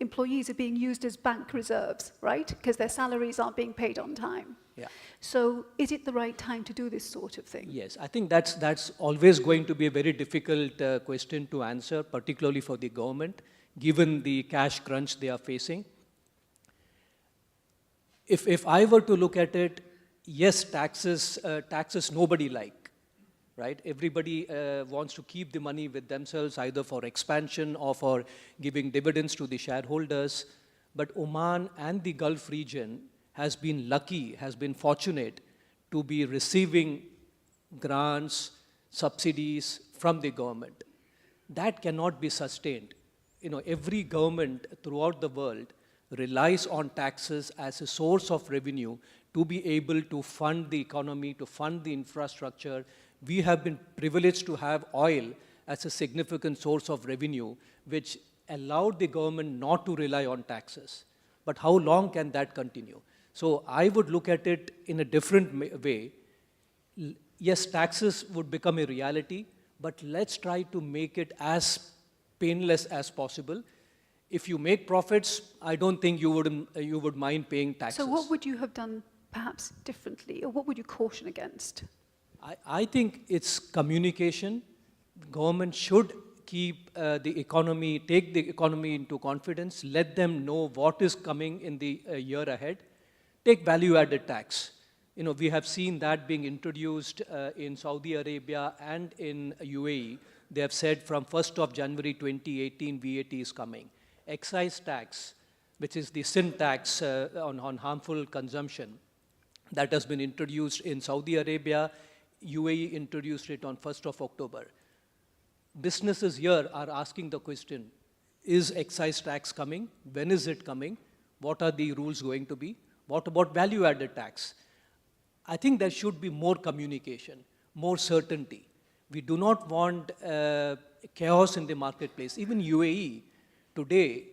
S11: employees are being used as bank reserves, right? Because their salaries aren't being paid on time.
S17: Yeah.
S11: So is it the right time to do this sort of thing?
S17: Yes, I think that's always going to be a very difficult question to answer, particularly for the government, given the cash crunch they are facing. If I were to look at it, yes, taxes nobody like, right? Everybody wants to keep the money with themselves, either for expansion or for giving dividends to the shareholders. But Oman and the Gulf region has been lucky, has been fortunate to be receiving grants, subsidies from the government. That cannot be sustained. You know, every government throughout the world relies on taxes as a source of revenue to be able to fund the economy, to fund the infrastructure. We have been privileged to have oil as a significant source of revenue, which allowed the government not to rely on taxes. But how long can that continue? So I would look at it in a different way. Yes, taxes would become a reality, but let's try to make it as painless as possible. If you make profits, I don't think you would mind paying taxes.
S11: So what would you have done perhaps differently, or what would you caution against?
S17: I think it's communication. Government should keep the economy, take the economy into confidence, let them know what is coming in the year ahead. Take value-added tax. You know, we have seen that being introduced in Saudi Arabia and in UAE. They have said from 1st of January 2018, VAT is coming. Excise tax, which is the sin tax on harmful consumption, that has been introduced in Saudi Arabia. UAE introduced it on 1st of October. Businesses here are asking the question, is excise tax coming? When is it coming? What are the rules going to be? What about value-added tax? I think there should be more communication, more certainty. We do not want chaos in the marketplace. Even UAE, today,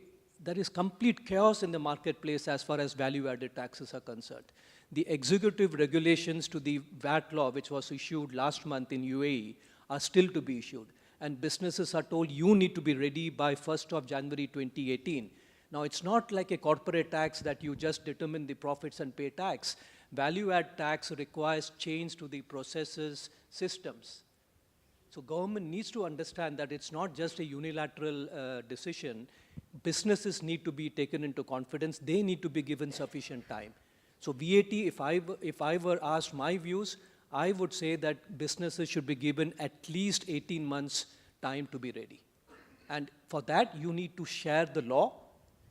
S17: there is complete chaos in the marketplace as far as value-added taxes are concerned. The executive regulations to the VAT law, which was issued last month in UAE, are still to be issued. And businesses are told, you need to be ready by 1st of January 2018. Now, it's not like a corporate tax that you just determine the profits and pay tax. Value-add tax requires change to the processes, systems. So government needs to understand that it's not just a unilateral decision. Businesses need to be taken into confidence. They need to be given sufficient time. So VAT, if I were asked my views, I would say that businesses should be given at least 18 months time to be ready. And for that, you need to share the law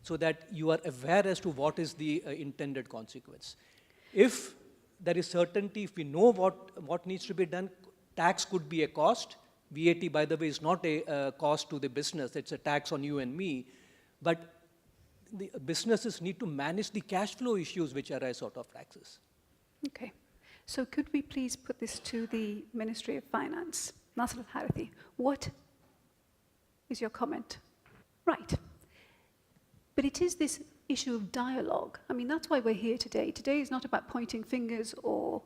S17: so that you are aware as to what is the intended consequence. If there is certainty, if we know what needs to be done, tax could be a cost. VAT, by the way, is not a cost to the business. It's a tax on you and me. But the businesses need to manage the cash flow issues which arise out of taxes.
S11: Okay. So could we please put this to the Ministry of Finance? Nasser Al-Harathi, what is your comment? Right. But it is this issue of dialogue. I mean, that's why we're here today. Today is not about pointing fingers or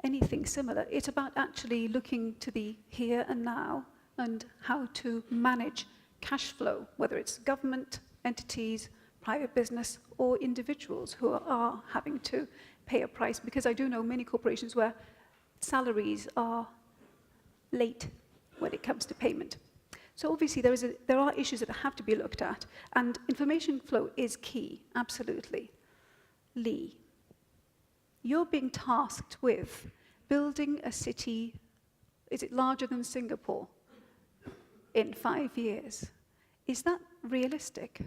S11: anything similar. It's about actually looking to the here and now and how to manage cash flow, whether it's government, entities, private business, or individuals who are having to pay a price. Because I do know many corporations where salaries are late when it comes to payment. So obviously there are issues that have to be looked at, and information flow is key, absolutely. Lee, you're being tasked with building a city, is it larger than Singapore, in 5 years? Is that realistic?